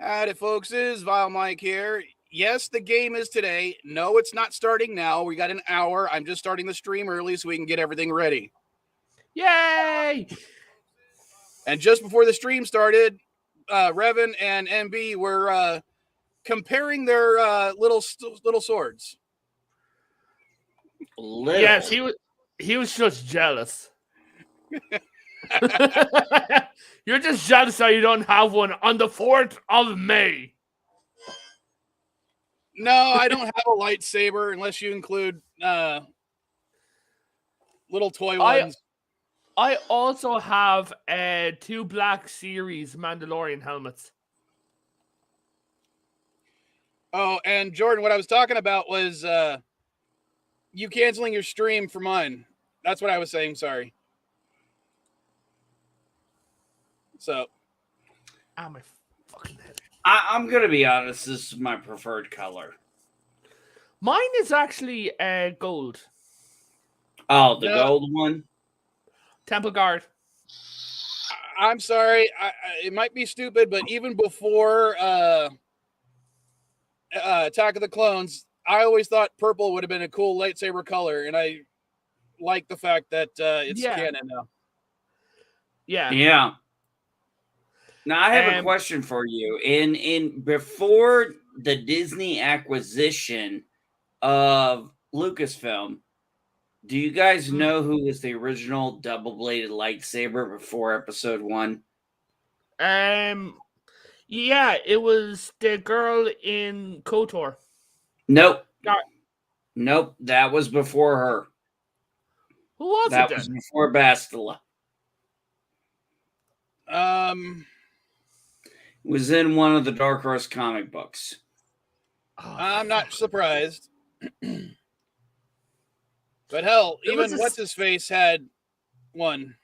Howdy, folks. Is Vile Mike here. Yes, the game is today. No, it's not starting now. We got an hour. I'm just starting the stream early so we can get everything ready. Yay! And just before the stream started, Revan and MB were comparing their little swords. Little. Yes, he was just jealous. You're just jealous that you don't have one on the 4th of May. No, I don't have a lightsaber unless you include little toy ones. I also have 2 Black Series Mandalorian helmets. Oh, and Jordan, what I was talking about was you canceling your stream for mine. That's what I was saying. Sorry. So, my fucking head. I'm gonna be honest. This is my preferred color. Mine is actually gold. Oh, the gold one. Temple Guard. I'm sorry. It might be stupid, but even before Attack of the Clones, I always thought purple would have been a cool lightsaber color, and I like the fact that it's canon now. Yeah. Now I have a question for you. In before the Disney acquisition of Lucasfilm, do you guys know who was the original double-bladed lightsaber before Episode 1? Yeah, it was the girl in KOTOR. Nope. Nope, that was before her. Who was that? That was before Bastila. It was in one of the Dark Horse comic books. I'm not surprised. But hell, even What's-His-Face had one.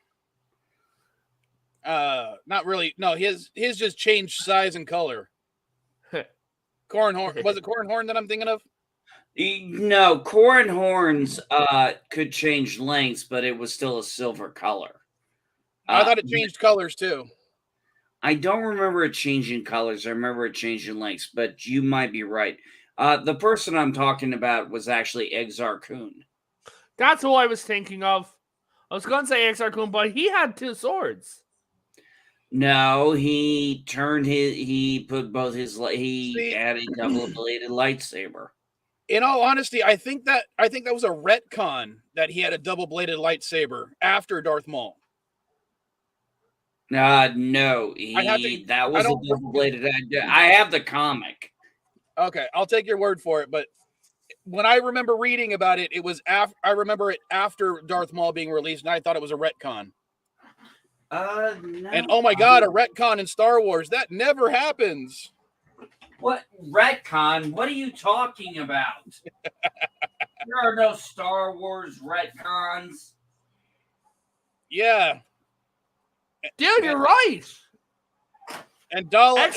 Not really. No, his just changed size and color. Cornhorn. Was it Cornhorn that I'm thinking of? No, Cornhorns could change lengths, but it was still a silver color. I thought it changed colors too. I don't remember it changing colors. I remember it changing lengths, but you might be right. The person I'm talking about was actually Exar Kun. That's who I was thinking of. I was going to say Exar Kun, but he had 2 swords. No, he turned he put both his, he had a double-bladed lightsaber. In all honesty, I think that was a retcon that he had a double-bladed lightsaber after Darth Maul. No, that was a double-bladed. I have the comic. Okay, I'll take your word for it, but when I remember reading about it, it was I remember it after Darth Maul being released, and I thought it was a retcon. No. And oh my god, a retcon in Star Wars. That never happens. What retcon? What are you talking about? There are no Star Wars retcons. Yeah. Dude, you're right. And Dala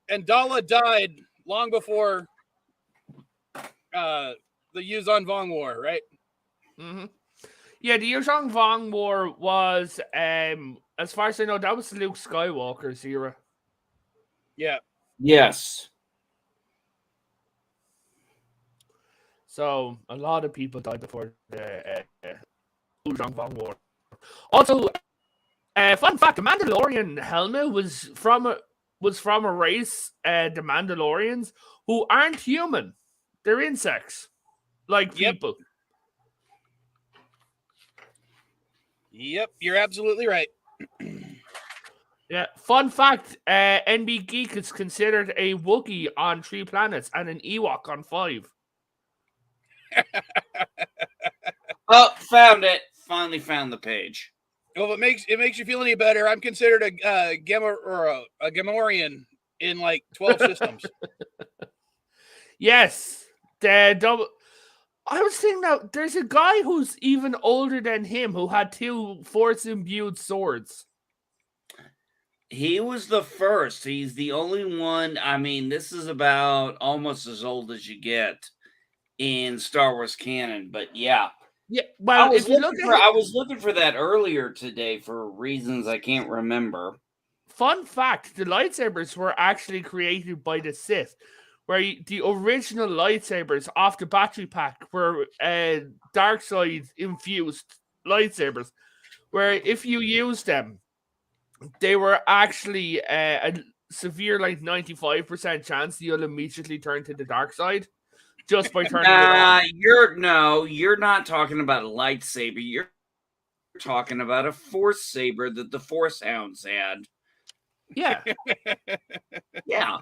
and Dala died long before the Yuzon Vong War, right? Mm-hmm. Yeah, the Yuzon Vong War was, as far as I know, that was Luke Skywalker's era. Yeah. Yes. So a lot of people died before the Yuzon Vong War. Also, fun fact: the Mandalorian helmet was from a race, the Mandalorians, who aren't human. They're insects, like people. Yep, you're absolutely right. Yeah, fun fact, NB Geek is considered a Wookiee on 3 planets and an Ewok on 5. Oh, found it. Finally found the page. Well, if it makes you feel any better, I'm considered a Gamorrean in like 12 systems. Yes, the double. I was thinking that there's a guy who's even older than him who had 2 Force-imbued swords. He was the first. He's the only one. I mean, this is about almost as old as you get in Star Wars canon. But yeah. Yeah, well, I was looking for that earlier today for reasons I can't remember. fun fact, the lightsabers were actually created by the Sith, where the original lightsabers off the battery pack were dark side infused lightsabers, where if you use them, they were actually a severe 95% chance you'll immediately turn to the dark side just by turning it on. You're not talking about a lightsaber. You're talking about a force saber that the Force Hounds had. Yeah. Yeah.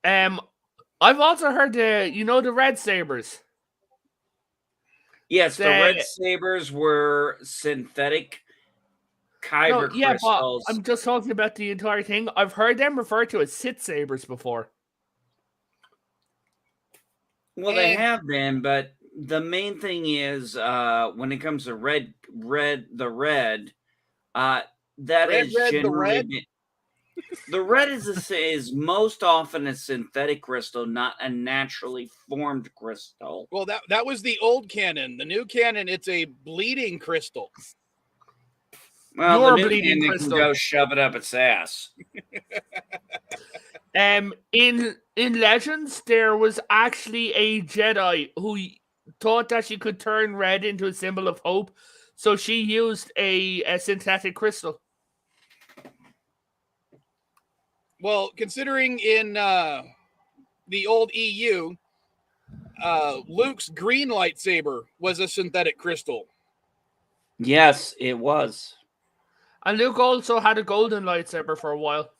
I've also heard the red sabers. Yes, the red sabers were synthetic kyber crystals. But I'm just talking about the entire thing. I've heard them referred to as Sith sabers before. Well, they have been, but the main thing is when it comes to the red is most often a synthetic crystal, not a naturally formed crystal. Well, that was the old canon. The new canon, it's a bleeding crystal. Well, the new canon can go shove it up its ass. In Legends, there was actually a Jedi who thought that she could turn red into a symbol of hope, so she used a synthetic crystal. Well, considering in the old EU, Luke's green lightsaber was a synthetic crystal. Yes, it was. And Luke also had a golden lightsaber for a while.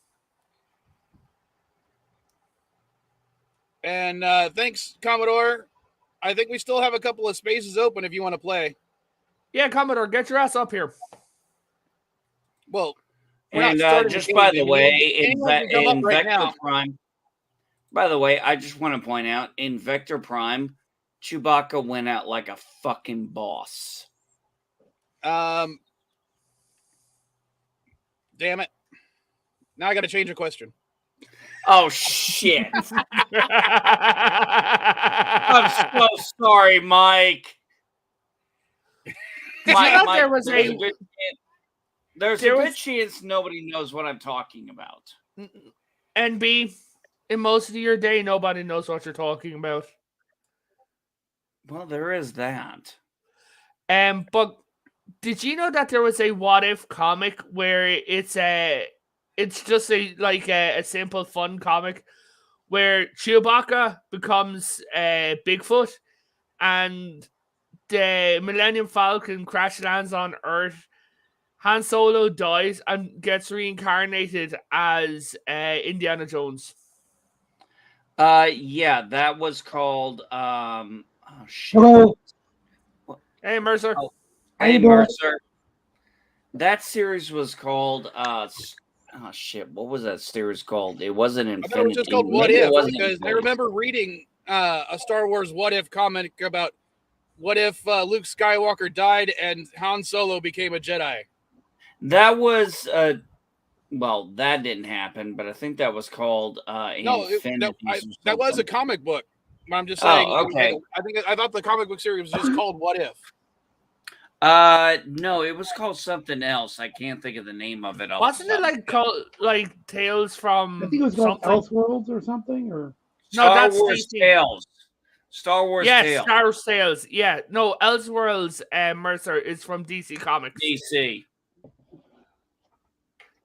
And thanks, Commodore. I think we still have a couple of spaces open if you want to play. Yeah, Commodore, get your ass up here. Well, and just by the way, in Vector Prime, by the way, I just want to point out, in Vector Prime, Chewbacca went out like a fucking boss. Damn it. Now I got to change the question. Oh, shit. I'm so sorry, Mike. Mike, there's a good chance nobody knows what I'm talking about. And B, in most of your day, nobody knows what you're talking about. Well, there is that. But did you know that there was a What If comic where it's just a simple fun comic where Chewbacca becomes Bigfoot and the Millennium Falcon crash lands on Earth. Han Solo dies and gets reincarnated as Indiana Jones. Yeah, that was called oh shit. Hello. Hey, Mercer. Oh, hey, Mercer. That series was called oh shit, what was that series called? It wasn't Infinity. I thought it was just called What If, because I remember reading a Star Wars What If comic about what if Luke Skywalker died and Han Solo became a Jedi. That was well, that didn't happen, but I think that was called Infinity. That was a comic book. I'm just saying. Oh, okay. I thought the comic book series was just called What If. No, it was called something else. I can't think of the name of it. Wasn't it called Tales from? I think it was called Elseworlds or something, or Star Wars Tales. Star Wars Tales. Yeah, Star Wars Tales. Yeah, no, Elseworlds. Mercer is from DC Comics. DC.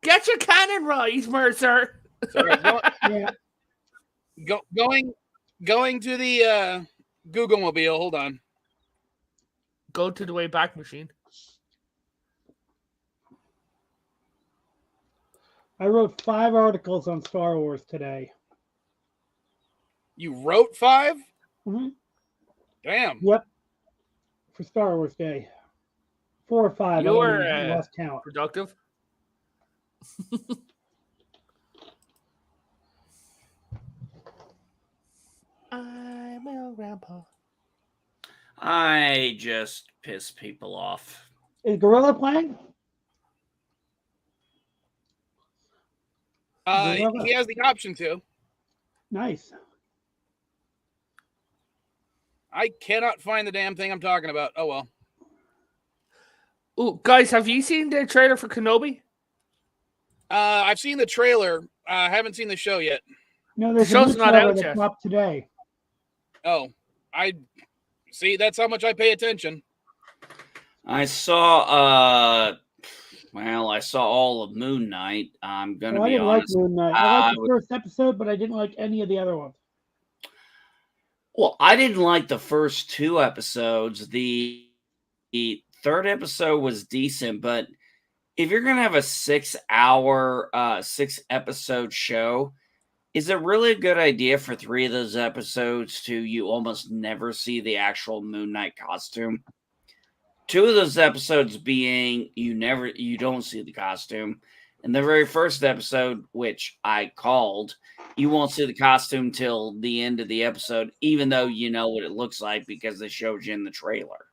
Get your canon right, Mercer. Sorry, going to the Google Mobile. Hold on. Go to the Wayback Machine. I wrote 5 articles on Star Wars today. You wrote 5? Mm-hmm. Damn. Yep. For Star Wars Day. 4 or 5. You were lost count. Productive. I'm a grandpa. I just piss people off. Is Gorilla playing? He has the option to. Nice. I cannot find the damn thing I'm talking about. Oh well. Oh, guys, have you seen the trailer for Kenobi? I've seen the trailer. I haven't seen the show yet. No, there's The a new show's not trailer out that yet. dropped today. Oh, I see. That's how much I pay attention. I saw I saw all of Moon Knight. I'm gonna I be didn't honest. like Moon Knight. I liked the first episode, but I didn't like any of the other ones. Well, I didn't like the first 2 episodes. The third episode was decent, but if you're gonna have a 6-hour, 6-episode show, is it really a good idea for 3 of those episodes to you almost never see the actual Moon Knight costume? 2 of those episodes being you don't see the costume. And the very first episode, which I called, you won't see the costume till the end of the episode, even though you know what it looks like because they showed you in the trailer.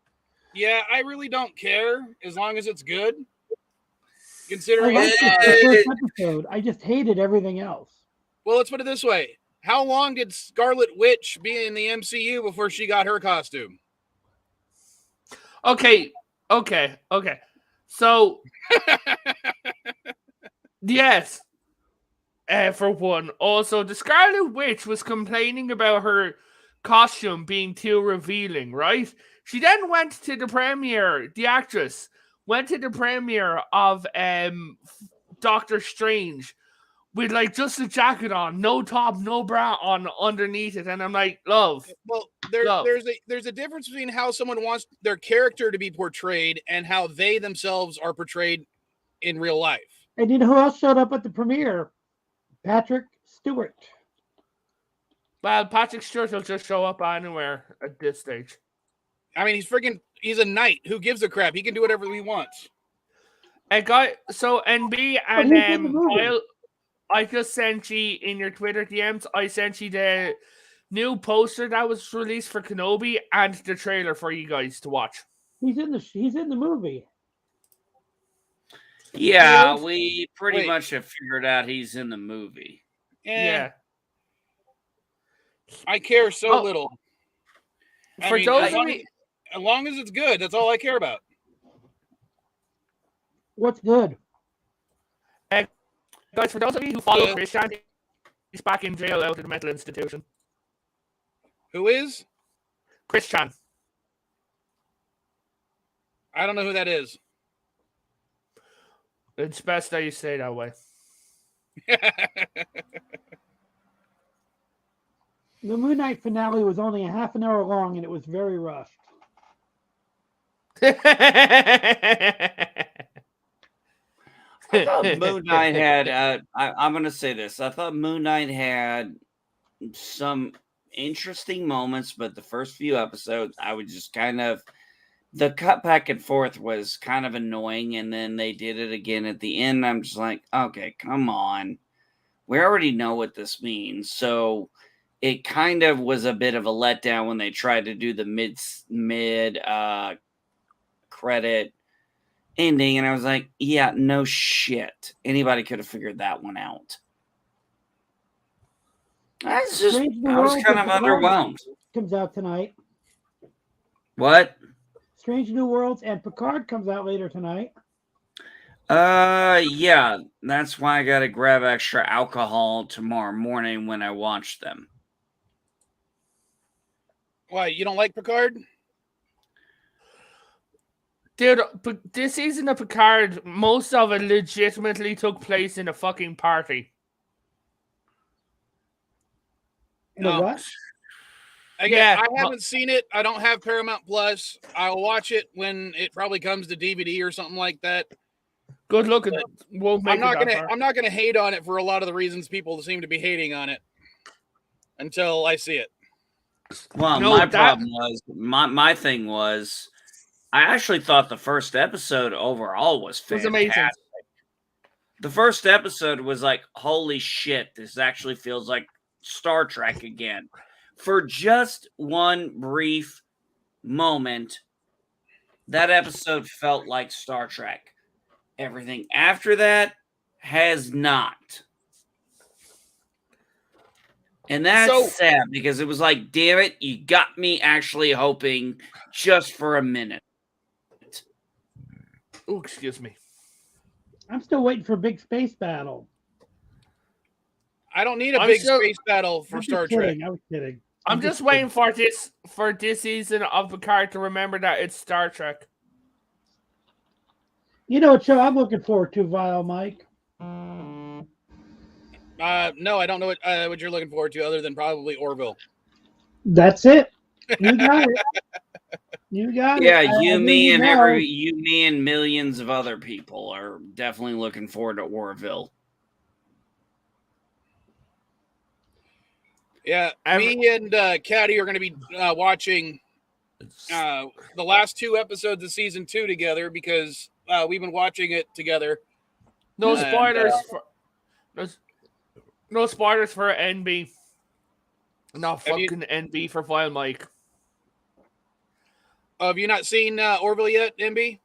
Yeah, I really don't care as long as it's good. I Considering liked the first episode. I just hated everything else. Well, let's put it this way. How long did Scarlet Witch be in the MCU before she got her costume? Okay. So, yes. For one. Also, the Scarlet Witch was complaining about her costume being too revealing, right? She then went to the premiere, the actress went to the premiere of Doctor Strange with like just a jacket on, no top, no bra on underneath it, and I'm like, love. Well, there's a difference between how someone wants their character to be portrayed and how they themselves are portrayed in real life. And you know who else showed up at the premiere? Patrick Stewart. Well, Patrick Stewart will just show up anywhere at this stage. I mean, he's a knight. Who gives a crap? He can do whatever he wants. So NB and I just sent you in your Twitter DMs. I sent you the new poster that was released for Kenobi and the trailer for you guys to watch. He's in the movie. Yeah, we pretty much have figured out he's in the movie. Yeah. I care so little. For those of me, as long as it's good, that's all I care about. What's good? Guys, for those of you who follow Christian, he's back in jail out of the mental institution. Who is? Christian. I don't know who that is. It's best that you stay that way. The Moon Knight finale was only a half an hour long, and it was very rushed. I thought Moon Knight had, I'm going to say this. I thought Moon Knight had some interesting moments, but the first few episodes, I would just kind of, the cut back and forth was kind of annoying, and then they did it again at the end. I'm just like, okay, come on. We already know what this means. So it kind of was a bit of a letdown when they tried to do the mid credit ending, and I was like, yeah, no shit. Anybody could have figured that one out. I was kind of underwhelmed. Comes out tonight. What? Strange New Worlds and Picard comes out later tonight. Yeah, that's why I gotta grab extra alcohol tomorrow morning when I watch them. Why, you don't like Picard? Dude, but this season of Picard, most of it legitimately took place in a fucking party. In a what? Again, I haven't seen it. I don't have Paramount Plus. I'll watch it when it probably comes to DVD or something like that. Good luck. I'm not gonna hate on it for a lot of the reasons people seem to be hating on it until I see it. Well, my thing was, I actually thought the first episode overall was fantastic. Amazing. The first episode was like, holy shit, this actually feels like Star Trek again. For just one brief moment, that episode felt like Star Trek. Everything after that has not. And that's sad because it was like, damn it, you got me actually hoping just for a minute. Oh, excuse me. I'm still waiting for a big space battle. I don't need a big space battle for Star Trek. I was kidding. I'm just waiting for this season of Picard to remember that it's Star Trek. You know what show I'm looking forward to, Vile Mike? No, I don't know what you're looking forward to other than probably Orville. That's it. You got it. You got it. Yeah, you, me, and millions of other people are definitely looking forward to Orville. Yeah, me and Caddy are going to be watching the last 2 episodes of season 2 together because we've been watching it together. No spoilers no spoilers for NB. No fucking NB for Vile Mike. Have you not seen Orville yet, NB?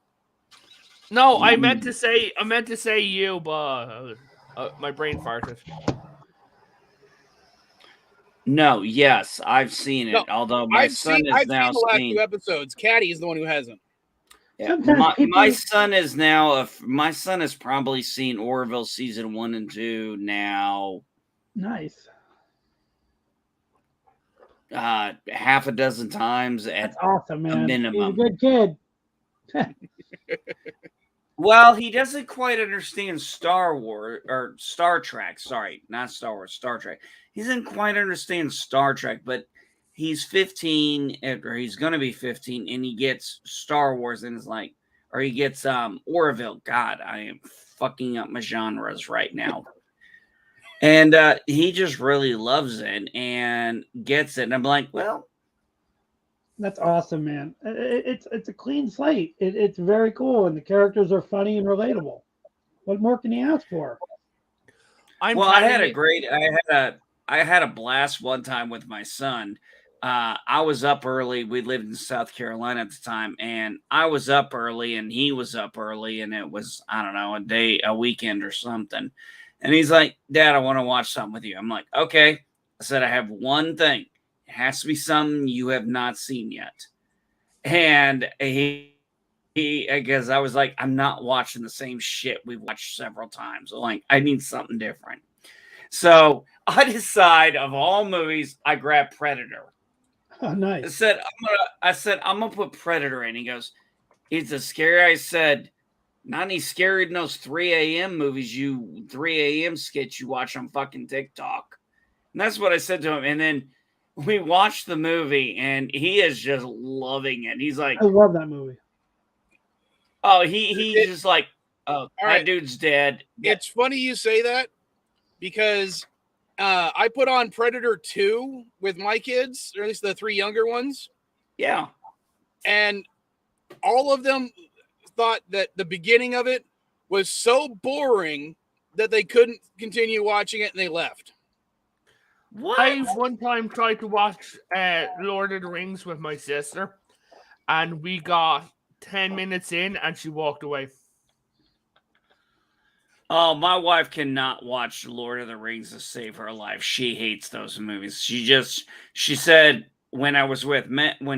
No, I meant to say you, but my brain farted. No, yes, I've seen it. No, although my son is now seen the last 2 episodes. Caddy is the one who hasn't. Yeah, my son is now. My son has probably seen Orville season 1 and 2 now. Nice. Half a dozen times at That's awesome, man. a minimum. He's a good kid. Well, he doesn't quite understand Star Wars or Star Trek. Sorry, not Star Wars, Star Trek. He doesn't quite understand Star Trek, but he's 15, or he's going to be 15, and he gets Star Wars, and it's like, or he gets Orville. God, I am fucking up my genres right now. And he just really loves it and gets it. And I'm like, well, that's awesome, man. It's a clean slate. It's very cool, and the characters are funny and relatable. What more can you ask for? I had a blast one time with my son. I was up early. We lived in South Carolina at the time, and I was up early, and he was up early, and it was, I don't know, a weekend or something. And he's like, Dad, I want to watch something with you. I'm like, okay. I said, I have one thing. It has to be something you have not seen yet. And he because I was like, I'm not watching the same shit we've watched several times. So like, I need something different. So I decide, of all movies, I grab Predator. Oh, nice. I said, I'm gonna put Predator in. He goes, it's a scary. I said, not any scarier than those 3 a.m. movies, 3 a.m. skits you watch on fucking TikTok. And that's what I said to him. And then we watched the movie, and he is just loving it. He's like, I love that movie. Oh, he's just like, oh, that dude's dead. It's funny you say that because I put on Predator 2 with my kids, or at least the 3 younger ones. Yeah. And all of them thought that the beginning of it was so boring that they couldn't continue watching it, and they left. What? I one time tried to watch Lord of the Rings with my sister, and we got 10 minutes in, and she walked away. Oh, my wife cannot watch Lord of the Rings to save her life. She hates those movies. She said when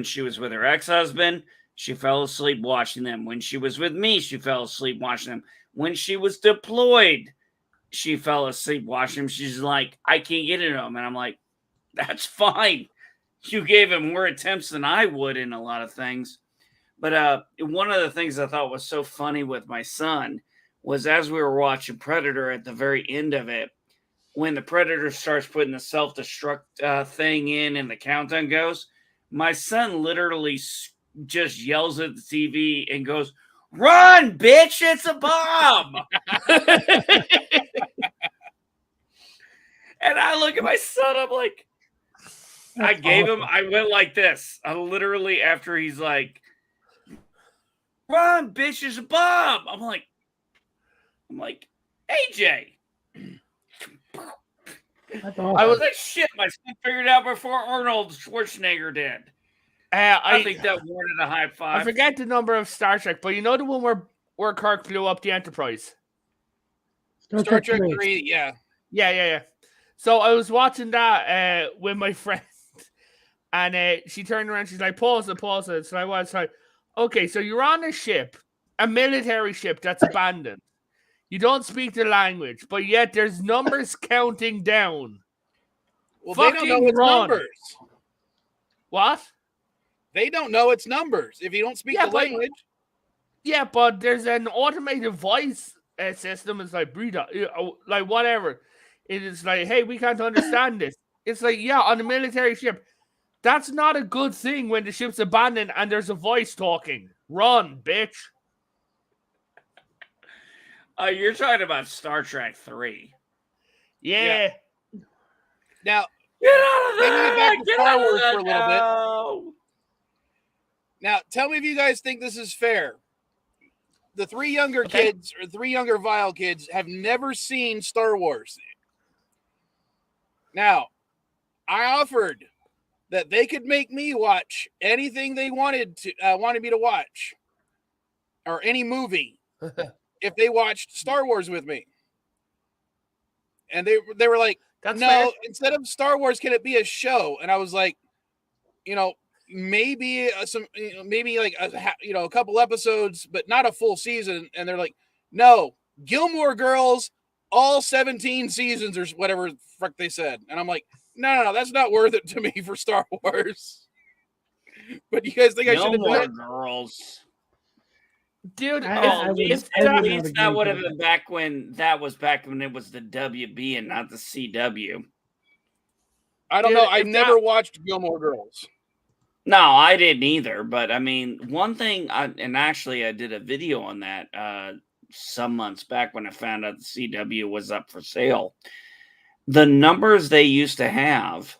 she was with her ex-husband, she fell asleep watching them. When she was with me, she fell asleep watching them. When she was deployed, she fell asleep watching them. She's like, I can't get into them. And I'm like, that's fine. You gave him more attempts than I would in a lot of things. But one of the things I thought was so funny with my son was as we were watching Predator at the very end of it, when the Predator starts putting the self-destruct thing in and the countdown goes, my son literally just yells at the TV and goes, "Run, bitch, it's a bomb." And I look at my son, I'm like, I went like this. I literally, after he's like, "Run, bitch, it's a bomb." I'm like, AJ. Awesome. I was like, shit, my son figured it out before Arnold Schwarzenegger did. I think that warranted a high five. I forget the number of Star Trek, but you know the one where Kirk blew up the Enterprise? Star Trek 3, yeah. Yeah. So I was watching that with my friend, and she turned around, she's like, pause it. So I was like, okay, so you're on a ship, a military ship that's abandoned. You don't speak the language, but yet there's numbers counting down. Well, they don't know it's numbers. What? They don't know it's numbers if you don't speak the language. Yeah, but there's an automated voice system. It's like, breathe out, like whatever. It is like, hey, we can't understand this. It's like, yeah, on a military ship. That's not a good thing when the ship's abandoned and there's a voice talking. Run, bitch. You're talking about Star Trek 3. Yeah. Now, get out of there! Get back to Star Wars for a little bit. Now, tell me if you guys think this is fair. The three younger kids, or three younger Vile kids, have never seen Star Wars. Now, I offered that they could make me watch anything they wanted me to watch, or any movie, if they watched Star Wars with me. And they were like, That's no, fair. Instead of Star Wars, can it be a show? And I was like, maybe a couple episodes, but not a full season. And they're like, no, Gilmore Girls, all 17 seasons or whatever the fuck they said. And I'm like, no, that's not worth it to me for Star Wars. But you guys think I should have done it? Girls. Dude, at least that would have been back when it was the WB and not the CW. I don't know. I never watched Gilmore Girls. No, I didn't either. But I mean, one thing, I did a video on that some months back when I found out the CW was up for sale. The numbers they used to have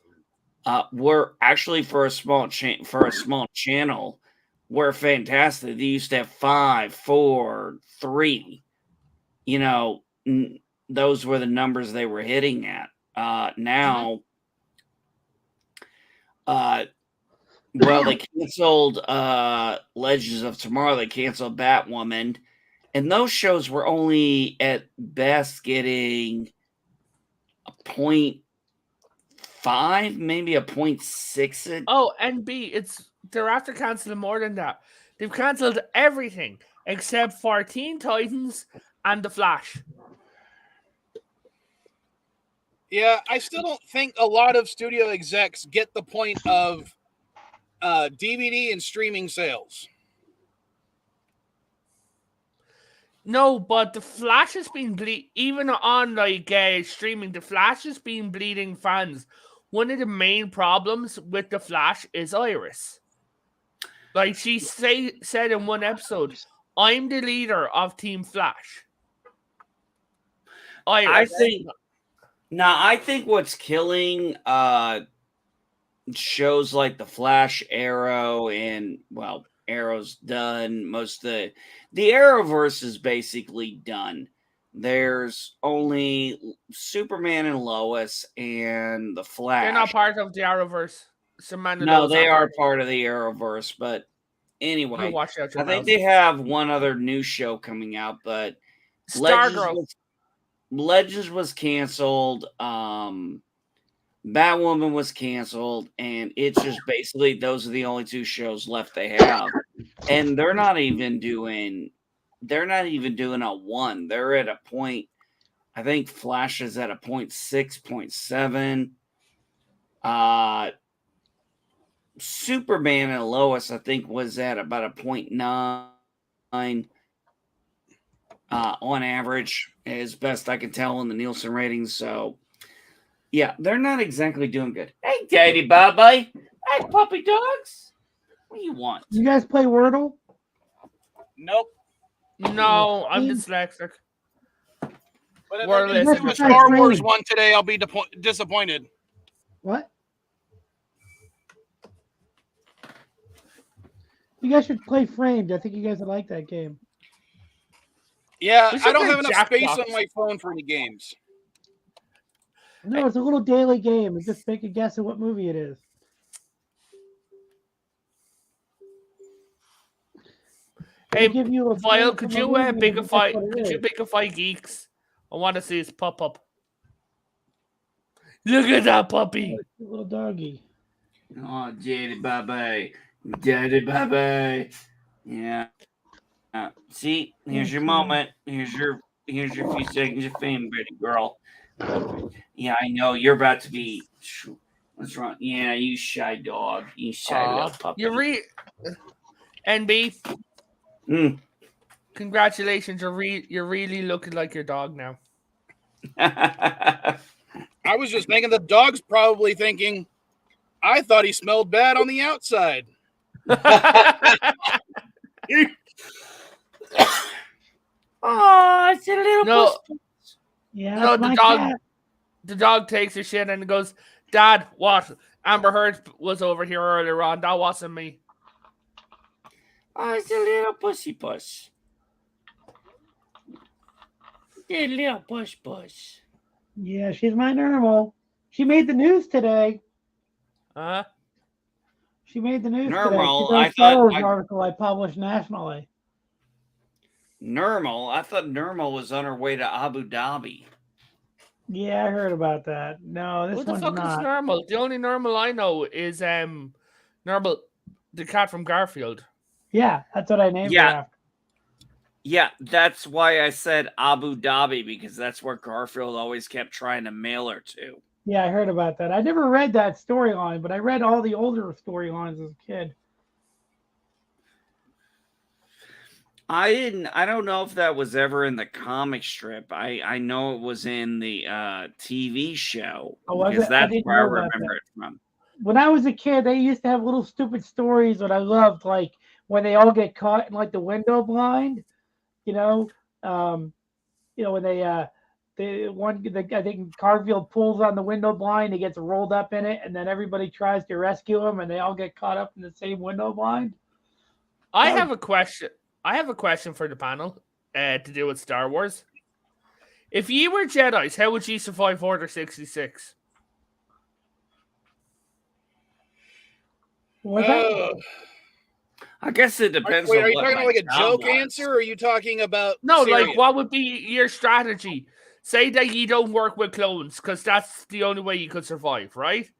were actually for a small channel were fantastic. They used to have 5, 4, 3. Those were the numbers they were hitting at. Now, they canceled Legends of Tomorrow. They canceled Batwoman. And those shows were only at best getting a 0.5, maybe a 0.6. Oh, and B, they're after canceling more than that. They've canceled everything except for Teen Titans and The Flash. Yeah, I still don't think a lot of studio execs get the point of DVD and streaming sales. No, but The Flash has been even on streaming. The Flash has been bleeding fans. One of the main problems with The Flash is Iris. Like she said in one episode, I'm the leader of Team Flash. Iris. I think what's killing shows like The Flash, Arrow, and Arrow's done. Most of the Arrowverse is basically done. There's only Superman and Lois and the Flash. They're not part of the Arrowverse. No, they are part of the Arrowverse. But anyway, I think they have one other new show coming out. But Legends was canceled. Batwoman was canceled, and it's just basically those are the only two shows left they have, and they're not even doing a 1. They're at a point. I think Flash is at a 0.6, 0.7. Superman and Lois, I think, was at about a 0.9 on average, as best I can tell in the Nielsen ratings. So. Yeah, they're not exactly doing good. Hey, Daddy Bye-Bye. Hey, puppy dogs. What do you want? You guys play Wordle? Nope. No, I'm dyslexic. But if I didn't see the Star Wars one today, I'll be disappointed. What? You guys should play Framed. I think you guys would like that game. Yeah, I don't have enough space on my phone for any games. No, it's a little daily game. And just make a guess at what movie it is. Hey, Vile, could you bigify Geeks? I want to see his pop-up. Look at that puppy. Little doggy. Oh, Daddy Bye-Bye. Daddy Bye-Bye. Yeah. See, here's your moment. Here's your few seconds of fame, baby girl. Yeah, I know you're about to be. What's wrong? Yeah, you shy dog. You shy little puppy. NB. Mm. Congratulations, you're really looking like your dog now. I was just thinking the dog's probably thinking, I thought he smelled bad on the outside. Oh, it's a little puss. Yeah, no, my cat. The dog takes a shit and goes, Dad, what? Amber Heard was over here earlier on. That wasn't me. Oh, it's a little pussy puss. A little push. Yeah, she's my normal. She made the news today. She made the news Normal, today. She's a Star Wars article I published nationally. Normal? I thought Normal was on her way to Abu Dhabi. Yeah, I heard about that. No, this one's not. Who the fuck is Normal? The only Normal I know is Normal, the cat from Garfield. Yeah, that's what I named her after. Yeah, that's why I said Abu Dhabi, because that's where Garfield always kept trying to mail her to. Yeah, I heard about that. I never read that storyline, but I read all the older storylines as a kid. I don't know if that was ever in the comic strip. I know it was in the TV show. Because that's where I remember it from. When I was a kid, they used to have little stupid stories that I loved, like when they all get caught in like the window blind. When I think Garfield pulls on the window blind, he gets rolled up in it, and then everybody tries to rescue him, and they all get caught up in the same window blind. I have a question for the panel to do with Star Wars. If you were Jedis, how would you survive Order 66? I guess it depends. Wait, are you talking about like a joke answer, or are you talking about serious? Like what would be your strategy? Say that you don't work with clones, because that's the only way you could survive, right?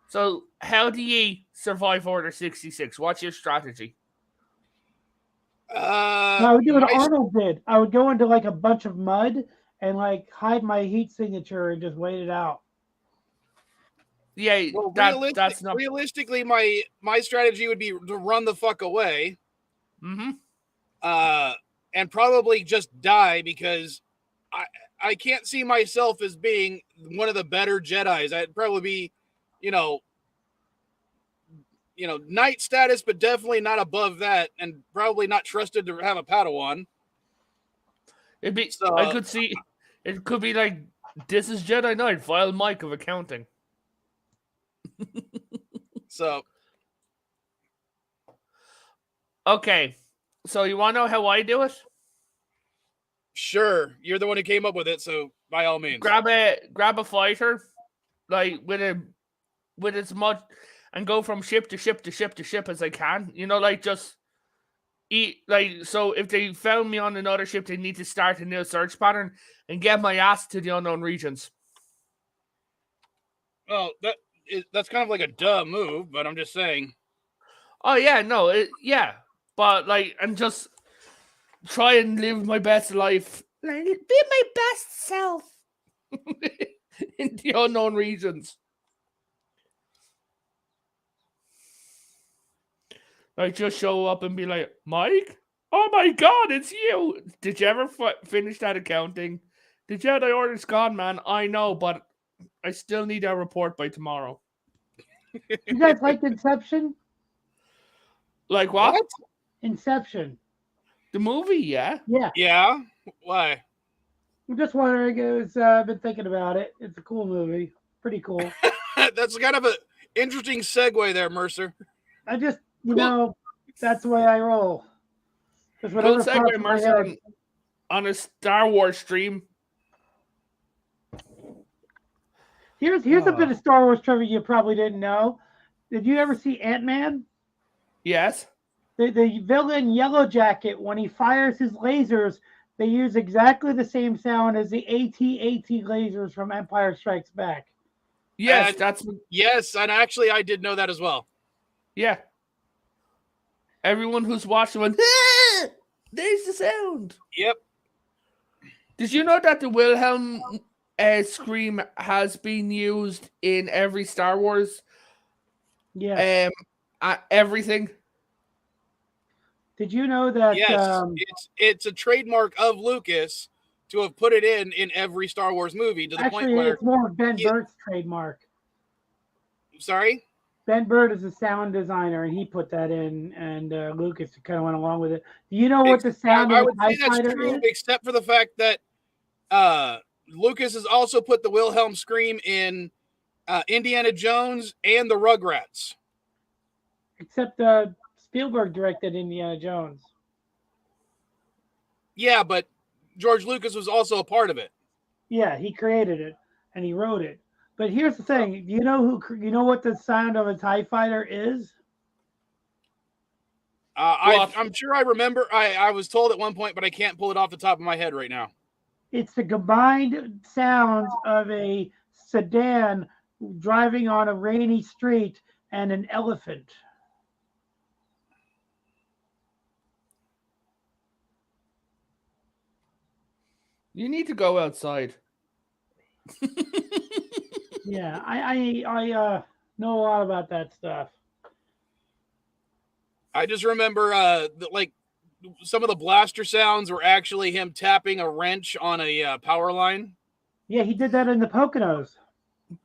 So how do you survive Order 66? What's your strategy? I would do what Arnold did. I would go into like a bunch of mud and like hide my heat signature and just wait it out. Yeah, well, that's not realistically. My strategy would be to run the fuck away, and probably just die, because I can't see myself as being one of the better Jedis. I'd probably be, knight status, but definitely not above that, and probably not trusted to have a Padawan. I could see it could be like, this is Jedi Knight, vile Mike of accounting. So, okay, so you want to know how I do it? Sure, you're the one who came up with it, so by all means, grab a fighter, like with as much, and go from ship to ship to ship to ship as I can. Just eat, so if they found me on another ship, they need to start a new search pattern and get my ass to the unknown regions. Well, that's kind of like a dumb move, but I'm just saying. Oh yeah, no, but and just try and live my best life, be my best self in the unknown regions. Just show up and be like, Mike, oh my God, it's you. Did you ever finish that accounting? The Jedi Order's gone, man. I know, but I still need that report by tomorrow. You guys like Inception? Like what? Inception. The movie, yeah. Yeah. Yeah? Why? I'm just wondering. I've been thinking about it. It's a cool movie. Pretty cool. That's kind of an interesting segue there, Mercer. I just, that's the way I roll. Cool segue, Mercer, on a Star Wars stream. Here's a bit of Star Wars trivia you probably didn't know. Did you ever see Ant-Man? Yes. The villain Yellow Jacket, when he fires his lasers, they use exactly the same sound as the AT-AT lasers from Empire Strikes Back. Yes, yes, and actually I did know that as well. Yeah. Everyone who's watching went, There's the sound. Yep. Did you know that the Wilhelm scream has been used in every Star Wars? Yeah. Everything. Did you know that? Yes, it's a trademark of Lucas to have put it in every Star Wars movie to the actually, point where it's more of Ben Burtt's trademark. Sorry? Ben Burt is a sound designer, and he put that in, and Lucas kind of went along with it. Do you know what the sound I of would a TIE say that's fighter true, is? except for the fact that Lucas has also put the Wilhelm scream in Indiana Jones and the Rugrats. Except Spielberg directed Indiana Jones. Yeah, but George Lucas was also a part of it. Yeah, he created it and he wrote it. But here's the thing: you know what the sound of a TIE fighter is? I'm sure I remember. I was told at one point, but I can't pull it off the top of my head right now. It's the combined sounds of a sedan driving on a rainy street and an elephant. You need to go outside. Yeah, I know a lot about that stuff. I just remember like some of the blaster sounds were actually him tapping a wrench on a power line. Yeah, he did that in the Poconos.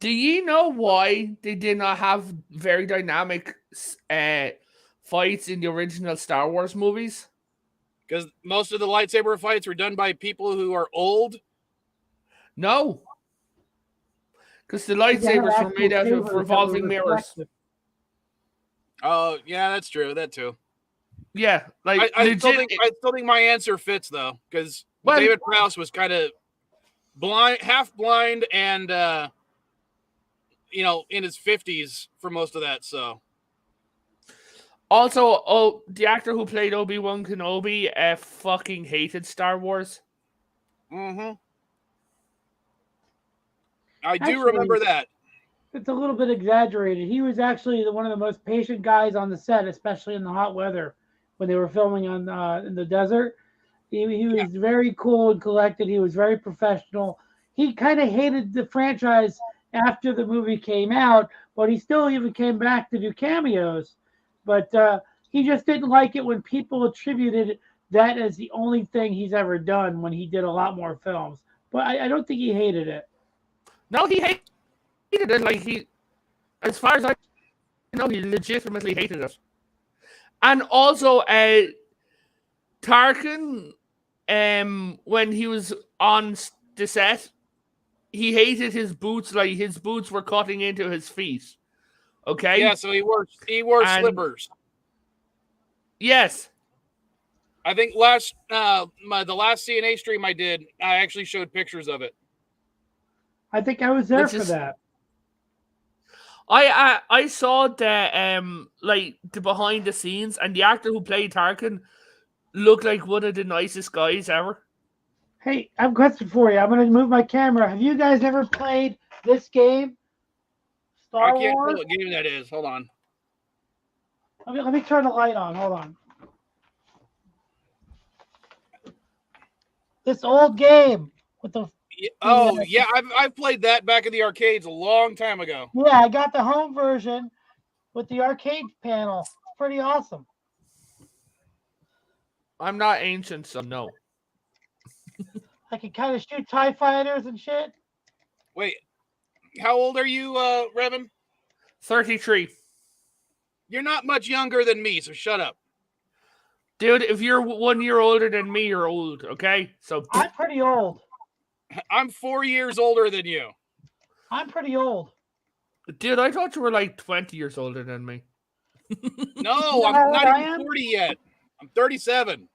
Do you know why they did not have very dynamic fights in the original Star Wars movies? Because most of the lightsaber fights were done by people who are old. No. Because the lightsabers were made out of revolving mirrors. Oh, yeah, that's true. That too. Yeah, like I still think my answer fits though, because David Prowse was kind of blind, half blind, and in his 50s for most of that. So. Also, the actor who played Obi-Wan Kenobi fucking hated Star Wars. Mm-hmm. I do remember that. It's a little bit exaggerated. He was actually one of the most patient guys on the set, especially in the hot weather when they were filming in the desert. He was very cool and collected. He was very professional. He kind of hated the franchise after the movie came out, but he still even came back to do cameos. But he just didn't like it when people attributed that as the only thing he's ever done when he did a lot more films. But I don't think he hated it. No, he hated it. Like as far as I know, he legitimately hated it. And also, Tarkin, when he was on the set, he hated his boots. Like his boots were cutting into his feet. Okay. Yeah, so he wore slippers. Yes. I think the last CNA stream I did, I actually showed pictures of it. I think I was there for that. I saw the the behind the scenes, and the actor who played Tarkin looked like one of the nicest guys ever. Hey, I have a question for you. I'm going to move my camera. Have you guys ever played this game? I can't tell what game that is. Hold on. Let me turn the light on. Hold on. This old game with the. Oh yeah, I've played that back in the arcades a long time ago. Yeah, I got the home version with the arcade panel. It's pretty awesome. I'm not ancient, so no. I can kind of shoot TIE fighters and shit. Wait, how old are you, Revan? 33. You're not much younger than me, so shut up. Dude, if you're 1 year older than me, you're old, okay? So I'm pretty old. I'm 4 years older than you. I'm pretty old. Dude, I thought you were like 20 years older than me. No, I'm not even 40 yet. I'm 37.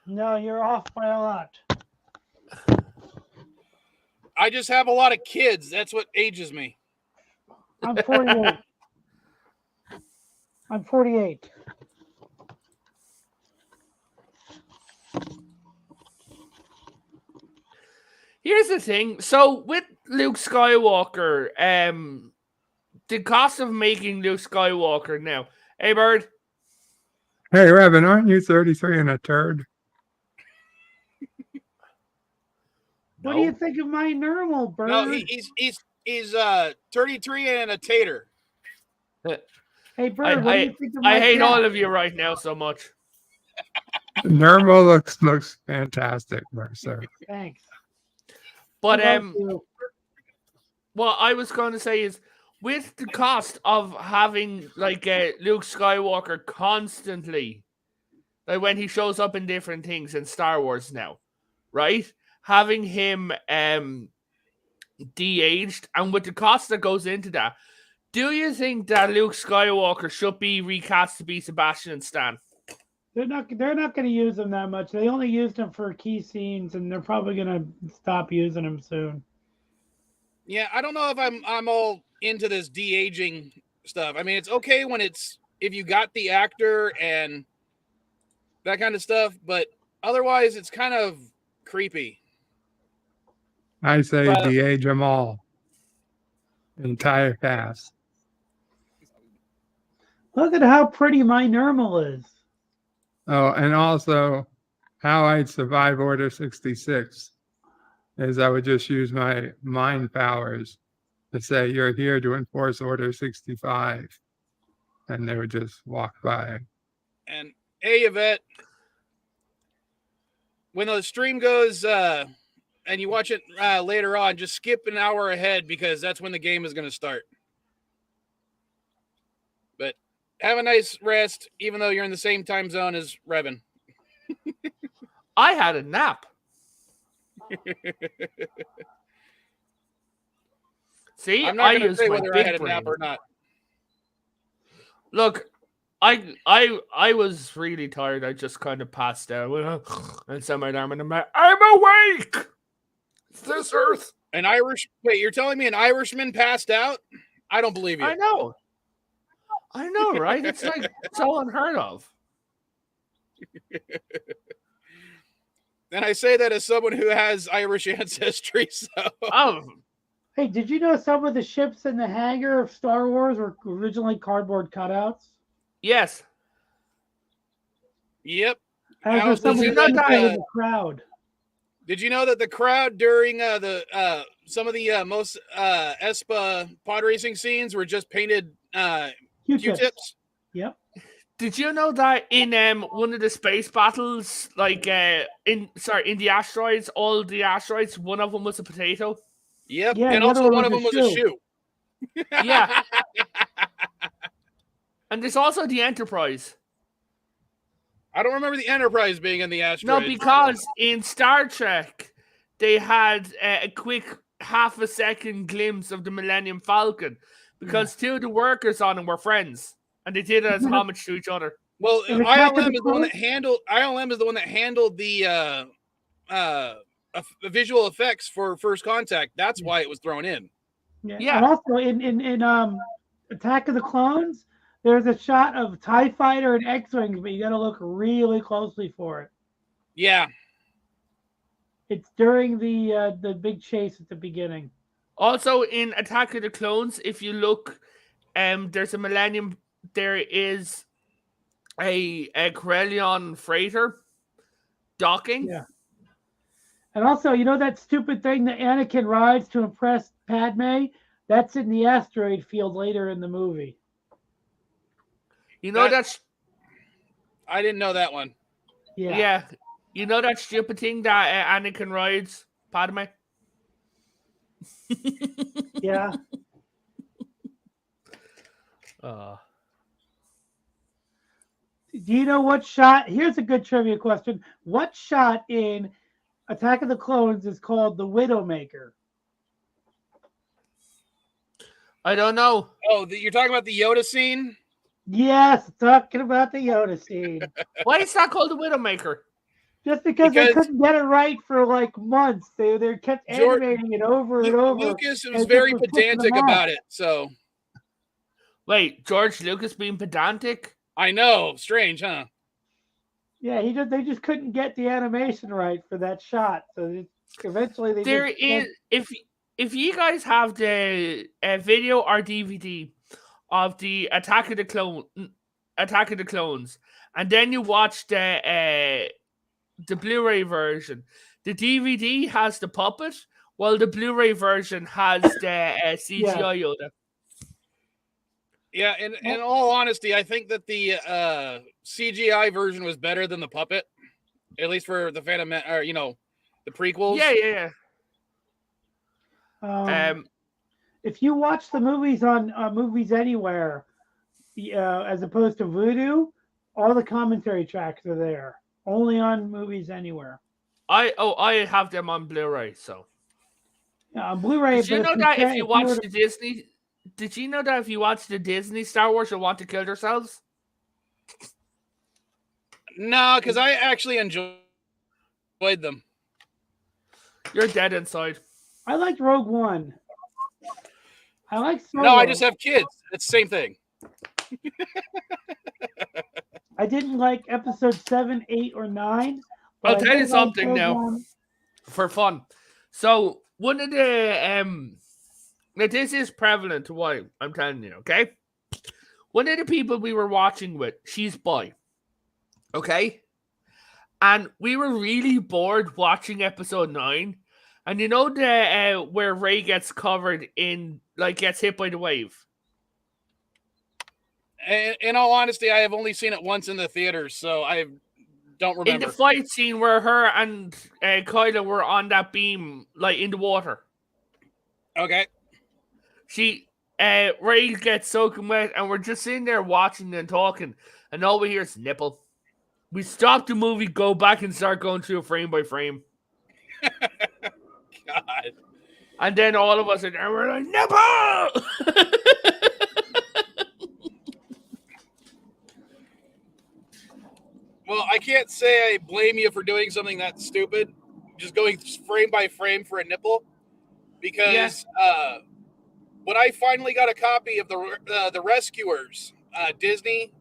No, you're off by a lot. I just have a lot of kids. That's what ages me. I'm 48. I'm 48. Here's the thing. So with Luke Skywalker, the cost of making Luke Skywalker now. Hey, Bird. Hey, Revan, aren't you 33 and a turd? What do you think of my normal, Bird? No, he's 33 and a tater. Hey, Bird, what do you think of my I hate cat? all of you right now so much. Nermal looks fantastic, sir. Thanks. But Love you. what I was going to say is, with the cost of having like Luke Skywalker constantly, like when he shows up in different things in Star Wars now, right? Having him de-aged, and with the cost that goes into that, do you think that Luke Skywalker should be recast to be Sebastian Stan? They're not going to use him that much. They only used him for key scenes, and they're probably going to stop using him soon. Yeah, I don't know if I'm all into this de-aging stuff. I mean, it's okay if you got the actor and that kind of stuff, but otherwise it's kind of creepy. I say de-age them all. Entire cast. Look at how pretty my normal is. Oh, and also how I'd survive Order 66 is I would just use my mind powers to say, you're here to enforce Order 65. And they would just walk by. And hey, Yvette, when the stream goes and you watch it later on, just skip an hour ahead because that's when the game is going to start. But have a nice rest, even though you're in the same time zone as Revan. I had a nap. See, I'm not going to use say my whether I had a big nap brain. or not. Look, I was really tired. I just kind of passed out and set my alarm, and I'm like, I'm awake. It's this Earth. Wait, you're telling me an Irishman passed out? I don't believe you. I know, right? It's like so unheard of. And I say that as someone who has Irish ancestry. So. Oh, Hey, did you know some of the ships in the hangar of Star Wars were originally cardboard cutouts? yes. Yep. As were some of the crowd. Did you know that the crowd during some of the most ESPA pod racing scenes were just painted Q-tips? Yep. Did you know that in one of the space battles, like in the asteroids, all the asteroids, one of them was a potato? Yep. Yeah, and also one of them was a shoe. Yeah. And there's also the Enterprise. I don't remember the Enterprise being in the asteroid. No, because in Star Trek, they had a quick half-a-second glimpse of the Millennium Falcon because two of the workers on it were friends, and they did it as homage to each other. Well, ILM is the one that handled the visual effects for First Contact. That's why it was thrown in. Yeah. And also in Attack of the Clones, there's a shot of TIE Fighter and X-Wings, but you got to look really closely for it. Yeah. It's during the big chase at the beginning. Also, in Attack of the Clones, if you look, there's a Millennium. There is a Corellian freighter docking. Yeah. And also, you know that stupid thing that Anakin rides to impress Padme? That's in the asteroid field later in the movie. You know that's... I didn't know that one. Yeah. You know that stupid thing that Anakin rides, Padme? Yeah. Do you know what shot? Here's a good trivia question. What shot in Attack of the Clones is called the Widowmaker? I don't know. Oh, you're talking about the Yoda scene? Yes, talking about the Yoda scene. Why is that called the Widowmaker? Just because they couldn't get it right for like months. They kept animating it over and over. Lucas was very pedantic about it. So, wait, George Lucas being pedantic? I know, strange, huh? Yeah, they just couldn't get the animation right for that shot. So eventually they if you guys have the video or DVD of the Attack of the Clones, and then you watch the Blu-ray version. The DVD has the puppet, while the Blu-ray version has the CGI Yoda. Yeah, in all honesty, I think that the CGI version was better than the puppet, at least for the Phantom, or the prequels. Yeah. If you watch the movies on Movies Anywhere, as opposed to Vudu, all the commentary tracks are there. Only on Movies Anywhere. I have them on Blu-ray, so. On Blu-ray. Did you know that if you watch the Disney? Did you know that if you watch the Disney Star Wars, you'll want to kill yourselves? No, because I actually enjoyed them. You're dead inside. I liked Rogue One. I like Solo. No, I just have kids. It's the same thing. I didn't like episode 7, 8, or 9. I'll tell you something now for fun. So one of the now this is prevalent to what I'm telling you, okay? One of the people we were watching with, she's bi. Okay? And we were really bored watching episode 9. And you know the where Rey gets covered in, like, gets hit by the wave? In all honesty, I have only seen it once in the theaters, so I don't remember. In the fight scene where her and Kylo were on that beam, like, in the water. Okay. Rey gets soaking wet, and we're just sitting there watching and talking, and all we hear is nipple. We stop the movie, go back, and start going through frame by frame. God. And then all of us are there, we're like, nipple! Well, I can't say I blame you for doing something that stupid, just going frame by frame for a nipple, because when I finally got a copy of the Rescuers, Disney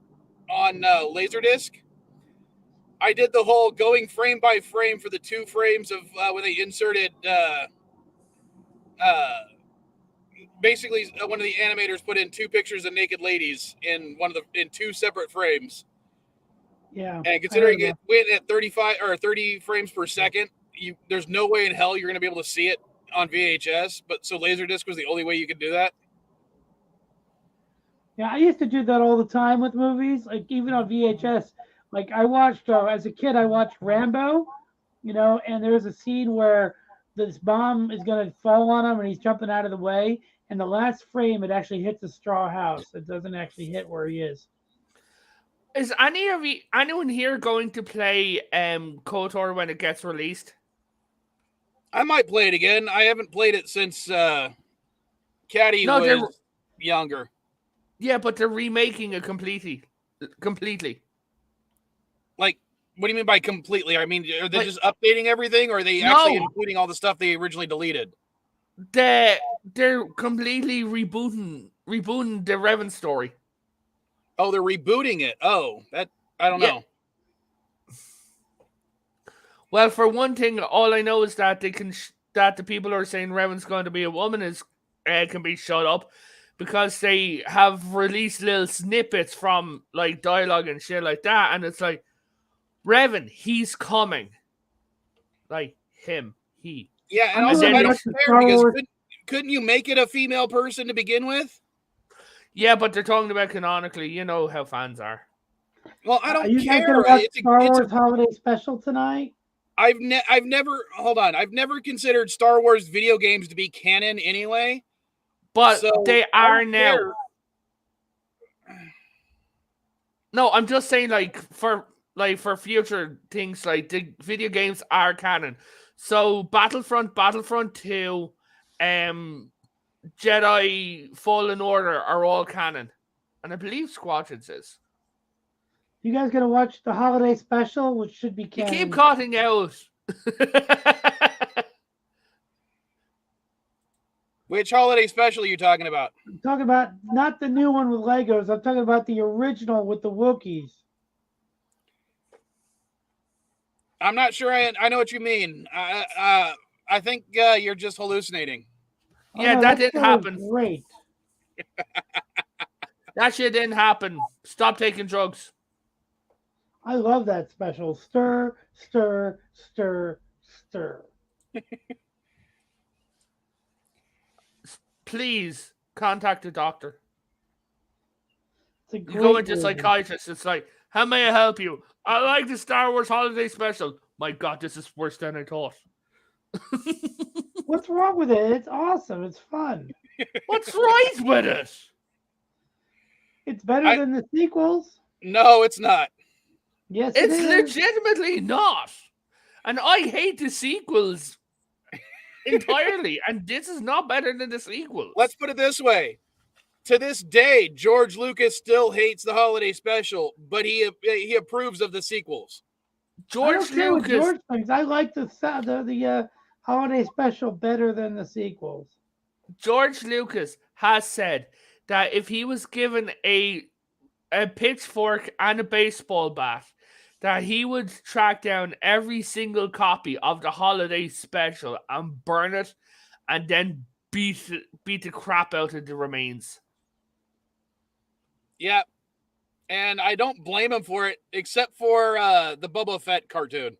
on Laserdisc, I did the whole going frame by frame for the 2 frames of when they inserted. Basically, one of the animators put in 2 pictures of naked ladies in 2 separate frames. Yeah. And considering it went at 35 or 30 frames per second, there's no way in hell you're going to be able to see it on VHS. But so Laserdisc was the only way you could do that. Yeah, I used to do that all the time with movies, like even on VHS. Like I watched as a kid, I watched Rambo, and there's a scene where this bomb is going to fall on him and he's jumping out of the way. And the last frame, it actually hits a straw house. It doesn't actually hit where he is. Is anyone here going to play KOTOR when it gets released? I might play it again. I haven't played it since Caddy was younger. Yeah, but they're remaking it completely. Like, what do you mean by completely? I mean, are they just updating everything, or are they actually including all the stuff they originally deleted? They're completely rebooting the Revan story. Oh, they're rebooting it. Oh, that I don't know. Well, for one thing, all I know is that that the people who are saying Revan's going to be a woman can be shut up, because they have released little snippets from like dialogue and shit like that, and it's like, Revan, he's coming, like he. Yeah, and also I don't care, because couldn't you make it a female person to begin with? Yeah, but they're talking about canonically. You know how fans are. Well, I don't care. Are you guys gonna watch Star Wars Holiday Special tonight? I've never considered Star Wars video games to be canon anyway. But they are now. No, I'm just saying, for future things, like the video games are canon. So Battlefront 2, Jedi Fallen Order are all canon, and I believe Squadrons is. You guys gonna watch the Holiday Special, which should be canon? You keep cutting out. Which holiday special are you talking about? I'm talking about not the new one with Legos. I'm talking about the original with the Wookiees. I'm not sure I know what you mean. I think you're just hallucinating. Yeah, no, that didn't happen. Great. That shit didn't happen. Stop taking drugs. I love that special. Stir, stir, stir, stir. Please contact a doctor. It's a You great go into a movie. psychiatrist. It's like, how may I help you? I like the Star Wars Holiday Special. My God, this is worse than I thought. What's wrong with it? It's awesome. It's fun. What's right with it? It's better than the sequels. No, it's not. Yes, It's it is. legitimately not. And I hate the sequels entirely. And this is not better than the sequels. Let's put it this way. To this day, George Lucas still hates the holiday special, but he approves of the sequels. George I don't care what Lucas. George thinks. I like the holiday special better than the sequels. George Lucas has said that if he was given a pitchfork and a baseball bat, that he would track down every single copy of the holiday special and burn it, and then beat the crap out of the remains. Yeah, and I don't blame him for it, except for the Boba Fett cartoon.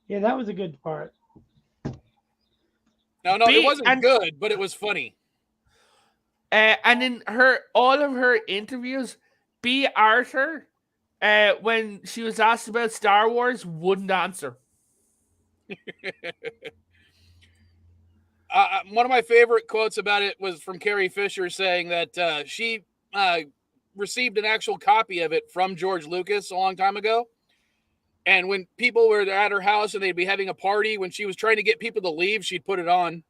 Yeah, that was a good part. No, it wasn't good, but it was funny. And in all of her interviews, B. Arthur, when she was asked about Star Wars, wouldn't answer. One of my favorite quotes about it was from Carrie Fisher saying that she received an actual copy of it from George Lucas a long time ago. And when people were at her house and they'd be having a party, when she was trying to get people to leave, she'd put it on.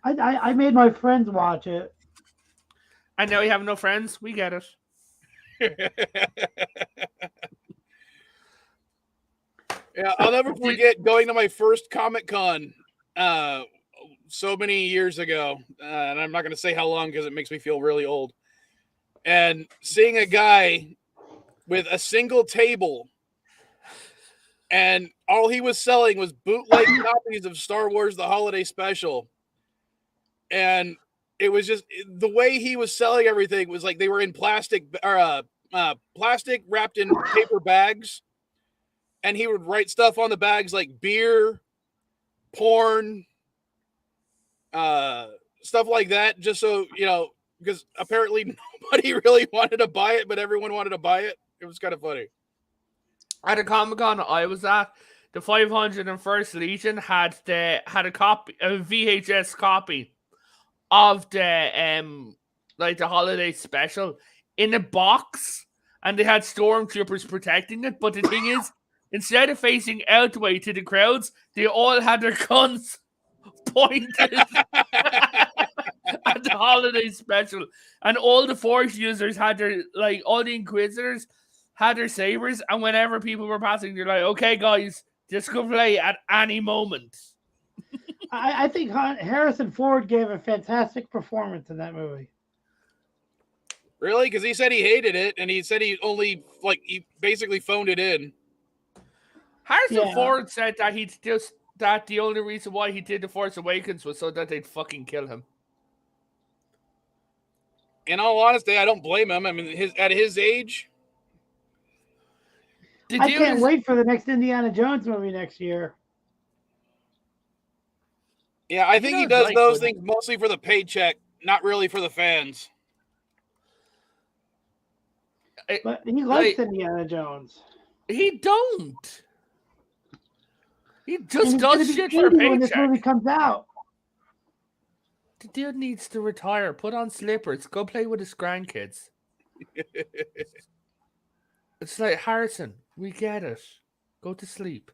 I made my friends watch it. I know you have no friends. We get it. Yeah, I'll never forget going to my first Comic-Con so many years ago. And I'm not going to say how long because it makes me feel really old. And seeing a guy with a single table and all he was selling was bootleg copies of Star Wars The Holiday Special. And it was just the way he was selling everything was like they were in plastic wrapped in paper bags. And he would write stuff on the bags like beer, porn, stuff like that, just so, because apparently nobody really wanted to buy it, but everyone wanted to buy it. It was kind of funny. At a Comic-Con I was at, the 501st Legion had a VHS copy of the the holiday special in a box, and they had stormtroopers protecting it. But the thing is, instead of facing out the way to the crowds, they all had their guns pointed at the holiday special, and all the Force users had their all the Inquisitors had their sabers, and whenever people were passing, they're like, "Okay, guys, this could play at any moment." I think Harrison Ford gave a fantastic performance in that movie. Really? Because he said he hated it, and he said he only he basically phoned it in. Harrison Ford said that the only reason why he did The Force Awakens was so that they'd fucking kill him. In all honesty, I don't blame him. I mean, at his age. I can't wait for the next Indiana Jones movie next year. Yeah, I think he does those things mostly for the paycheck, not really for the fans. But he likes Indiana Jones. He don't. He just does shit for a paycheck. When this movie comes out. The dude needs to retire. Put on slippers. Go play with his grandkids. It's like, Harrison, we get it. Go to sleep.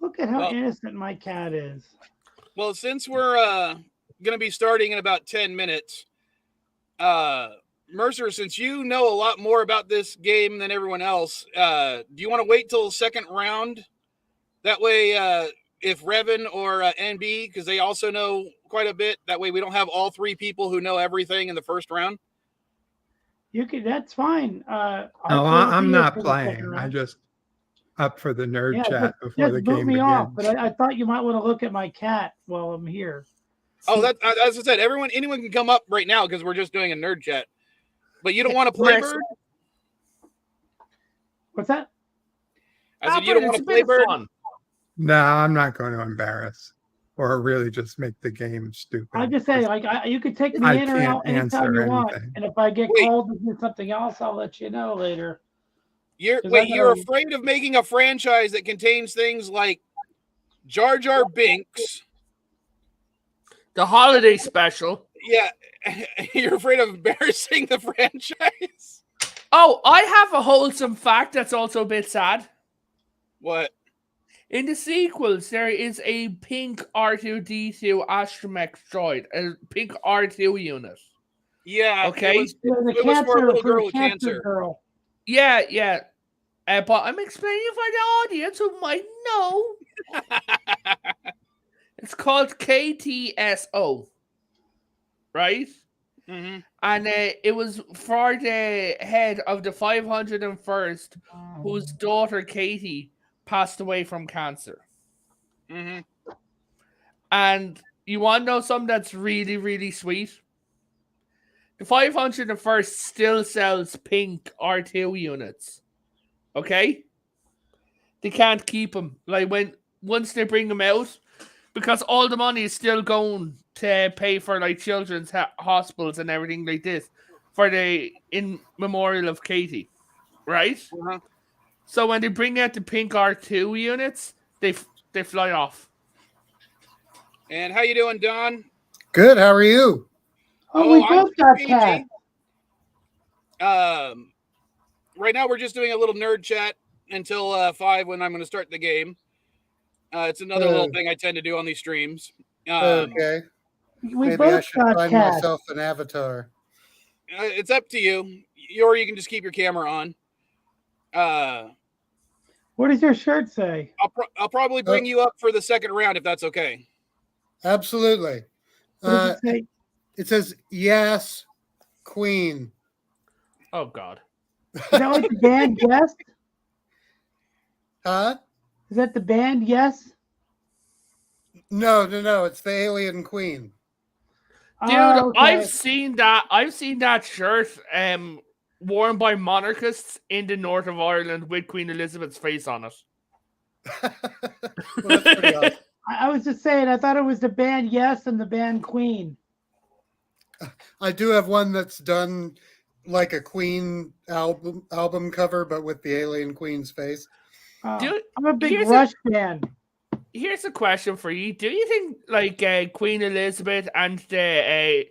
Look at how innocent my cat is. Well, since we're going to be starting in about 10 minutes, Mercer, since you know a lot more about this game than everyone else, do you want to wait till the second round? That way, if Revan or NB, because they also know quite a bit, that way we don't have all three people who know everything in the first round. That's fine. I'm not playing. I just up for the nerd chat before the game begins. Off, but I thought you might want to look at my cat while I'm here. Oh, as I said, anyone can come up right now because we're just doing a nerd chat. But you don't want to play Bird? What's that? I said you don't want to play Bird? No, I'm not going to embarrass or really just make the game stupid. I'm just saying, like, you could take me in or out anytime you want. And if I get called to do something else, I'll let you know later. You're afraid of making a franchise that contains things like Jar Jar Binks, the holiday special. Yeah, you're afraid of embarrassing the franchise. Oh, I have a wholesome fact that's also a bit sad. What? In the sequels, there is a pink R2-D2 astromech droid, a pink R2 unit. Yeah. Okay. It was for a little girl with cancer. Girl. Yeah. But I'm explaining for the audience who might know. It's called KTSO. Right? Mm-hmm. And it was for the head of the 501st, whose daughter Katie passed away from cancer. Mm-hmm. And you want to know something that's really, really sweet? The 501st still sells pink R2 units. Okay? They can't keep them. Like once they bring them out, because all the money is still going to pay for like children's hospitals and everything like this for the in memorial of Katie, right? Uh-huh. So when they bring out the pink R2 units, they fly off. And how you doing, Don? Good. How are you? Oh, we both got cats. Right now we're just doing a little nerd chat until 5 when I'm going to start the game. It's another little thing I tend to do on these streams. Okay. Maybe I should find myself an avatar. It's up to you. Or you can just keep your camera on. What does your shirt say? I'll probably bring you up for the second round if that's okay. Absolutely. What does it say? It says, yes, Queen. Oh, God. Is that like the band Yes? Huh? Is that the band Yes? No. It's the Alien Queen. Dude, oh, okay. I've seen that shirt worn by monarchists in the north of Ireland with Queen Elizabeth's face on it. Well, that's pretty awesome. I was just saying, I thought it was the band Yes and the band Queen. I do have one that's done like a Queen album cover, but with the Alien Queen's face. Dude, I'm a big Rush fan. Here's a question for you. Do you think like Queen Elizabeth and the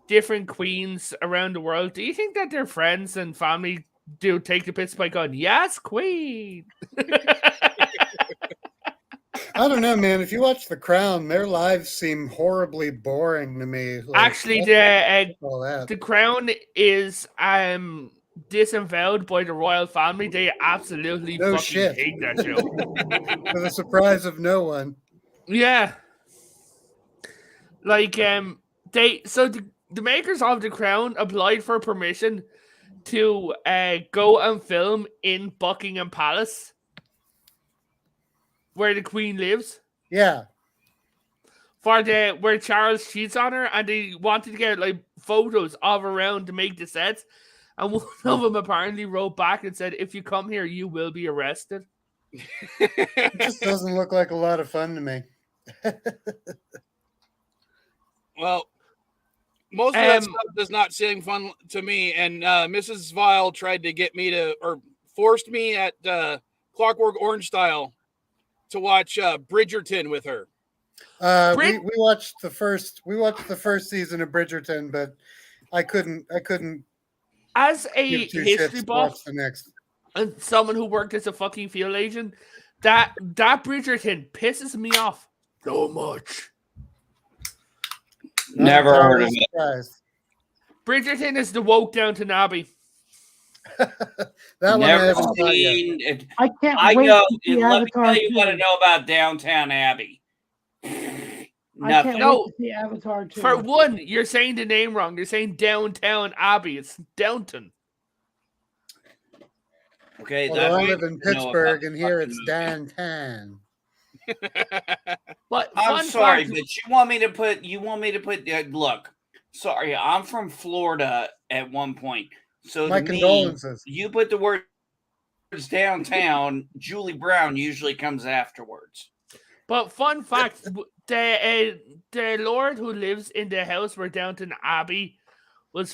different queens around the world, do you think that their friends and family do take the piss by going, yes, Queen? I don't know, man. If you watch The Crown, their lives seem horribly boring to me. Like, actually, the Crown is disavowed by the royal family. They absolutely fucking hate that show. For the surprise of no one. Yeah. Like the makers of The Crown applied for permission to go and film in Buckingham Palace, where the Queen lives. Yeah. Where Charles cheats on her, and they wanted to get like photos of around to make the sets. And one of them apparently wrote back and said, if you come here, you will be arrested. It just doesn't look like a lot of fun to me. Well, most of that stuff does not seem fun to me. And Mrs. Vile tried to get me to, or forced me at Clockwork Orange style to watch Bridgerton with her. We watched the first season of Bridgerton, but I couldn't as a history buff the next. And someone who worked as a fucking field agent, that Bridgerton pisses me off so much. Never heard of it. Bridgerton is the woke Downton Abbey. That Never one seen it. I can't I wait know. to see Let me Avatar tell you 2. what I know about Downtown Abbey. I can't wait to see Avatar 2. For one, you're saying the name wrong. You're saying Downtown Abbey. It's Downton. Okay, well, I live in Pittsburgh, and here it's downtown. But I'm sorry, but you want me to put look, sorry, I'm from Florida at one point. So My to me, condolences. you put the words downtown, Julie Brown usually comes afterwards. But fun fact, the Lord who lives in the house where Downton Abbey was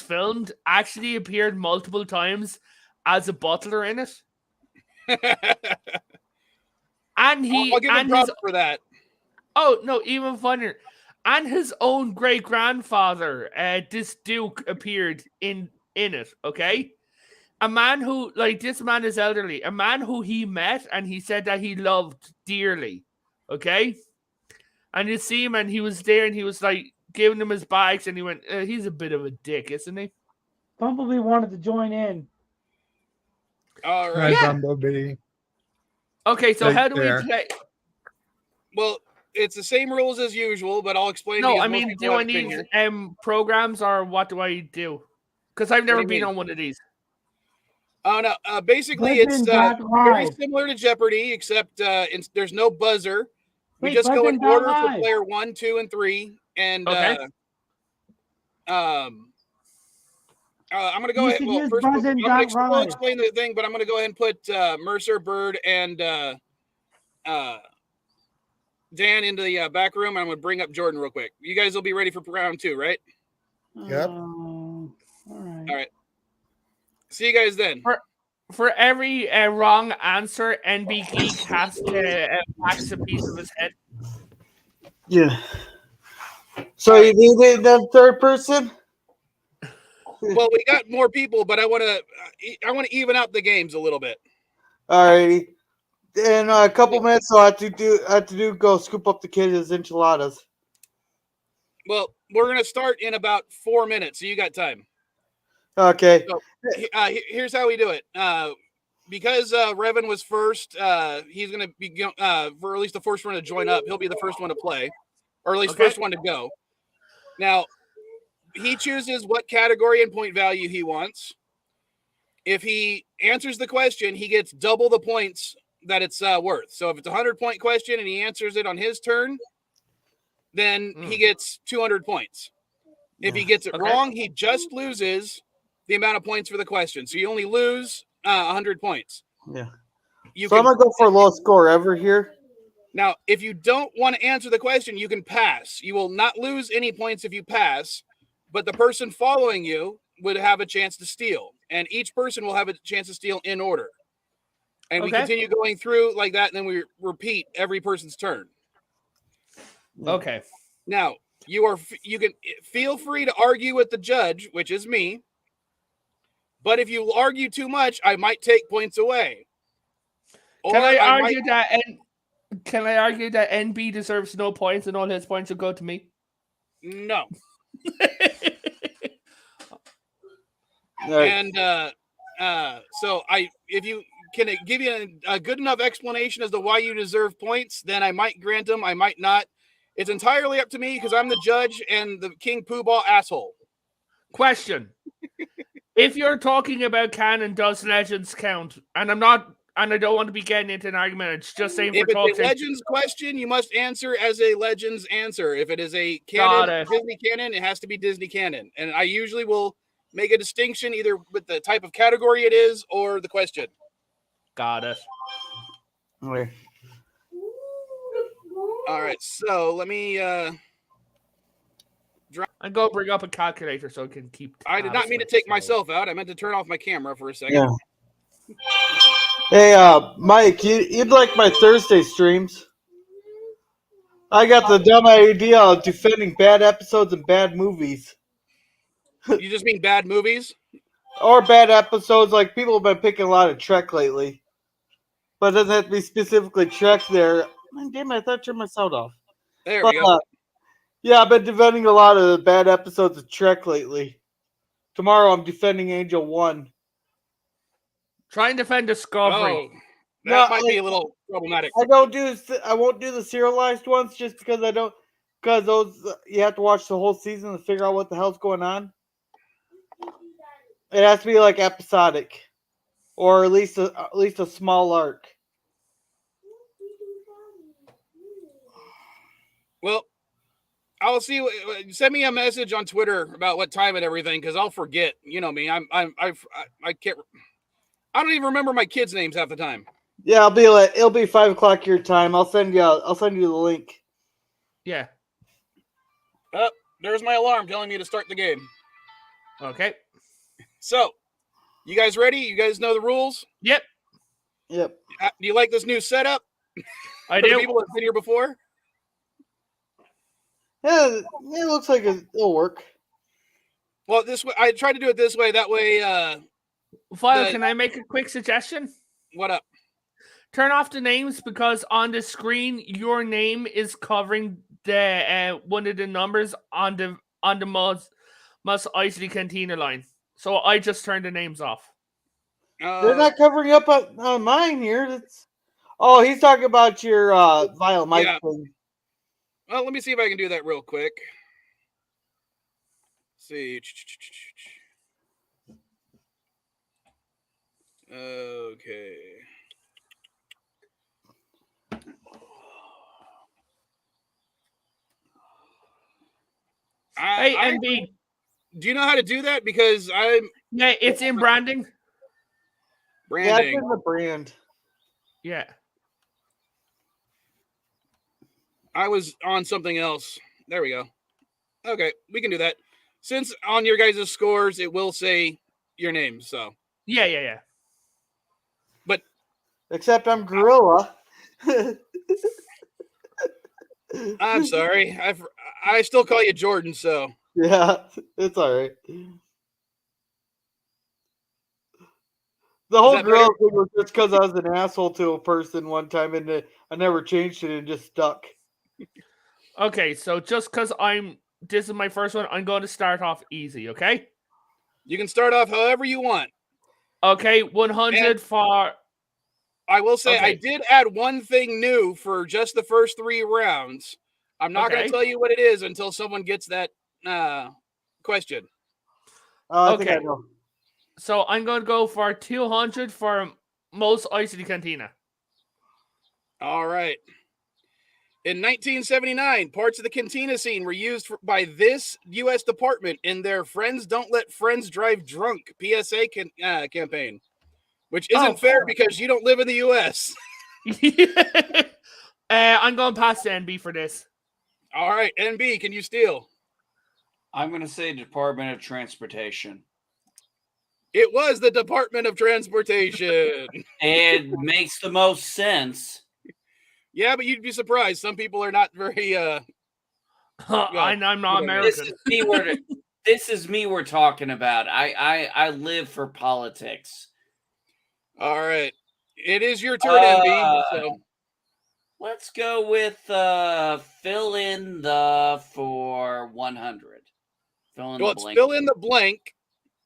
filmed actually appeared multiple times as a butler in it. And I'll give him props for that. Oh no, even funnier. And his own great grandfather, this Duke, appeared in it. Okay, a man who, like, this man is elderly. A man who he met and he said that he loved dearly. Okay, and you see him and he was there and he was like giving him his bags and he went, "He's a bit of a dick, isn't he?" Bumblebee wanted to join in. All Hi, right. Yeah. Bumblebee. Okay, so Take how do we care. play? Well, it's the same rules as usual, but I'll explain. No, because I most mean, people do I haven't been need here. programs or what do I do? Because I've do never you been mean? on one of these. Oh no! Basically, it's very Buzzin.live. similar to Jeopardy, except there's no buzzer. We Wait, just go in order for Buzzin.live. player 1, 2, and 3, and Okay. I'm going to go You ahead. should Well, use first, we'll Buzzin.live. explain the thing, but I'm going to go ahead and put Mercer, Bird, and Dan into the back room. And I'm going to bring up Jordan real quick. You guys will be ready for round 2, right? Yep. All right. All right. See you guys then. For every wrong answer, NB Geek has to wax a piece of his head. Yeah. So you needed that third person? Well, we got more people, but I want to even out the games a little bit. Alrighty. In a couple minutes, so I have to go scoop up the kids' enchiladas. Well, we're going to start in about 4 minutes, so you got time. Okay. So, here's how we do it. Because Revan was first, he's going to be for at least the first one to join up. He'll be the first one to play, or at least first one to go. Now, he chooses what category and point value he wants. If he answers the question, he gets double the points that it's worth. So if it's a 100-point question and he answers it on his turn, then he gets 200 points. If he gets it wrong, he just loses the amount of points for the question. So you only lose 100 points. Yeah. I'm going to go for lowest score ever here. Now, if you don't want to answer the question, you can pass. You will not lose any points if you pass, but the person following you would have a chance to steal. And each person will have a chance to steal in order. And we continue going through like that, and then we repeat every person's turn. Okay. Now, you can feel free to argue with the judge, which is me. But if you argue too much, I might take points away. Can I argue that NB deserves no points and all his points will go to me? No. Right. And so if you can give you a good enough explanation as to why you deserve points, then I might grant them. I might not. It's entirely up to me because I'm the judge and the King Poobah asshole. Question: if you're talking about canon, does Legends count? And I don't want to be getting into an argument. It's just saying if for talk's it's a sake. Legends question, you must answer as a Legends answer. If it is a canon, Disney canon, it has to be Disney canon. And I usually will make a distinction either with the type of category it is or the question. Got it. Okay. All right, so let me and go bring up a calculator so I can keep. I did not mean to take myself out. I meant to turn off my camera for a second. Yeah. Hey, Mike, you'd like my Thursday streams? I got the dumb idea of defending bad episodes and bad movies. You just mean bad movies? Or bad episodes, like people have been picking a lot of Trek lately. But it doesn't have to be specifically Trek there. Man, damn it, I thought I turned my sound off. There we go. Yeah, I've been defending a lot of the bad episodes of Trek lately. Tomorrow I'm defending Angel 1. Try and defend Discovery. Oh, that might be a little problematic. I won't do the serialized ones just because those you have to watch the whole season to figure out what the hell's going on. It has to be like episodic, or at least a small arc. Well, I'll see. Send me a message on Twitter about what time and everything, because I'll forget. You know me. I can't. I don't even remember my kids' names half the time. Yeah, it'll be 5 o'clock your time. I'll send you the link. Yeah. There's my alarm telling me to start the game. Okay. So, you guys ready? You guys know the rules? Yep. Yep. Do you like this new setup? I For do. the people that have been here before? Yeah, it looks like it'll work. Well, this way I tried to do it this way. That way, File, can I make a quick suggestion? What up? Turn off the names, because on the screen your name is covering the one of the numbers on the most Isley Cantina line. So I just turned the names off. They're not covering up on mine here. He's talking about your vial mic thing. Well, let me see if I can do that real quick. Let's see. Okay. Hey, MB. Do you know how to do that? Because Yeah, it's in branding. Branding. Yeah, it's in the brand. Yeah. I was on something else. There we go. Okay, we can do that. Since on your guys' scores, it will say your name, so. Yeah. But. Except I'm Gorilla. I'm sorry. I still call you Jordan, so. Yeah, it's all right. The whole Gorilla thing was just because I was an asshole to a person one time, and I never changed it and just stuck. Okay, so just because this is my first one, I'm going to start off easy, okay? You can start off however you want. Okay, 100 for... I will say, okay. I did add one thing new for just the first 3 rounds. I'm not going to tell you what it is until someone gets that question. I think I know. So I'm going to go for 200 for most Isley Cantina. All right. In 1979, parts of the cantina scene were used by this U.S. department in their Friends Don't Let Friends Drive Drunk PSA campaign, which isn't fair because you don't live in the U.S. I'm going past the NB for this. All right, NB, can you steal? I'm going to say Department of Transportation. It was the Department of Transportation. It makes the most sense. Yeah, but you'd be surprised. Some people are not very. I'm not American. This is me we're talking about. I live for politics. All right, it is your turn, NB. So let's go with fill in for 100. Fill in the blank.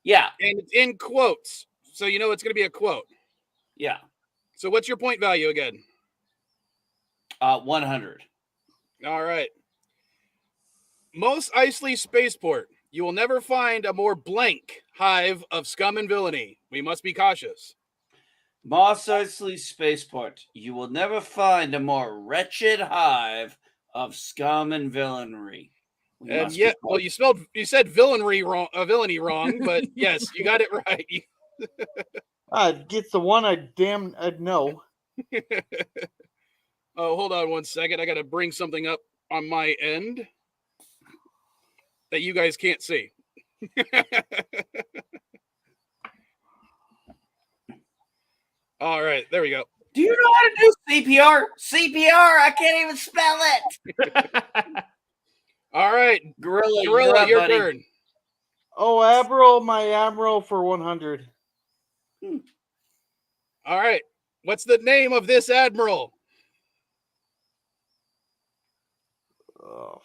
Yeah, and it's in quotes, so you know it's going to be a quote. Yeah. So what's your point value again? 100. All right. Most Isley spaceport. You will never find a more blank hive of scum and villainy. We must be cautious. Moss Isley Spaceport. You will never find a more wretched hive of scum and villainry. Yeah, well, you said villainy wrong, but yes, you got it right. Gets the one I'd know. Oh, hold on 1 second. I got to bring something up on my end that you guys can't see. All right, there we go. Do you know how to do CPR? CPR, I can't even spell it. All right, Gorilla, your turn. Oh, Admiral, my Admiral for 100. All right, what's the name of this Admiral? Oh,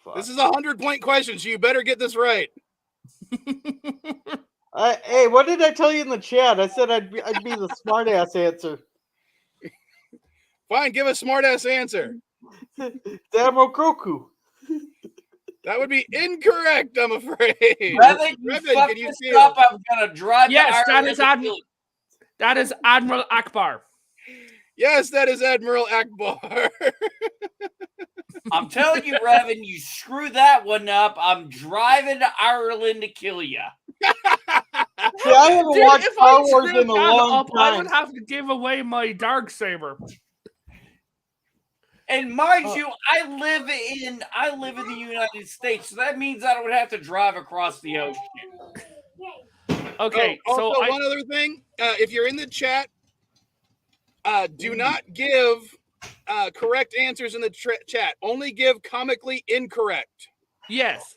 fuck. This is a 100-point question, so you better get this right. Hey, what did I tell you in the chat? I said I'd be the smart-ass answer. Fine, give a smart-ass answer. It's Admiral Kroku. That would be incorrect, I'm afraid. Revan, can you see up? I'm gonna drive. Yes, that is Admiral Akbar. Yes, that is Admiral Akbar. I'm telling you, Revan, you screw that one up. I'm driving to Ireland to kill you. See, I haven't watched if Star I Wars screwed in a that long up, I would time. have to give away my Darksaber. And mind you, I live in the United States, so that means I don't have to drive across the ocean. Okay, also, so one other thing. If you're in the chat, do not give correct answers in the chat. Only give comically incorrect. Yes.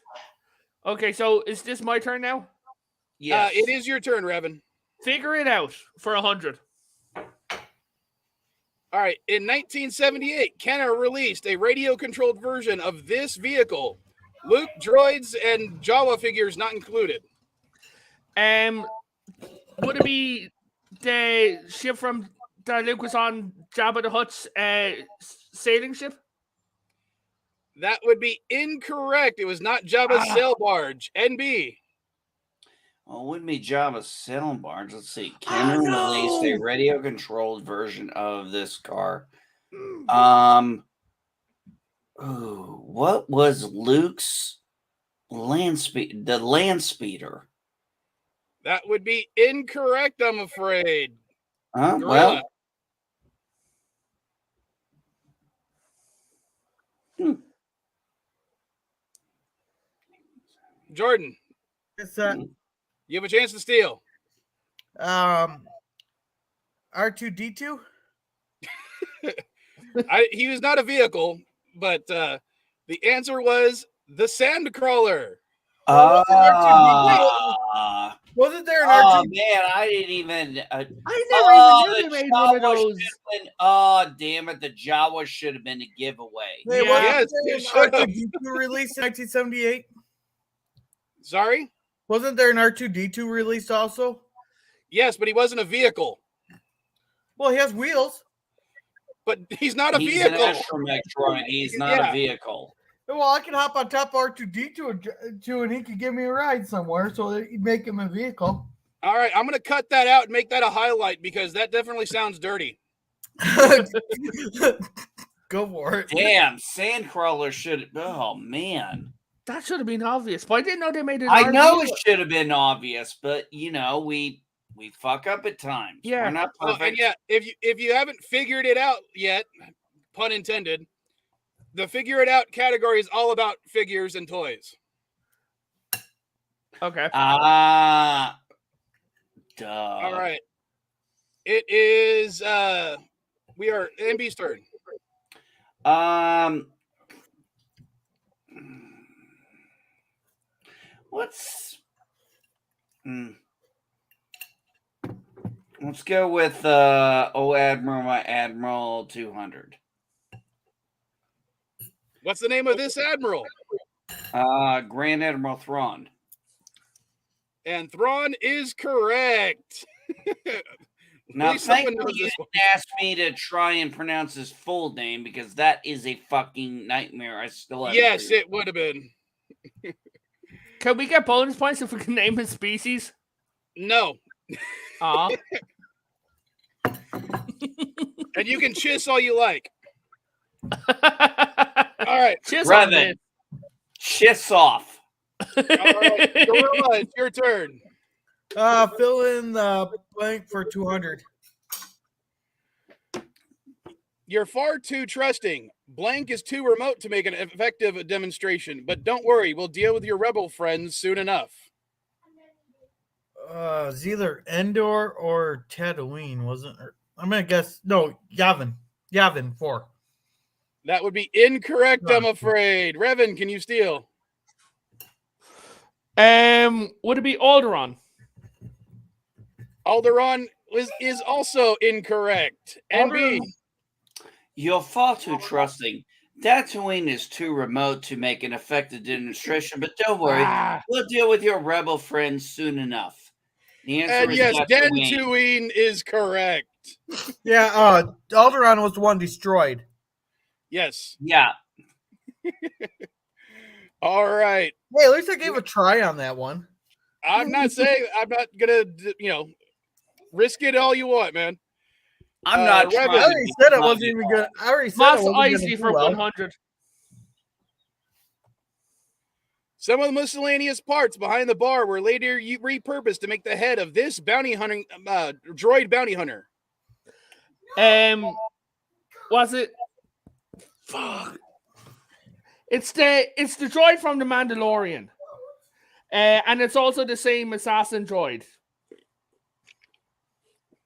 Okay, so is this my turn now? Yes. It is your turn, Revan. Figure it out for 100. All right. In 1978, Kenner released a radio-controlled version of this vehicle. Luke, droids, and Jawa figures not included. Would it be the ship from that Luke was on, Jabba the Hutt's sailing ship? That would be incorrect. It was not Jabba's sail barge. NB. Well, it wouldn't be Jabba's sail barge. Let's see. Kenner released a radio-controlled version of this car. What was Luke's land speed? The land speeder. That would be incorrect, I'm afraid. Well. Jordan. It's You have a chance to steal. R2D2? He was not a vehicle, but the answer was the Sandcrawler. Wasn't there an Oh R2? man, I didn't even. I never even knew they made one of Jawa those. Oh damn it! The Jawa should have been a giveaway. Hey, Yes, wasn't it there should an have. R2D2 released in 1978? Sorry? Wasn't there an R2D2 released also? Yes, but he wasn't a vehicle. Well, he has wheels. But he's not a He's vehicle. an astromech droid. He's not Yeah. a vehicle. Well, I can hop on top of R2D2 and he could give me a ride somewhere, so that he'd make him a vehicle. All right, I'm going to cut that out and make that a highlight because that definitely sounds dirty. Go for it. Damn, Sandcrawler should. Oh man, That should have been obvious, but I didn't know they made it. I know it should have been obvious, but you know we fuck up at times. Yeah. We're not And perfect. yeah, if you haven't figured it out yet, pun intended, the figure it out category is all about figures and toys. Okay. Duh. All right. It is we are NB's turn. Let's go with Admiral, my Admiral 200. What's the name of this admiral? Grand Admiral Thrawn. And Thrawn is correct. Now, least someone thankfully, knows you this didn't one. ask me to try and pronounce his full name because that is a fucking nightmare. I still have. Yes, it would have been. Can we get bonus points if we can name his species? No. Aw. And you can chiss all you like. All right. Cheers, Revan. Chiss off. All right. Gorilla, it's your turn. Fill in the blank for 200. You're far too trusting. Blank is too remote to make an effective demonstration, but don't worry, we'll deal with your rebel friends soon enough. It's either Endor or Tatooine, wasn't it? I'm gonna guess no, Yavin. Yavin 4. That would be incorrect, I'm afraid. Revan, can you steal? Would it be Alderaan? Alderaan is also incorrect. NB. You're far too trusting. Tatooine is too remote to make an effective demonstration, but don't worry, we'll deal with your rebel friends soon enough. The answer And is yes, Tatooine. Dantooine is correct. Yeah, Alderaan was the one destroyed. Yes. Yeah. All right. Hey, at least I gave a try on that one. I'm not saying I'm not gonna, risk it all you want, man. I'm not Revan. trying I already to said be it wasn't funny even at all. good. I already said Moss it wasn't Icy gonna for do well. 100. Some of the miscellaneous parts behind the bar were later repurposed to make the head of this bounty hunting droid bounty hunter. Was it? Fuck. It's the droid from the Mandalorian, and it's also the same assassin droid.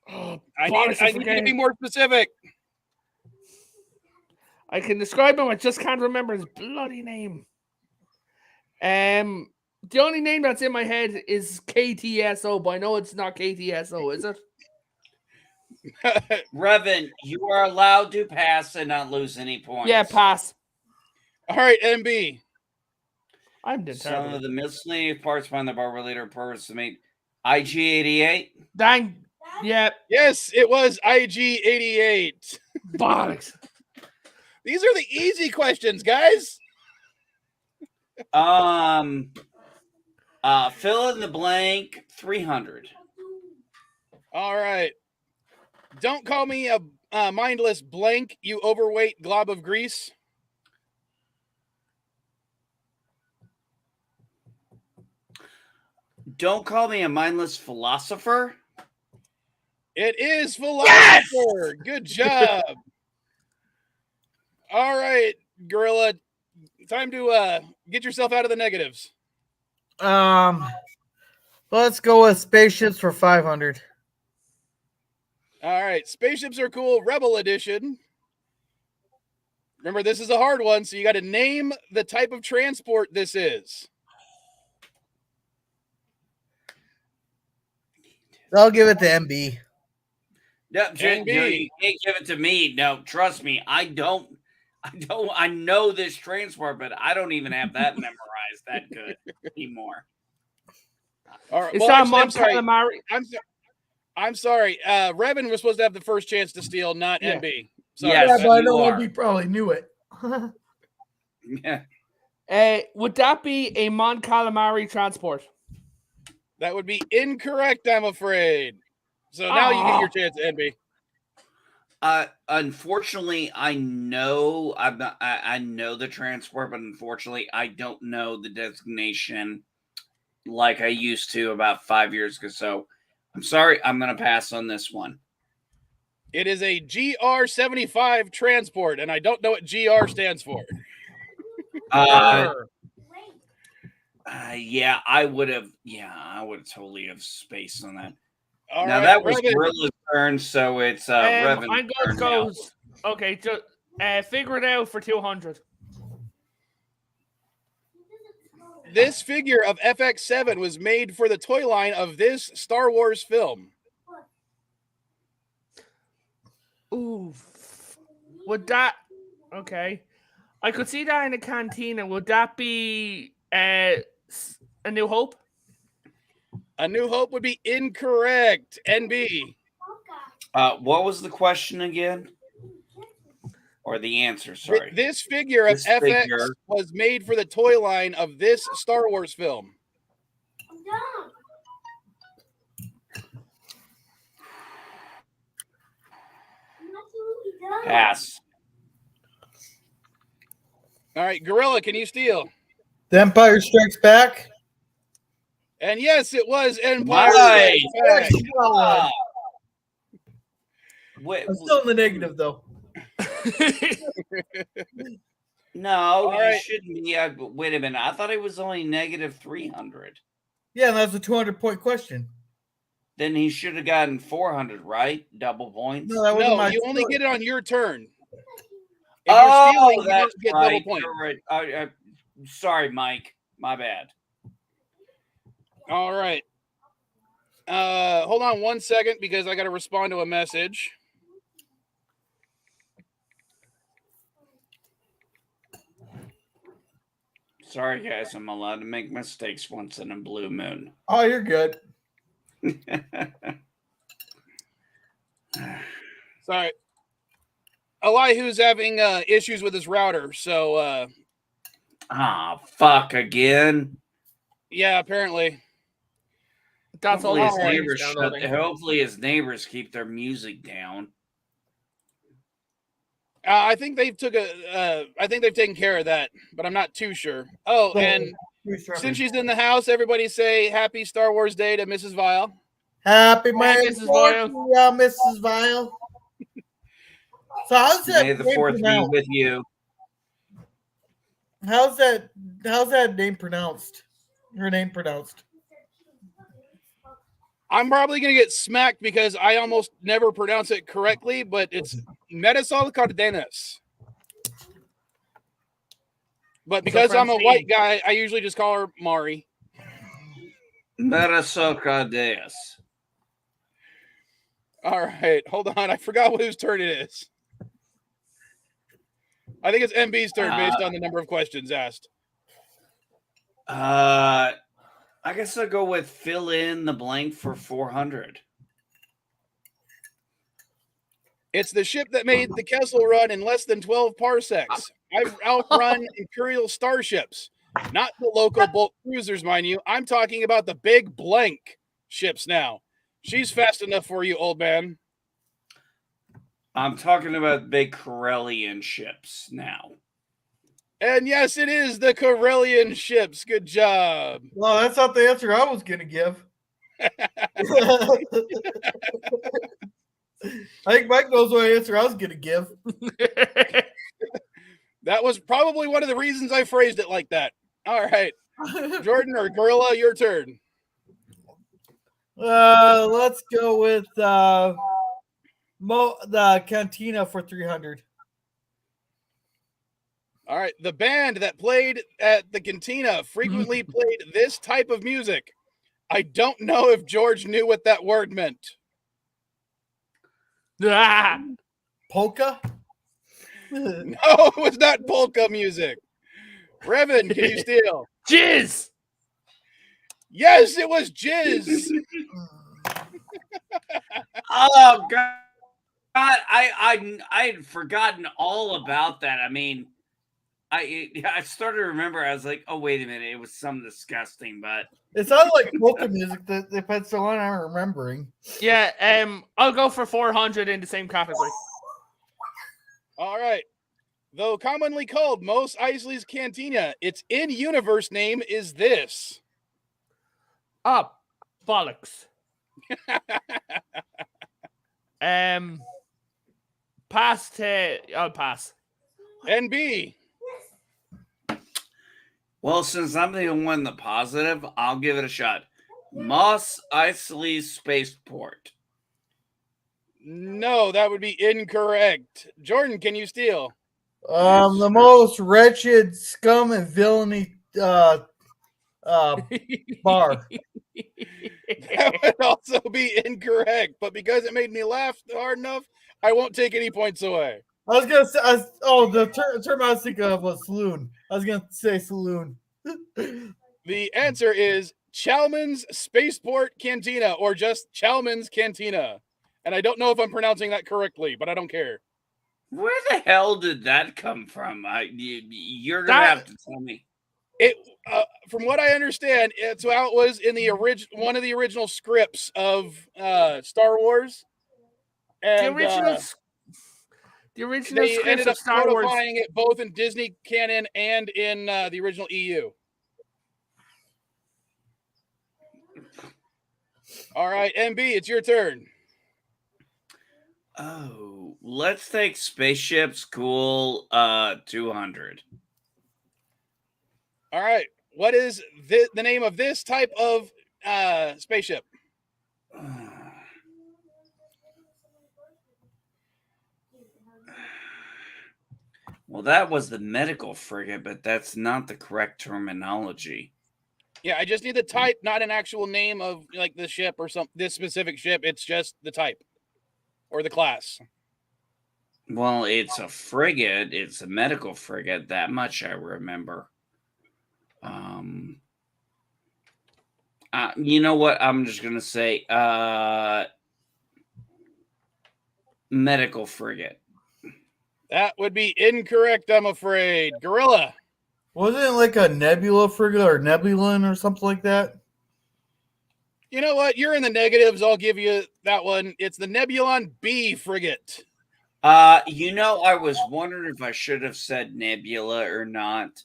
Oh, I need to be more specific. I can describe him. I just can't remember his bloody name. The only name that's in my head is KTSO, but I know it's not KTSO, is it? Revan, you are allowed to pass and not lose any points. Yeah, pass. All right, MB. I'm determined. Some of the miscellaneous parts behind the bar were later purposed to make IG-88. Dang. Yeah. Yes, it was IG-88. Bollocks. These are the easy questions, guys. Fill in the blank 300. All right. Don't call me a mindless blank, you overweight glob of grease. Don't call me a mindless philosopher. It is philosopher. Yes! Good job. All right, Gorilla. Time to get yourself out of the negatives. Let's go with spaceships for 500. All right, spaceships are cool. Rebel edition. Remember, this is a hard one, so you got to name the type of transport this is. I'll give it to MB. No, you can't give it to me. No, trust me. I know this transport, but I don't even have that memorized that good anymore. All right. It's not Calamari. I'm sorry. Revan was supposed to have the first chance to steal, not MB. Sorry, yeah, but I know MB probably knew it. Yeah. Would that be a Mon Calamari transport? That would be incorrect, I'm afraid. So now you get your chance, NB. Unfortunately, I know I know the transport, but unfortunately, I don't know the designation like I used to about 5 years ago. So I'm sorry, I'm gonna pass on this one. It is a GR75 transport, and I don't know what GR stands for. Yeah, I would have totally have spaced on that. All now right, that was Revan. Gorilla's turn, so it's Revan's I'm turn goes. Okay, just figure it out for 200. This figure of FX7 was made for the toy line of this Star Wars film. Ooh, would that? Okay, I could see that in a cantina. Would that be A New Hope? A New Hope would be incorrect. NB. What was the question again? Or the answer, sorry. This figure of FX was made for the toy line of this Star Wars film. Pass. All right, Gorilla, can you steal? The Empire Strikes Back. And yes, it was Empire Nice. Strikes Back. I'm still in the negative, though. No, you shouldn't be. Wait a minute. I thought it was only negative 300. Yeah, that's a 200-point question. Then he should have gotten 400, right? Double points. No, you only get it on your turn. If you're stealing, you don't get double points. Right. Sorry, Mike. My bad. All right. Hold on 1 second because I got to respond to a message. Sorry, guys. I'm allowed to make mistakes once in a blue moon. Oh, you're good. Sorry. Elihu's having issues with his router, so fuck again. Yeah, apparently. That's all his neighbors hopefully his neighbors keep their music down. I think they've taken care of that, but I'm not too sure. Oh, and since she's in the house, everybody say Happy Star Wars Day to Mrs. Vile. Happy Mrs. Vile. Mrs. Vile. So how's that May the name fourth be pronounced? with you. How's that name pronounced? Her name pronounced? I'm probably going to get smacked because I almost never pronounce it correctly, but it's Marisol Cardenas. But because I'm a white guy, I usually just call her Mari. Marisol Cardenas. All right, hold on. I forgot whose turn it is. I think it's MB's turn based on the number of questions asked. I guess I'll go with fill in the blank for 400. It's the ship that made the Kessel run in less than 12 parsecs. I've outrun Imperial starships, not the local bulk cruisers, mind you. I'm talking about the big blank ships now. She's fast enough for you, old man. I'm talking about big Corellian ships now. And yes, it is the Corellian ships. Good job. Well, that's not the answer I was going to give. I think Mike knows what answer I was going to give. That was probably one of the reasons I phrased it like that. All right. Jordan or Gorilla, your turn. Let's go with the Cantina for 300. All right. The band that played at the Cantina frequently played this type of music. I don't know if George knew what that word meant. Polka? No, it was not polka music. Revan, can you steal? Jizz! Yes, it was jizz. Oh God! I'd forgotten all about that. I mean, I started to remember. I was like, oh wait a minute, it was some disgusting, but It sounded like polka music that they've had so long I'm remembering. Yeah, I'll go for 400 in the same category. All right. Though commonly called Mos Eisley's Cantina, its in-universe name is this. Bollocks. I'll pass. NB. well, since I'm the one the positive, I'll give it a shot. Mos Eisley Spaceport. No, that would be incorrect. Jordan, can you steal? The most wretched scum and villainy bar. That would also be incorrect, but because it made me laugh hard enough, I won't take any points away. I was gonna say, the term I was thinking of was saloon. I was gonna say saloon. The answer is Chalmers Spaceport Cantina, or just Chalmers Cantina. And I don't know if I'm pronouncing that correctly, but I don't care. Where the hell did that come from? You're gonna have to tell me. It, from what I understand, it's how it was in the one of the original scripts of Star Wars. And, the original they scripts ended of up Star Wars. codifying it both in Disney canon and in the original EU. All right, MB, it's your turn. Oh, let's take Spaceship School 200. All right, what is the name of this type of spaceship? Well, that was the medical frigate, but that's not the correct terminology. Yeah, I just need the type, not an actual name of like the ship or this specific ship. It's just the type or the class. Well, it's a frigate. It's a medical frigate. That much I remember. You know what? I'm just gonna say medical frigate. That would be incorrect, I'm afraid. Gorilla. Wasn't it like a nebula frigate or nebulan or something like that? You know what? You're in the negatives. I'll give you that one. It's the Nebulon B frigate. I was wondering if I should have said nebula or not.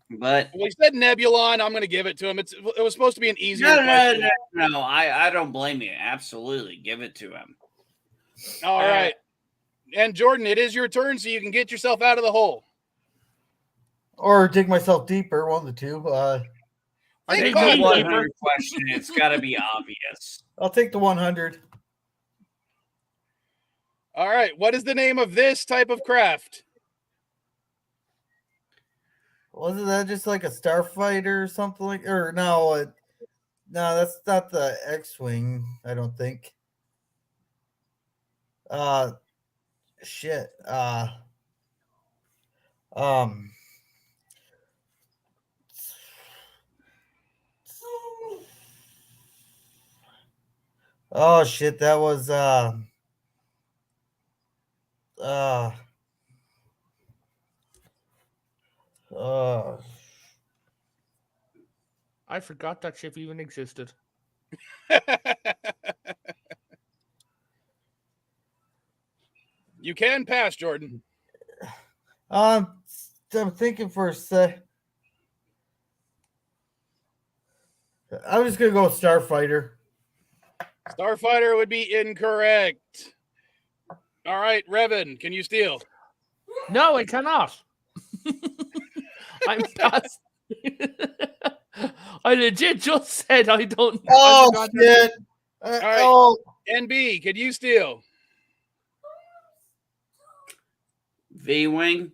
But Well, he said Nebulon. I'm going to give it to him. It was supposed to be an easier question. No. I don't blame you. Absolutely, give it to him. All right. And Jordan, it is your turn, so you can get yourself out of the hole. Or dig myself deeper, one of the two. I think the 100 question, it's got to be obvious. I'll take the 100. All right. What is the name of this type of craft? Wasn't that just like a starfighter or something like? Or no, that's not the X-wing. I don't think. Shit. Oh shit, that was I forgot that ship even existed. You can pass, Jordan. I'm thinking for a sec. I'm just gonna go with Starfighter. Starfighter would be incorrect. All right, Revan, can you steal? No, I cannot. I'm past. I legit just said I don't. Oh shit! All right, NB, can you steal? V-wing.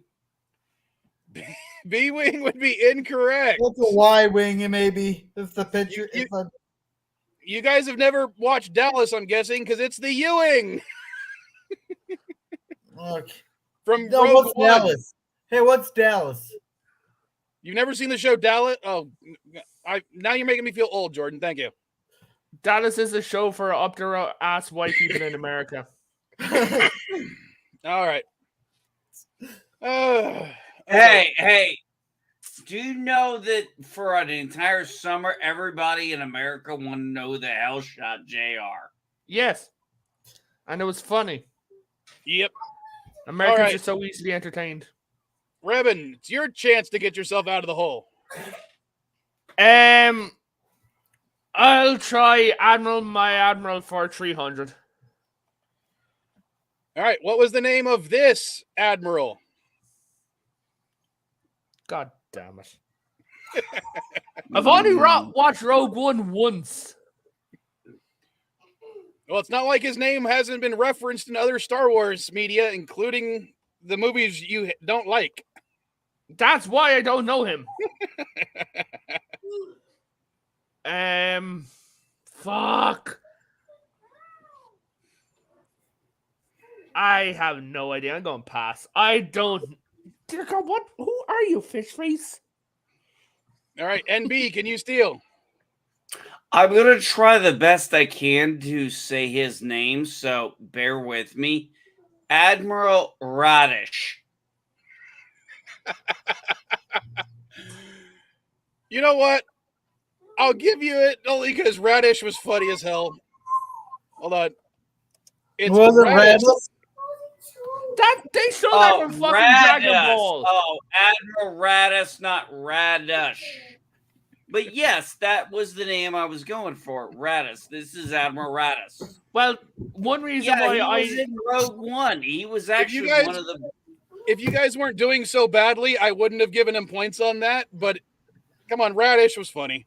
V-wing would be incorrect. What's a Y-wing? Maybe if the picture. You guys have never watched Dallas, I'm guessing, because it's the U-wing. Okay. From Rogue One. Dallas? Hey, what's Dallas? You've never seen the show Dallas? Oh, now you're making me feel old, Jordan. Thank you. Dallas is a show for up their ass white people in America. All right. Hey, do you know that for an entire summer, everybody in America wanted to know the hell shot JR? Yes. And it was funny. Yep. Americans are so easily entertained. Revan, it's your chance to get yourself out of the hole. I'll try my Admiral for 300. All right. What was the name of this Admiral? God damn it. I've only watched Rogue One once. Well, it's not like his name hasn't been referenced in other Star Wars media, including the movies you don't like. That's why I don't know him. Fuck. I have no idea. I'm going to pass. I don't. Dear God, what? Who are you, fish face? All right, NB, can you steal? I'm going to try the best I can to say his name, so bear with me. Admiral Radish. You know what? I'll give you it only because Radish was funny as hell. Hold on. It's Radish. They showed that from fucking Dragon Ball. Oh, Admiral Radish, not Radish. But yes, that was the name I was going for. Radish. This is Admiral Radish. Well, one reason why he was in Rogue One. He was actually one of the. If you guys weren't doing so badly, I wouldn't have given him points on that. But come on, Radish was funny.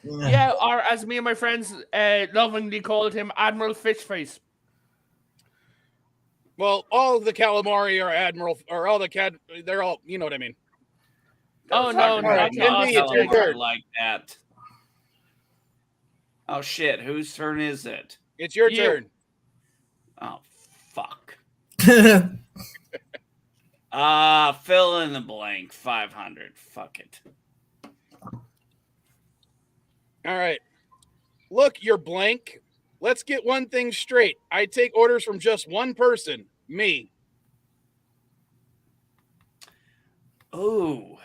Yeah, or as me and my friends lovingly called him, Admiral Fishface. Well, all the calamari are Admiral, or all the they're all, you know what I mean. Oh, no, it's your turn. Like that. Oh, shit. Whose turn is it? It's your turn. Oh, fuck. Fill in the blank. 500. Fuck it. All right. Look, you're blank. Let's get one thing straight. I take orders from just one person, me. Oh,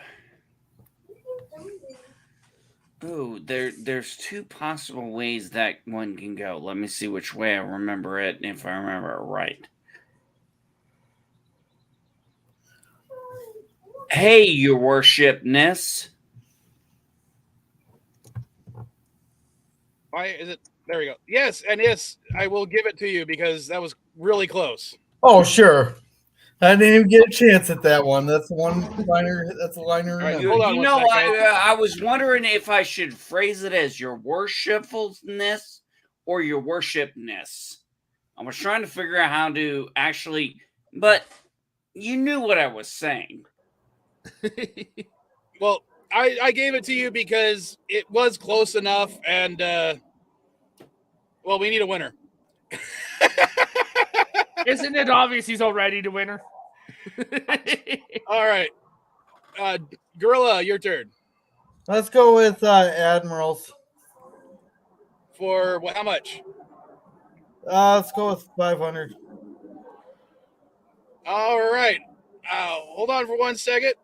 there's two possible ways that one can go. Let me see which way I remember it, if I remember it right. Hey, your worshipness. Why is it? There we go. Yes, and yes, I will give it to you because that was really close. Oh, sure. I didn't even get a chance at that one. That's one liner. That's a liner. All right, Remember. hold on You one know, sec, guys. I was wondering if I should phrase it as your worshipfulness or your worshipness. I was trying to figure out how to actually, but you knew what I was saying. Well, I gave it to you because it was close enough, and well, we need a winner. Isn't it obvious he's already the winner? All right, Gorilla, your turn. Let's go with Admirals. For how much? Let's go with 500. All right. Hold on for 1 second.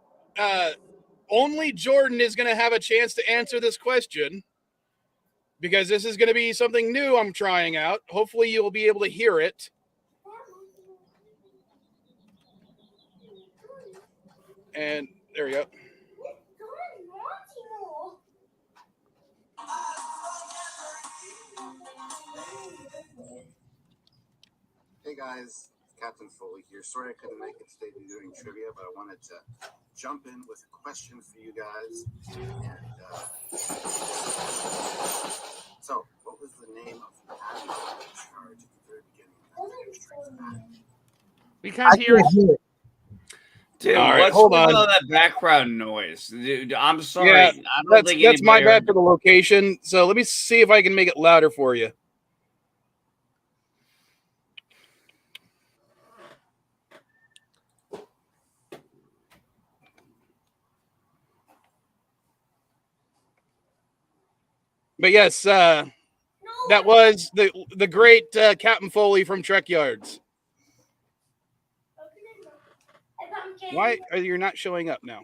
Only Jordan is going to have a chance to answer this question because this is going to be something new I'm trying out. Hopefully, you'll be able to hear it. And there we go. Hey guys, Captain Foley here. Sorry I couldn't make it today to be doing trivia, but I wanted to jump in with a question for you guys. And so, what was the name of the admiral in charge at the very beginning of the Strikes Back? We can't hear it. Dude, all right, what's hold with on. all that background noise? Dude, I'm sorry. Yeah, I don't think that's my anybody bad heard for the location. So let me see if I can make it louder for you. But yes, that was the great Captain Foley from Trek Yards. Why are you not showing up now?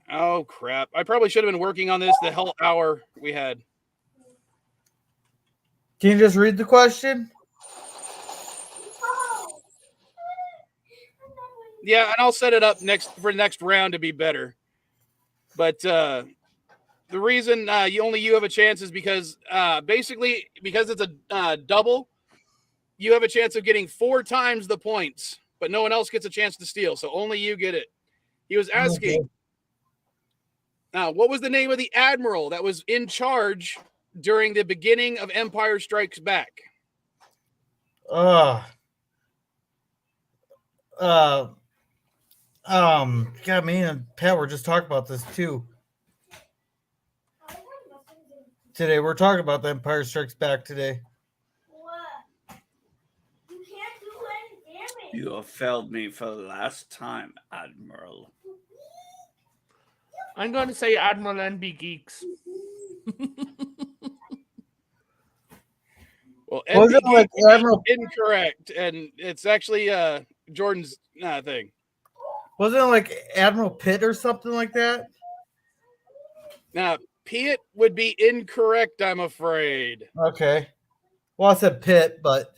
Oh crap! I probably should have been working on this the whole hour we had. Can you just read the question? Yeah, and I'll set it up for next round to be better. But the reason you have a chance is because basically because it's a double, you have a chance of getting 4 times the points, but no one else gets a chance to steal, so only you get it. He was asking, what was the name of the admiral that was in charge during the beginning of Empire Strikes Back? God, me and Pat were just talking about this too. Today, we're talking about the Empire Strikes Back today. What? You can't do any damage. You have failed me for the last time, Admiral. I'm going to say Admiral NB Geeks. Well, Was it like Admiral? Incorrect, and it's actually Jordan's thing. Wasn't it like Admiral Pitt or something like that? Now, Pitt would be incorrect, I'm afraid. Okay. Well, I said Pitt, but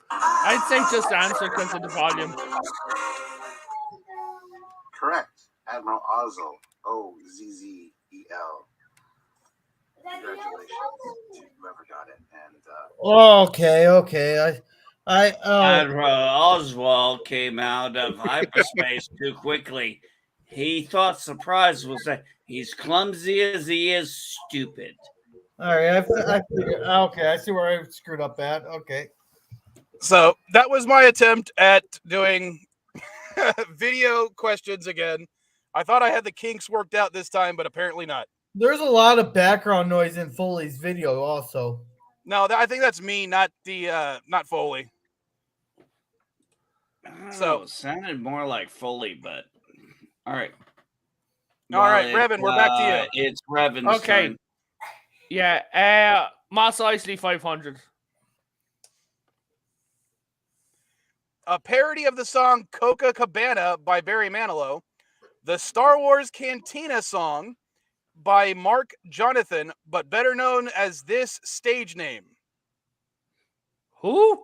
I'd say just answer because of the volume. Correct. Admiral Ozzel. O-Z-Z-E-L. Congratulations to whoever got it. And okay. Admiral Oswald came out of hyperspace too quickly. He thought surprise was that he's clumsy as he is stupid. All right, I figured, okay, I see where I screwed up at. Okay. So that was my attempt at doing video questions again. I thought I had the kinks worked out this time, but apparently not. There's a lot of background noise in Foley's video also. No, I think that's me, not Foley. So it sounded more like Foley, but all right. All right, Revan, we're back to you. It's Revan's turn. Yeah, Mos Eisley 500. A parody of the song Coca Cabana by Barry Manilow, the Star Wars Cantina song by Mark Jonathan, but better known as this stage name? Who?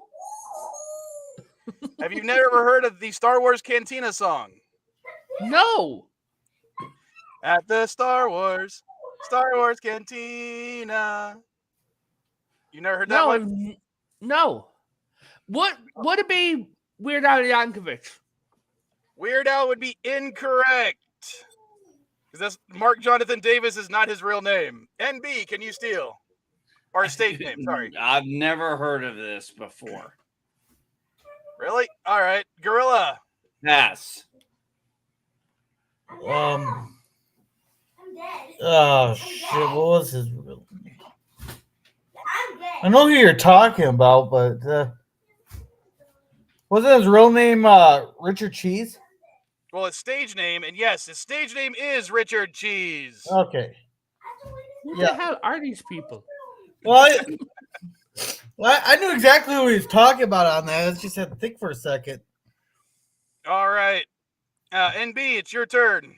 Have you never heard of the Star Wars Cantina song? No. At the Star Wars Cantina. You never heard that No, one? no. What would it be? Weird Al Yankovic. Weird Al would be incorrect. Because Mark Jonathan Davis is not his real name. NB, can you steal? Or stage name, sorry. I've never heard of this before. Really? All right. Gorilla. Pass. I'm dead. Oh shit! What was his real name? I'm dead. I know who you're talking about, but wasn't his real name Richard Cheese? Well, his stage name, and yes, his stage name is Richard Cheese. Okay. Who Yeah. the hell are these people? Well, I knew exactly who he was talking about on that. I just had to think for a second. All right. NB, it's your turn.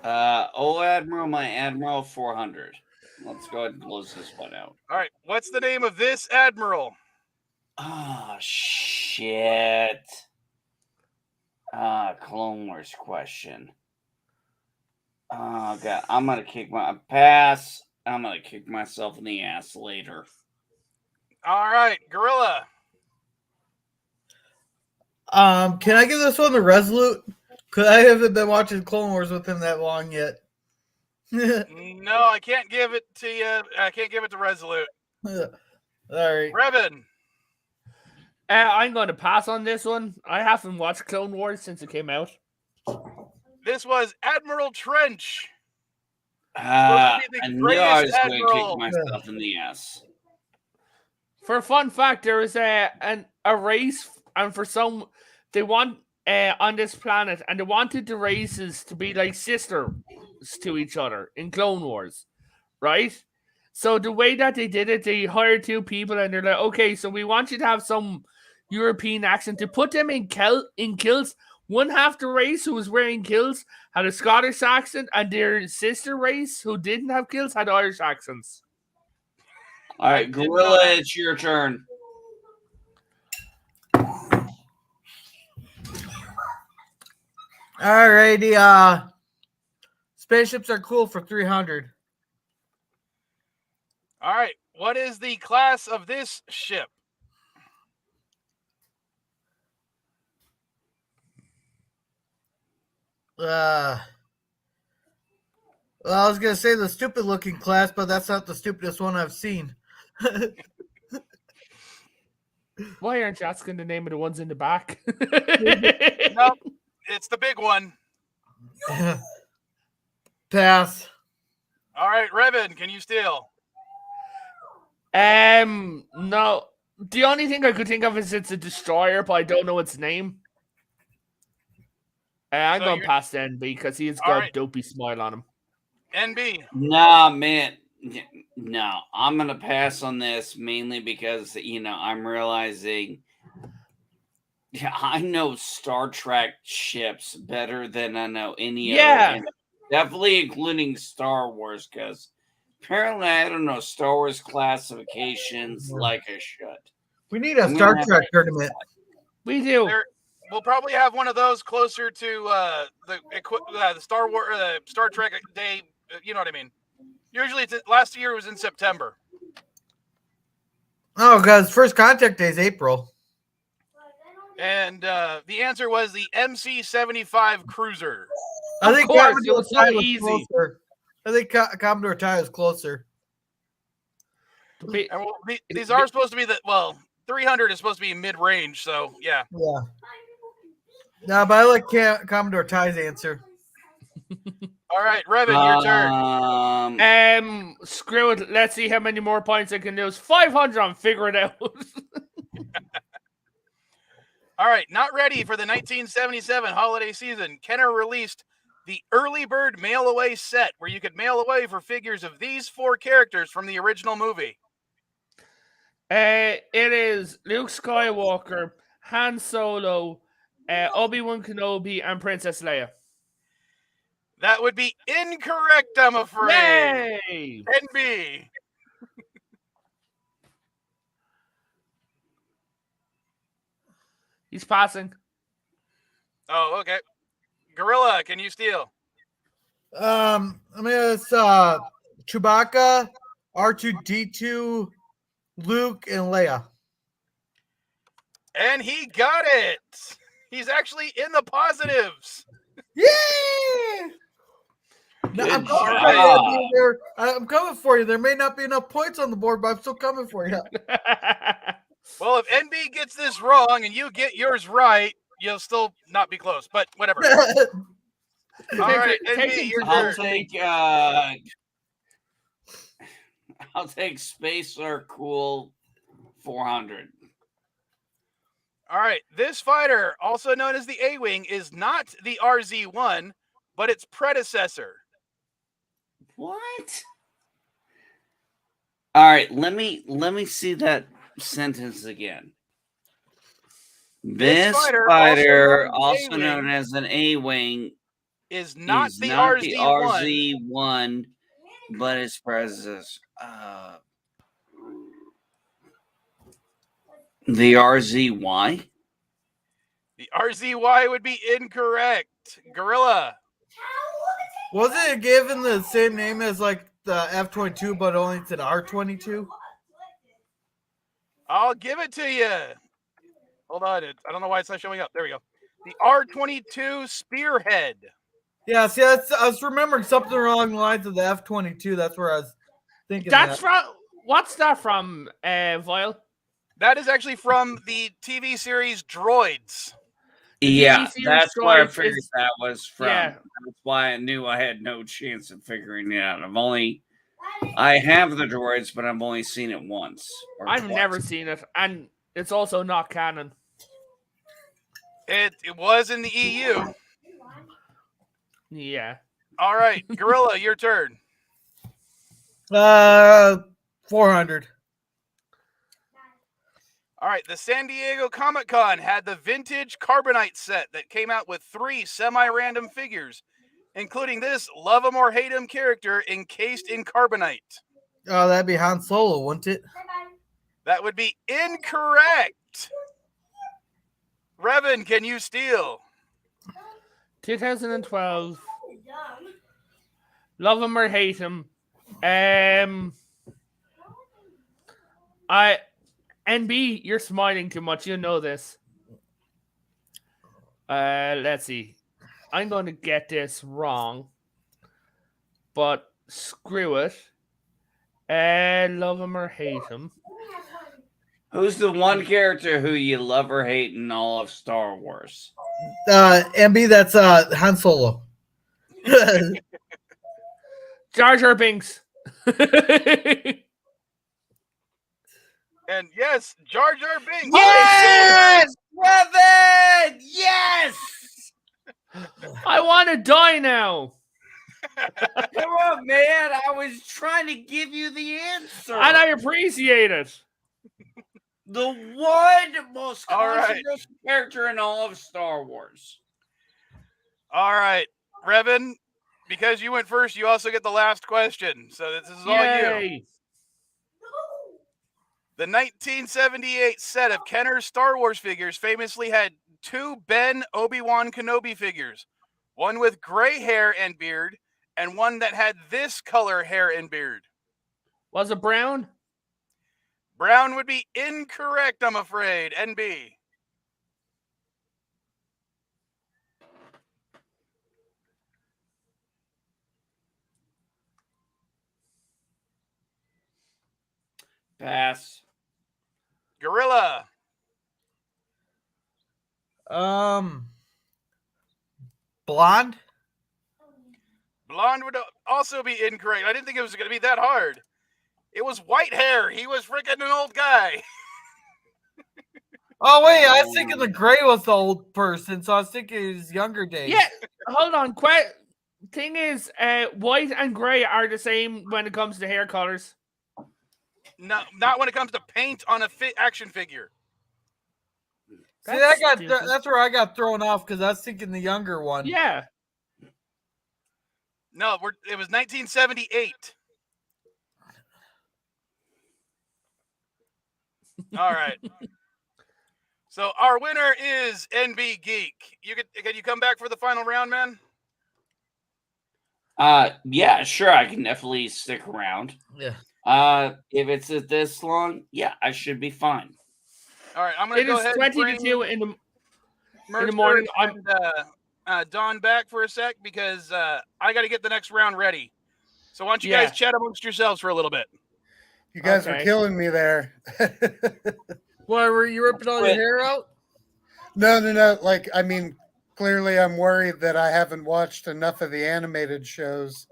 Oh, Admiral, my Admiral 400. Let's go ahead and close this one out. All right. What's the name of this admiral? Oh, shit. Clone Wars question. Oh, God. I'm going to kick my pass. I'm going to kick myself in the ass later. All right. Gorilla. Can I give this one to Resolute? Because I haven't been watching Clone Wars with him that long yet. No, I can't give it to you. I can't give it to Resolute. All right. Revan. I'm going to pass on this one. I haven't watched Clone Wars since it came out. This was Admiral Trench. I knew I was going to admiral. kick myself in the ass. For a fun fact, there is a race, and for some, they want on this planet, and they wanted the races to be like sisters to each other in Clone Wars, right? So the way that they did it, they hired two people, and they're like, okay, so we want you to have some European accent to put them in kilts. One half the race who was wearing kilts had a Scottish accent, and their sister race who didn't have kilts had Irish accents. All right, Gorilla, it's your turn. Alrighty. Spaceships are cool for 300. All right. What is the class of this ship? Well, I was gonna say the stupid looking class, but that's not the stupidest one I've seen. Why aren't you asking the name of the ones in the back? No, it's the big one. Pass. All right, Revan, can you steal? No. The only thing I could think of is it's a destroyer, but I don't know its name. I'm going past NB because he's got a dopey smile on him. NB. Nah, man. No, I'm going to pass on this mainly because, I'm realizing I know Star Trek ships better than I know any other. And definitely including Star Wars because apparently I don't know Star Wars classifications like I should. We need a Star Trek tournament. We do. We'll probably have one of those closer to the Star Wars, Star Trek day. You know what I mean? Usually, last year was in September. Oh, because First Contact Day is April. And the answer was the MC-75 Cruiser. I think Commodore Ty was closer. I think Commodore Ty is closer. And these are supposed to be 300 is supposed to be mid-range, so yeah. Yeah. No, but I like Commodore Ty's answer. All right, Revan, your turn. Screw it. Let's see how many more points I can lose. 500 and figure it out. All right, not ready for the 1977 holiday season. Kenner released the Early Bird Mail Away set, where you could mail away for figures of these 4 characters from the original movie. It is Luke Skywalker, Han Solo, Obi-Wan Kenobi, and Princess Leia. That would be incorrect, I'm afraid. Yay! NB. He's passing. Oh, okay. Gorilla, can you steal? I mean, it's Chewbacca, R2D2, Luke, and Leia. And he got it. He's actually in the positives. Yeah! Now, Good I'm coming job. for you, there. I'm coming for you. There may not be enough points on the board, but I'm still coming for you. Well, if NB gets this wrong and you get yours right, you'll still not be close, but whatever. All right, NB, your turn. I'll take Spacer Cool 400. All right, this fighter, also known as the A-Wing, is not the RZ-1, but its predecessor. What? All right, let me see that sentence again. This fighter, also known as an A-Wing, is not the RZ-1. The RZ-1, but its predecessor. The RZY? The RZY would be incorrect. Gorilla. Was it given the same name as like the F-22, but only it's an R-22? I'll give it to you. Hold on. I don't know why it's not showing up. There we go. The R-22 Spearhead. Yeah, see, I was remembering something along the lines of the F-22. That's where I was thinking. What's that from, Voyle? That is actually from the TV series Droids. Yeah, that's where I figured that was from. Yeah. That's why I knew I had no chance of figuring it out. I have the Droids, but I've only seen it once. I've never seen it, and it's also not canon. It was in the EU. Yeah. All right, Gorilla, your turn. 400. All right, the San Diego Comic-Con had the vintage Carbonite set that came out with 3 semi-random figures, including this love 'em or hate 'em character encased in Carbonite. Oh, that'd be Han Solo, wouldn't it? That would be incorrect. Revan, can you steal? 2012. Love 'em or hate 'em. NB, you're smiling too much. You know this. Let's see. I'm going to get this wrong, but screw it. Love him or hate him. Who's the one character who you love or hate in all of Star Wars? MB, that's Han Solo. Jar Jar Binks. And yes, Jar Jar Binks. Yes, Revan! Yes. I want to die now. Come on, man! I was trying to give you the answer, and I appreciate it. The one most controversial character in all of Star Wars. All right, Revan, because you went first, you also get the last question. So this is all you. The 1978 set of Kenner's Star Wars figures famously had 2 Ben Obi-Wan Kenobi figures, one with gray hair and beard, and one that had this color hair and beard. Was it brown? Brown would be incorrect, I'm afraid. NB. Pass. Gorilla. Blonde? Blonde would also be incorrect. I didn't think it was going to be that hard. It was white hair. He was freaking an old guy. Oh, wait. I was thinking the gray was the old person, so I was thinking his younger days. Yeah, hold on. Thing is, white and gray are the same when it comes to hair colors. No, not when it comes to paint on a action figure. See, that's where I got thrown off because I was thinking the younger one. Yeah. No, it was 1978. All right. So our winner is NB Geek. Can you come back for the final round, man? Yeah, sure. I can definitely stick around. Yeah. If it's this long, yeah, I should be fine. All right, I'm gonna go ahead. 20 to 2 in the Mercer morning. And Don back for a sec because I got to get the next round ready. So why don't you guys chat amongst yourselves for a little bit? You guys were killing me there. Why were you ripping all your hair out? No. Like, I mean, clearly I'm worried that I haven't watched enough of the animated shows.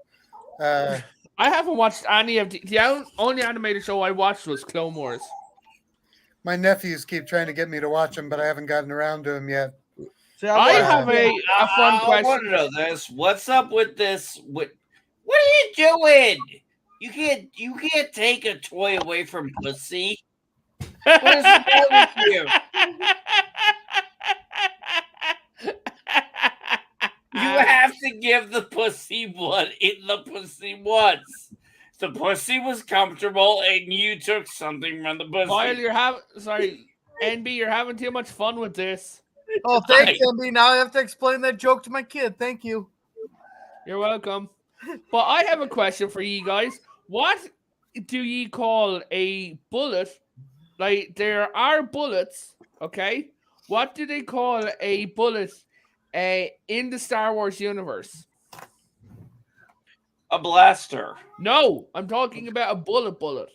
I haven't watched any of the only animated show I watched was Clone Wars. My nephews keep trying to get me to watch them, but I haven't gotten around to them yet. I have a fun question. I want to know this. What's up with this? What are you doing? You can't take a toy away from pussy. What is wrong with you? You have to give the pussy what the pussy wants. The pussy was comfortable, and you took something from the pussy. While you're NB, you're having too much fun with this. Oh, thanks, NB. Now I have to explain that joke to my kid. Thank you. You're welcome. But I have a question for you guys. What do you call a bullet? Like, there are bullets, okay? What do they call a bullet in the Star Wars universe? A blaster. No, I'm talking about a bullet.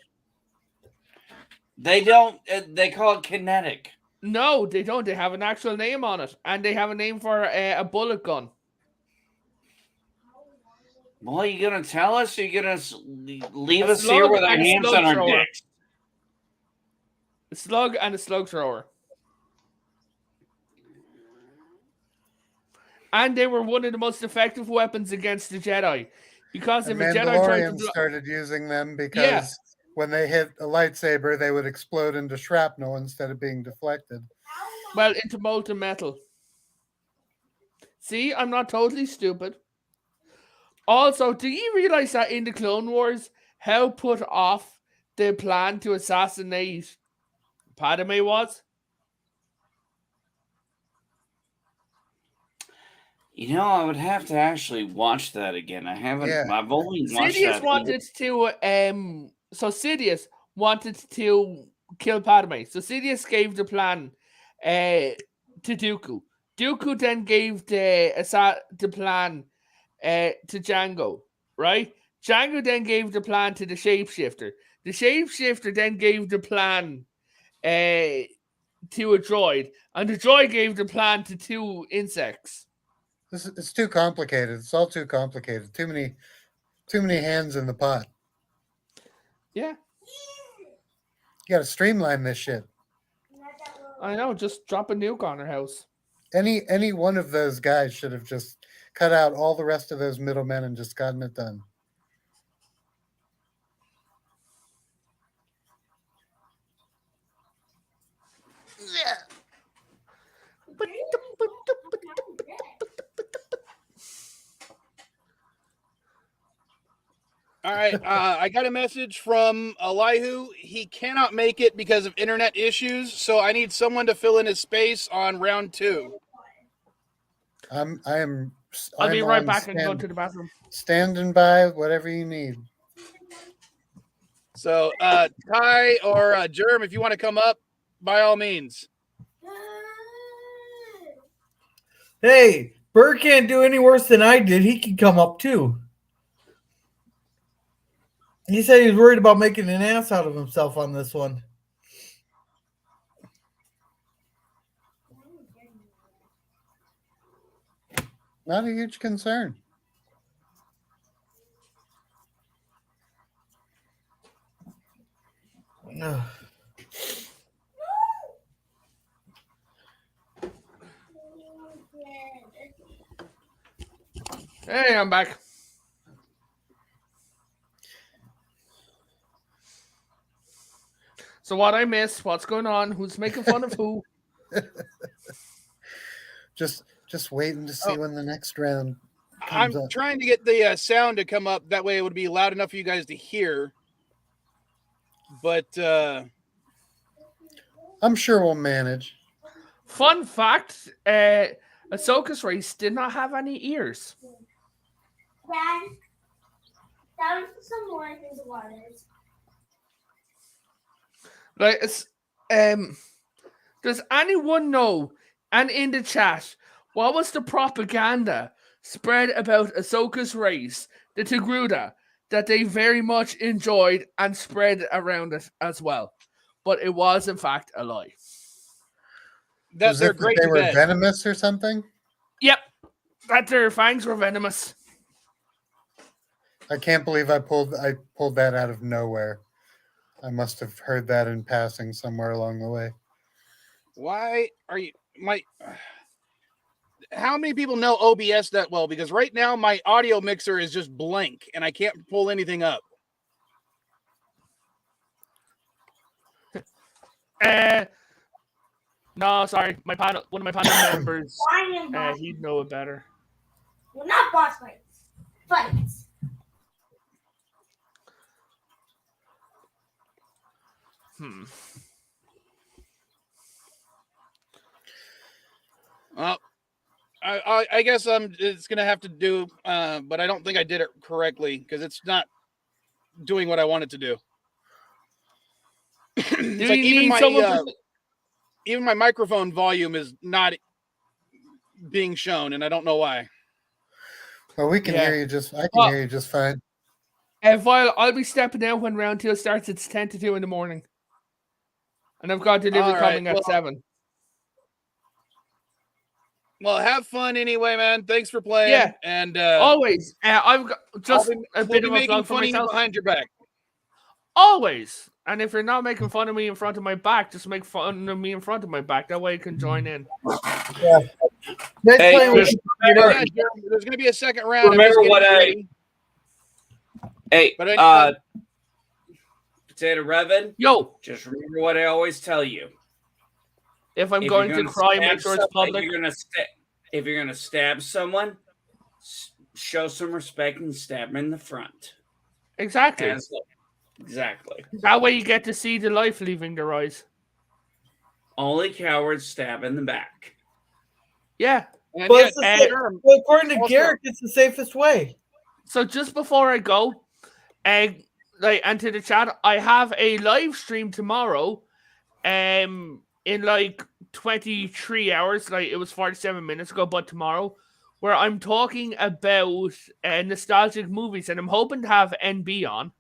They don't. They call it kinetic. No, they don't. They have an actual name on it, and they have a name for a bullet gun. Well, are you gonna tell us? Or are you gonna leave us here with our hands on our dicks? A slug and a slug thrower. And they were one of the most effective weapons against the Jedi. Because if a Jedi tried to started using them because when they hit a lightsaber, they would explode into shrapnel instead of being deflected. Well, into molten metal. See, I'm not totally stupid. Also, do you realize that in the Clone Wars, how put off the plan to assassinate Padme was? You know, I would have to actually watch that again. I haven't. Yeah. I've only watched Sidious that. wanted to. So Sidious wanted to kill Padme. So Sidious gave the plan to Dooku. Dooku then gave the plan to Jango. Right? Jango then gave the plan to the shapeshifter. The shapeshifter then gave the plan to a droid, and the droid gave the plan to 2 insects. It's too complicated. It's all too complicated. Too many hands in the pot. Yeah. You got to streamline this shit. I know. Just drop a nuke on her house. Any one of those guys should have just cut out all the rest of those middlemen and just gotten it done. All right, I got a message from Elihu. He cannot make it because of internet issues, so I need someone to fill in his space on round 2. I'll be right back and go to the bathroom. Standing by, whatever you need. So, Ty or Germ, if you want to come up, by all means. Hey, Burr can't do any worse than I did. He can come up too. He said he was worried about making an ass out of himself on this one. Not a huge concern. Hey, I'm back. So what I missed? What's going on? Who's making fun of who? Just waiting to see when the next round comes I'm up. trying to get the sound to come up. That way it would be loud enough for you guys to hear. But I'm sure we'll manage. Fun fact: Ahsoka's race did not have any ears. Dad, down some more in the waters. Like, does anyone know? And in the chat, what was the propaganda spread about Ahsoka's race, the Togruta, that they very much enjoyed and spread around it as well? But it was, in fact, a lie. that Was they're it that great they in were bed. venomous or something? Yep, that their fangs were venomous. I can't believe I pulled that out of nowhere. I must have heard that in passing somewhere along the way. Why are you how many people know OBS that well? Because right now my audio mixer is just blank and I can't pull anything up. No, sorry, one of my panel members, Lion boss. he'd know it better. Well, not boss fights. Fights. Well, I guess it's gonna have to do, but I don't think I did it correctly because it's not doing what I want it to do. It's like even my microphone volume is not being shown, and I don't know why. Well, we can hear you just. I can hear you just fine. While I'll be stepping out when round 2 starts, it's 10 to 2 in the morning. And I've got delivery coming at 7. Well, have fun anyway, man. Thanks for playing. Yeah. And always. I've got just a bit of a making plug for fun of you myself. behind your back. Always. And if you're not making fun of me in front of my back, just make fun of me in front of my back. That way you can join in. Yeah. Hey, just remember, there's going to be a second round. Remember what Potato Revan. Yo. Just remember what I always tell you. If I'm going to cry, make sure it's public. If you're gonna stab someone, show some respect and stab them in the front. Exactly. Exactly. That way you get to see the life leaving their eyes. Only cowards stab in the back. Yeah. But according to Garrick, it's the safest way. So just before I go, and to the chat, I have a live stream tomorrow. In like 23 hours, like it was 47 minutes ago, but tomorrow, where I'm talking about nostalgic movies, and I'm hoping to have NB on.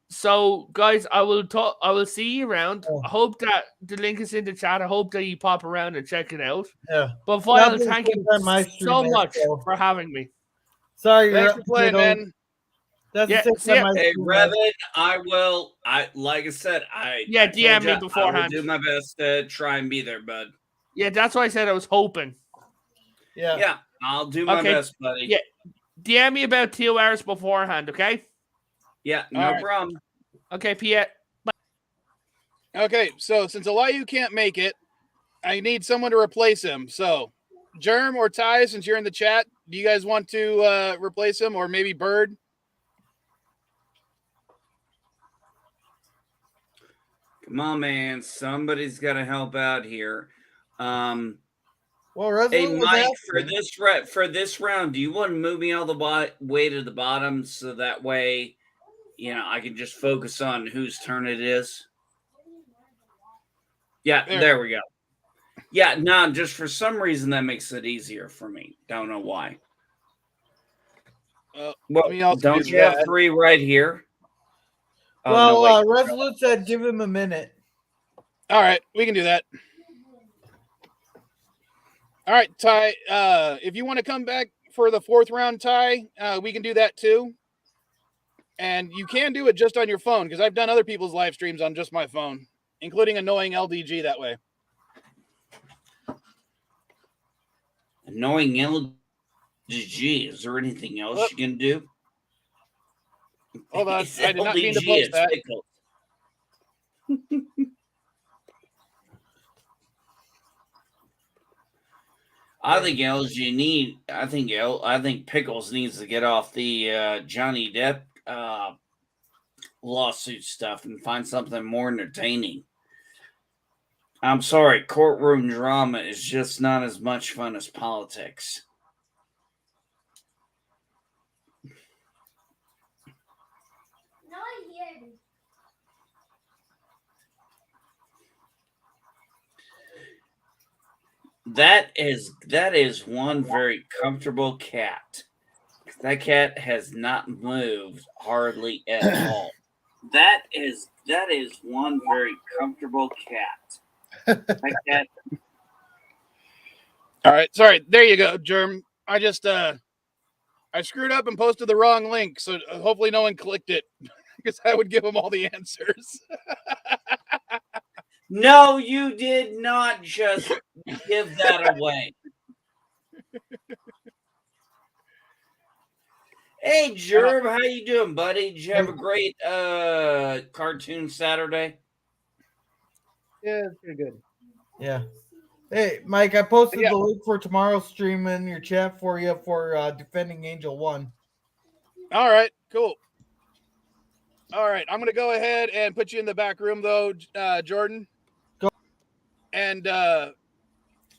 So guys, I will see you around. I hope that the link is in the chat. I hope that you pop around and check it out. Yeah. But Vile, thank you so much for having me. Sorry, thanks for playing, man. That's hey, Revan, like I said, DM me beforehand. I will do my best to try and be there, bud. Yeah, that's why I said I was hoping. Yeah, I'll do my best, buddy. Yeah, DM me about 2 hours beforehand, okay? Yeah, no problem. Okay, Piet. Bye. Okay, so since Eliu can't make it, I need someone to replace him. So, Germ or Ty, since you're in the chat, do you guys want to replace him, or maybe Bird? Come on, man. Somebody's got to help out here. Well, hey, Mike, for this round, do you want to move me all the way to the bottom so that way, I can just focus on whose turn it is? Yeah, there we go. Yeah, no, just for some reason that makes it easier for me. Don't know why. Well, don't you have 3 right here? Well, Resolute said give him a minute. All right, we can do that. All right, Ty, if you want to come back for the 4th round, Ty, we can do that too. And you can do it just on your phone, because I've done other people's live streams on just my phone, including annoying LDG that way. Annoying LDG. Is there anything else you can do? Hold on. I did not mean to post that. I think I think Pickles needs to get off the Johnny Depp lawsuit stuff and find something more entertaining. I'm sorry, courtroom drama is just not as much fun as politics. That is one very comfortable cat. That cat has not moved hardly at all. That is one very comfortable cat. That cat. All right, sorry. There you go, Germ. I just I screwed up and posted the wrong link, so hopefully no one clicked it because I would give them all the answers. No, you did not just give that away. Hey, Gerb, how you doing, buddy? Did you have a great cartoon Saturday? Yeah, pretty good. Yeah. Hey, Mike, I posted the link for tomorrow's stream in your chat for you for Defending Angel 1. All right, cool. All right, I'm going to go ahead and put you in the back room, though, Jordan. Go. And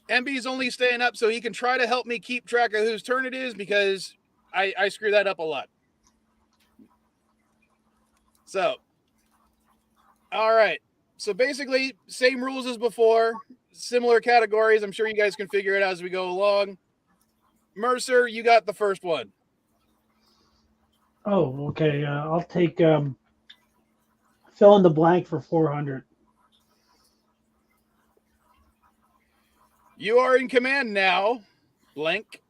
MB's only staying up so he can try to help me keep track of whose turn it is because I screw that up a lot. So, all right. So basically, same rules as before, similar categories. I'm sure you guys can figure it out as we go along. Mercer, you got the first one. Oh, okay. I'll take fill in the blank for 400. You are in command now, blank.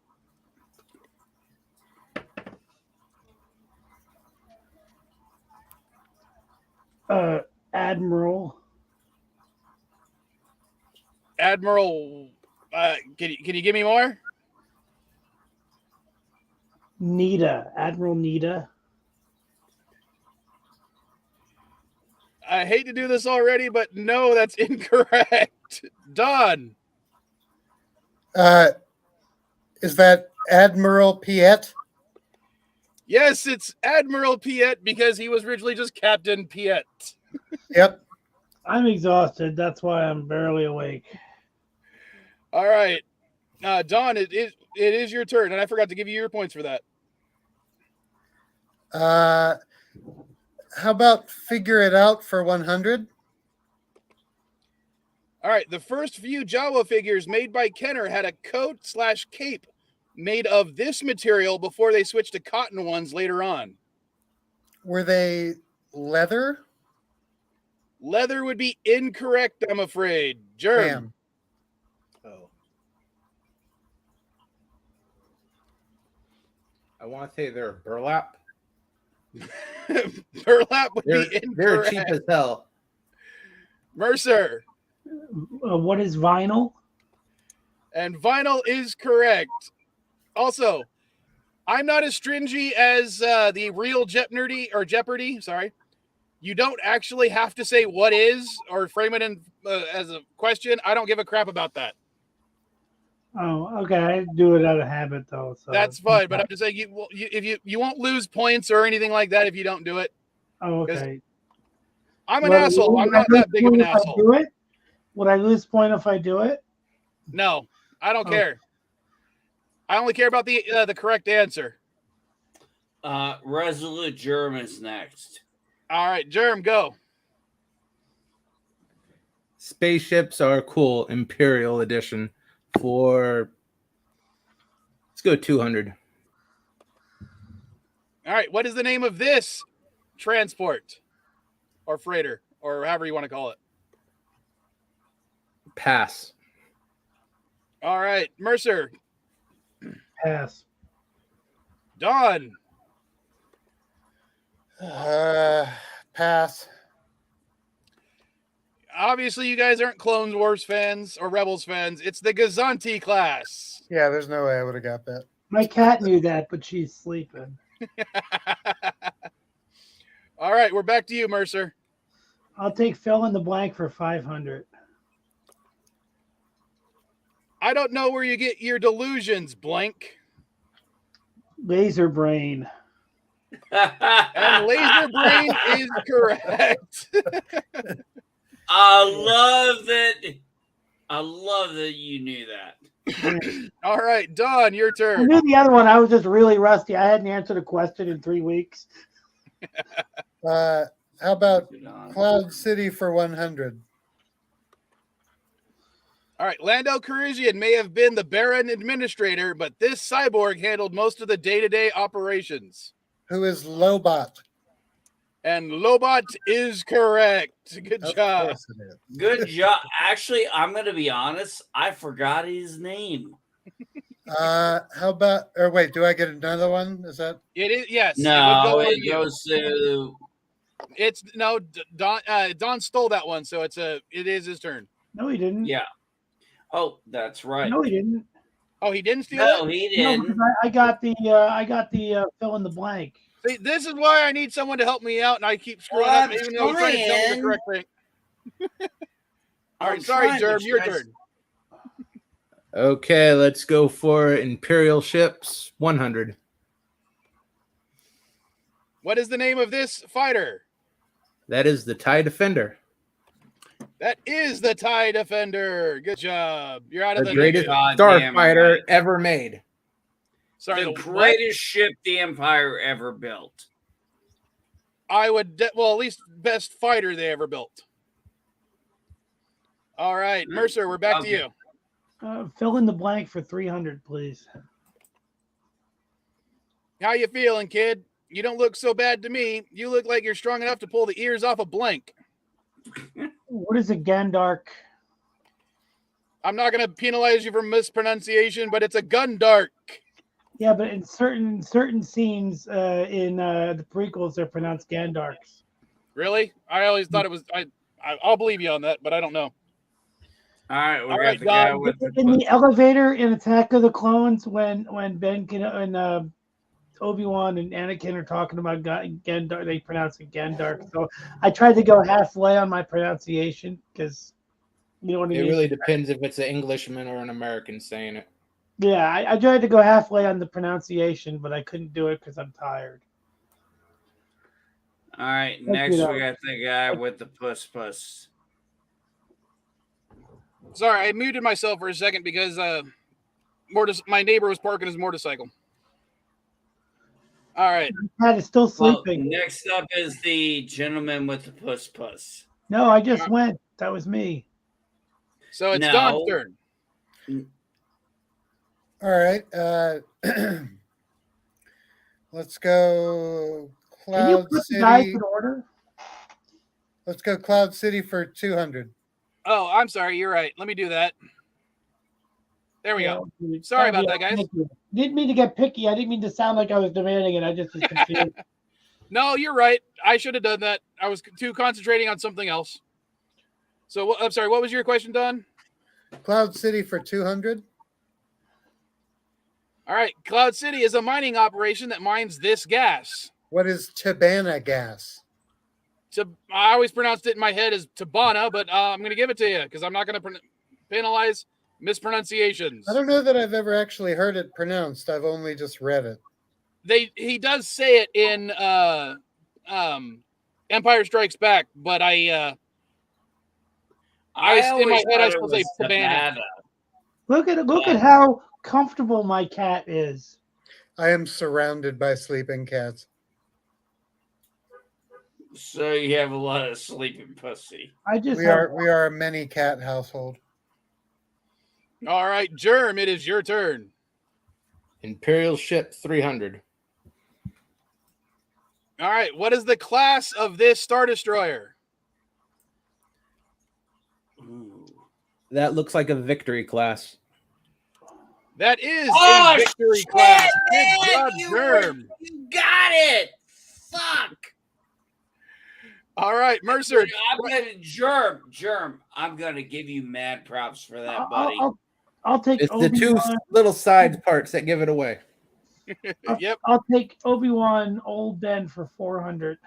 Admiral. Admiral, can you give me more? Nita. Admiral Nita. I hate to do this already, but no, that's incorrect. Don. Is that Admiral Piet? Yes, it's Admiral Piet because he was originally just Captain Piet. Yep. I'm exhausted. That's why I'm barely awake. All right. Don, it is your turn, and I forgot to give you your points for that. How about figure it out for 100? All right. The first few Jawa figures made by Kenner had a coat/cape made of this material before they switched to cotton ones later on. Were they leather? Leather would be incorrect, I'm afraid. Germ. Oh. I want to say they're burlap. Burlap would be incorrect. They're cheap as hell. Mercer. What is vinyl? And vinyl is correct. Also, I'm not as stringy as the real Jeopardy. Sorry. You don't actually have to say what is or frame it in as a question. I don't give a crap about that. Oh, okay. I do it out of habit though. So that's fine. But I'm just saying, you won't lose points or anything like that if you don't do it. Oh, okay. I'm an asshole. I'm not that big of an asshole. Do it? Would I lose point if I do it? No, I don't care. I only care about the correct answer. Resolute Germ is next. All right, Germ, go. Spaceships are cool. Imperial Edition for, let's go 200. All right, what is the name of this transport or freighter or however you want to call it? Pass. All right, Mercer. Pass. Don. Pass. Obviously, you guys aren't Clone Wars fans or Rebels fans. It's the Gazanti class. Yeah, there's no way I would have got that. My cat knew that, but she's sleeping. All right, we're back to you, Mercer. I'll take fill in the blank for 500. I don't know where you get your delusions, blank. Laser brain. And laser brain is correct. I love that. I love that you knew that. All right, Don, your I turn. knew the other one. I was just really rusty. I hadn't answered a question in 3 weeks. How about Cloud City for 100? All right, Lando Calrissian may have been the Baron administrator, but this cyborg handled most of the day-to-day operations. Who is Lobot? And Lobot is correct. Good Of job. course it is. Good job. Actually, I'm going to be honest. I forgot his name. How about, or wait, do I get another one? Is that? It is, yes. No, it it goes to. It's no Don stole that one, so it is his turn. No, he didn't. Yeah. Oh, that's right. No, he didn't. Oh, he didn't steal No, it? he No, didn't. because I got the fill in the blank. See, this is why I need someone to help me out, and I keep screwing Well, up, I'm even though I'm trying to tell me the trying. correct thing. All I'm right, sorry, trying, Jerm, but your you guys- turn. Okay, let's go for Imperial ships 100. What is the name of this fighter? That is the TIE Defender. That is the TIE Defender. Good job. You're out of The the greatest negative. Goddamn starfighter right. ever made. Sorry, The what? greatest ship the Empire ever built. I would, at least best fighter they ever built. All right, Mercer, we're back to Okay. you. Fill in the blank for 300, please. How you feeling, kid? You don't look so bad to me. You look like you're strong enough to pull the ears off a blank. What is a Gandark? I'm not going to penalize you for mispronunciation, but it's a Gundark. Yeah, but in certain scenes in the prequels, they're pronounced Gandarks. Really? I always thought it was. I'll believe you on that, but I don't know. All right, we All got right, the guy Don, with In the elevator in Attack of the Clones, when Ben and Obi-Wan and Anakin are talking about Gandalf, they pronounce it Gandark. So I tried to go halfway on my pronunciation because you know what I It mean. really depends if it's an Englishman or an American saying it. Yeah, I tried to go halfway on the pronunciation, but I couldn't do it because I'm tired. All right, Thank next you, we got the guy with the puss. Sorry, I muted myself for a second because my neighbor was parking his motorcycle. All right. Cat is still Well, sleeping. next up is the gentleman with the puss. No, I just went. That was me. So it's No. Don's turn. All right. Let's go Can you Cloud put the guys City. in order? Let's go Cloud City for 200. Oh, I'm sorry. You're right. Let me do that. There we go. Sorry about that, guys. Didn't mean to get picky. I didn't mean to sound like I was demanding it. I just was confused. No, you're right. I should have done that. I was too concentrating on something else. So I'm sorry. What was your question, Don? Cloud City for 200. All right. Cloud City is a mining operation that mines this gas. What is Tabana gas? I always pronounced it in my head as Tabana, but I'm going to give it to you because I'm not going to penalize mispronunciations. I don't know that I've ever actually heard it pronounced. I've only just read it. He does say it in Empire Strikes Back, but in my head I supposed to say Tabana. Look at how comfortable my cat is. I am surrounded by sleeping cats. So you have a lot of sleeping pussy. We are a many cat household. All right, Germ, it is your turn. Imperial ship 300. All right, what is the class of this Star Destroyer? Ooh. That looks like a victory class. That is a victory class. Good job, Germ. You got it. Fuck. All right, Mercer. Germ. I'm gonna give you mad props for that, buddy. I'll take It's the two little side parts that give it away. Yep. I'll take Obi-Wan Old Ben for 400.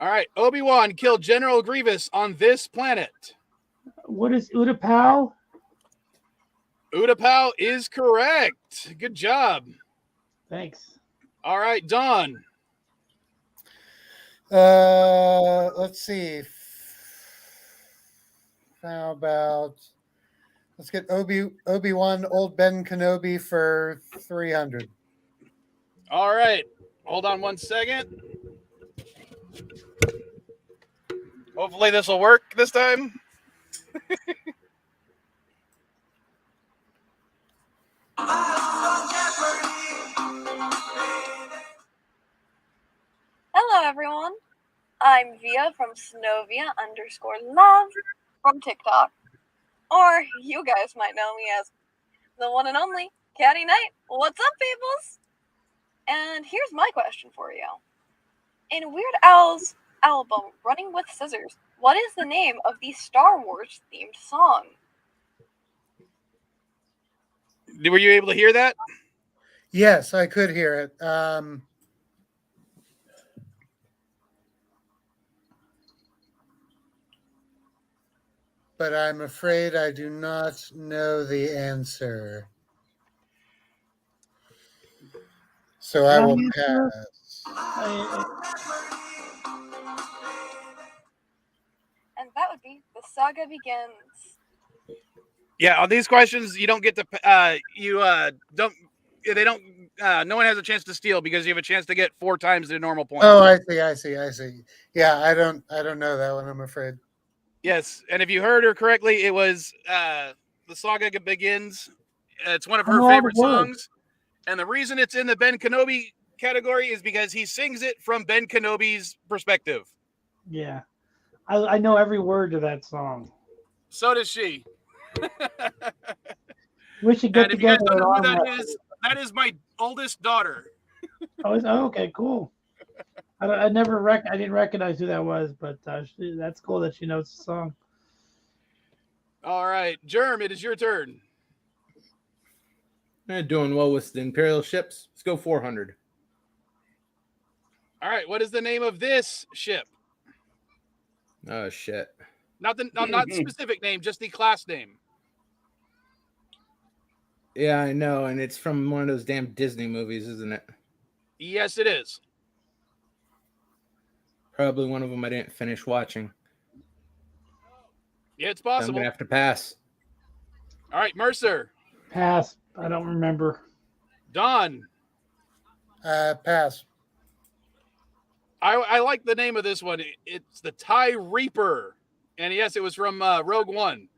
All right, Obi-Wan killed General Grievous on this planet. What is Utapau? Utapau is correct. Good job. Thanks. All right, Don. Let's see. How about let's get Obi-Wan Old Ben Kenobi for 300. All right. Hold on one second. Hopefully this will work this time. Hello, everyone. I'm Via from Snovia_love from TikTok. Or you guys might know me as the one and only Caddy Knight. What's up, peoples? And here's my question for you. In Weird Al's album, Running with Scissors, what is the name of the Star Wars themed song? Were you able to hear that? Yes, I could hear it. But I'm afraid I do not know the answer. So I will pass. And that would be The Saga Begins. Yeah, on these questions, you don't get to, no one has a chance to steal because you have a chance to get 4 times the normal points. Oh, I see. Yeah, I don't know that one, I'm afraid. Yes, and if you heard her correctly, it was The Saga Begins. It's one of her favorite songs. And the reason it's in the Ben Kenobi category is because he sings it from Ben Kenobi's perspective. Yeah. I know every word to that song. So does she. We should get and if you guys together. don't know who that is my oldest daughter. Okay, cool. I didn't recognize who that was, but that's cool that she knows the song. All right, Germ, it is your turn. Doing well with the Imperial ships. Let's go 400. All right, what is the name of this ship? Oh shit! Not specific name, just the class name. Yeah, I know, and it's from one of those damn Disney movies, isn't it? Yes, it is. Probably one of them I didn't finish watching. Yeah, it's possible. I'm gonna have to pass. All right, Mercer. Pass. I don't remember. Don. Pass. I like the name of this one. It's the TIE Reaper. And yes, it was from Rogue One.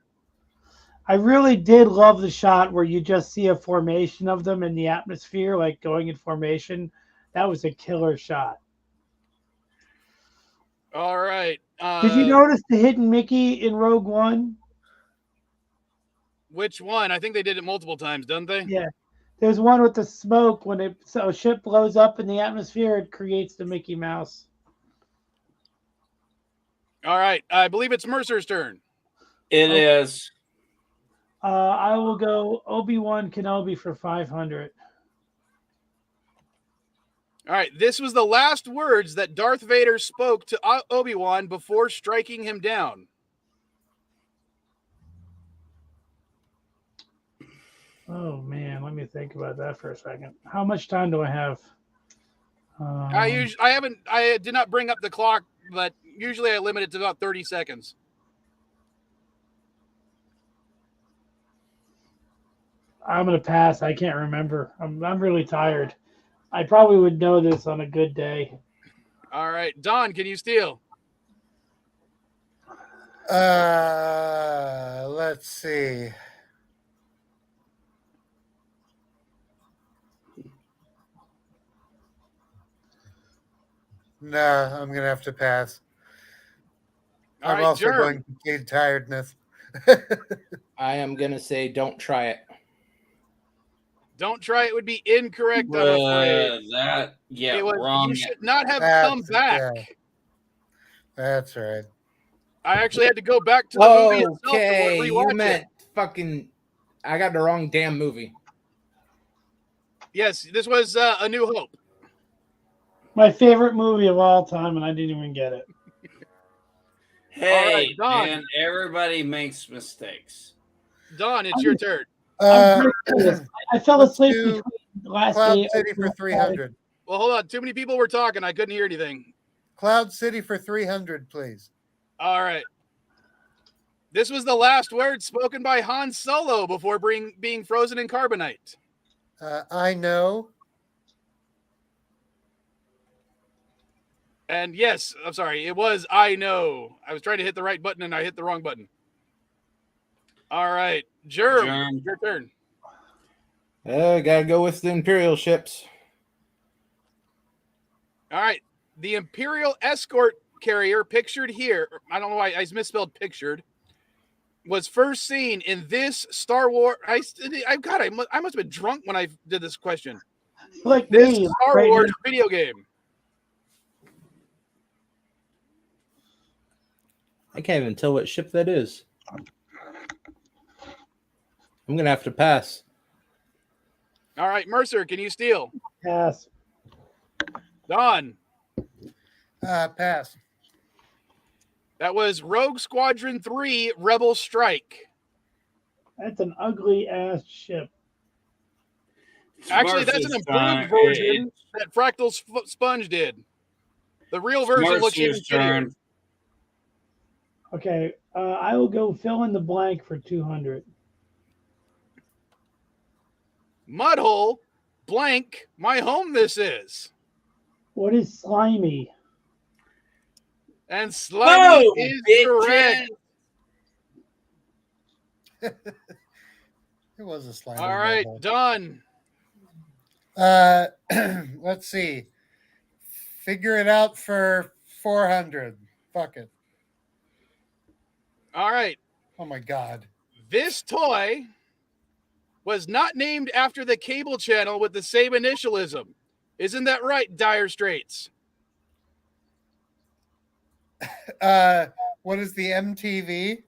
I really did love the shot where you just see a formation of them in the atmosphere, like going in formation. That was a killer shot. All right. Did you notice the hidden Mickey in Rogue One? Which one? I think they did it multiple times, don't they? Yeah. There's one with the smoke. When a ship blows up in the atmosphere, it creates the Mickey Mouse. All right. I believe it's Mercer's turn. It is. I will go Obi-Wan Kenobi for 500. All right. This was the last words that Darth Vader spoke to Obi-Wan before striking him down. Oh man, let me think about that for a second. How much time do I have? I did not bring up the clock, but usually I limit it to about 30 seconds. I'm gonna pass. I can't remember. I'm really tired. I probably would know this on a good day. All right, Don, can you steal? Let's see. No, I'm gonna have to pass. All I'm right, also Germ. going to plead tiredness. I am gonna say don't try it. Don't try it would be incorrect, I'm afraid. Wrong. You should not have come back. Yeah. That's right. I actually had to go back to the movie itself Okay, to you rewatch meant it. fucking. I got the wrong damn movie. Yes, this was A New Hope. My favorite movie of all time, and I didn't even get it. Hey, Don. man, everybody makes mistakes. Don, it's your turn. I fell let's asleep do between the last Cloud day. City for 300. Well, hold on. Too many people were talking. I couldn't hear anything. Cloud City for 300, please. All right. This was the last word spoken by Han Solo before being frozen in carbonite. I know. And yes, I'm sorry. It was I know. I was trying to hit the right button and I hit the wrong button. All right. Germ, your turn. Gotta go with the Imperial ships. All right. The Imperial escort carrier pictured here, I don't know why I misspelled pictured, was first seen in this Star Wars. I must have been drunk when I did this question. Like this me, Star right Wars now. video game. I can't even tell what ship that is. I'm gonna have to pass. All right, Mercer, can you steal? Pass. Don. Pass. That was Rogue Squadron 3 Rebel Strike. That's an ugly ass ship. Actually, that's an improved version that Fractal Sponge did. The real version looks even shittier. Okay, I will go fill in the blank for 200. Mudhole, blank, my home this is. What is slimy? And slimy Boom, is bitches. correct. It was a slimy. All right, done. Let's see. Figure it out for 400. Fuck it. All right. Oh my God. This toy was not named after the cable channel with the same initialism. Isn't that right, Dire Straits? What is the MTV?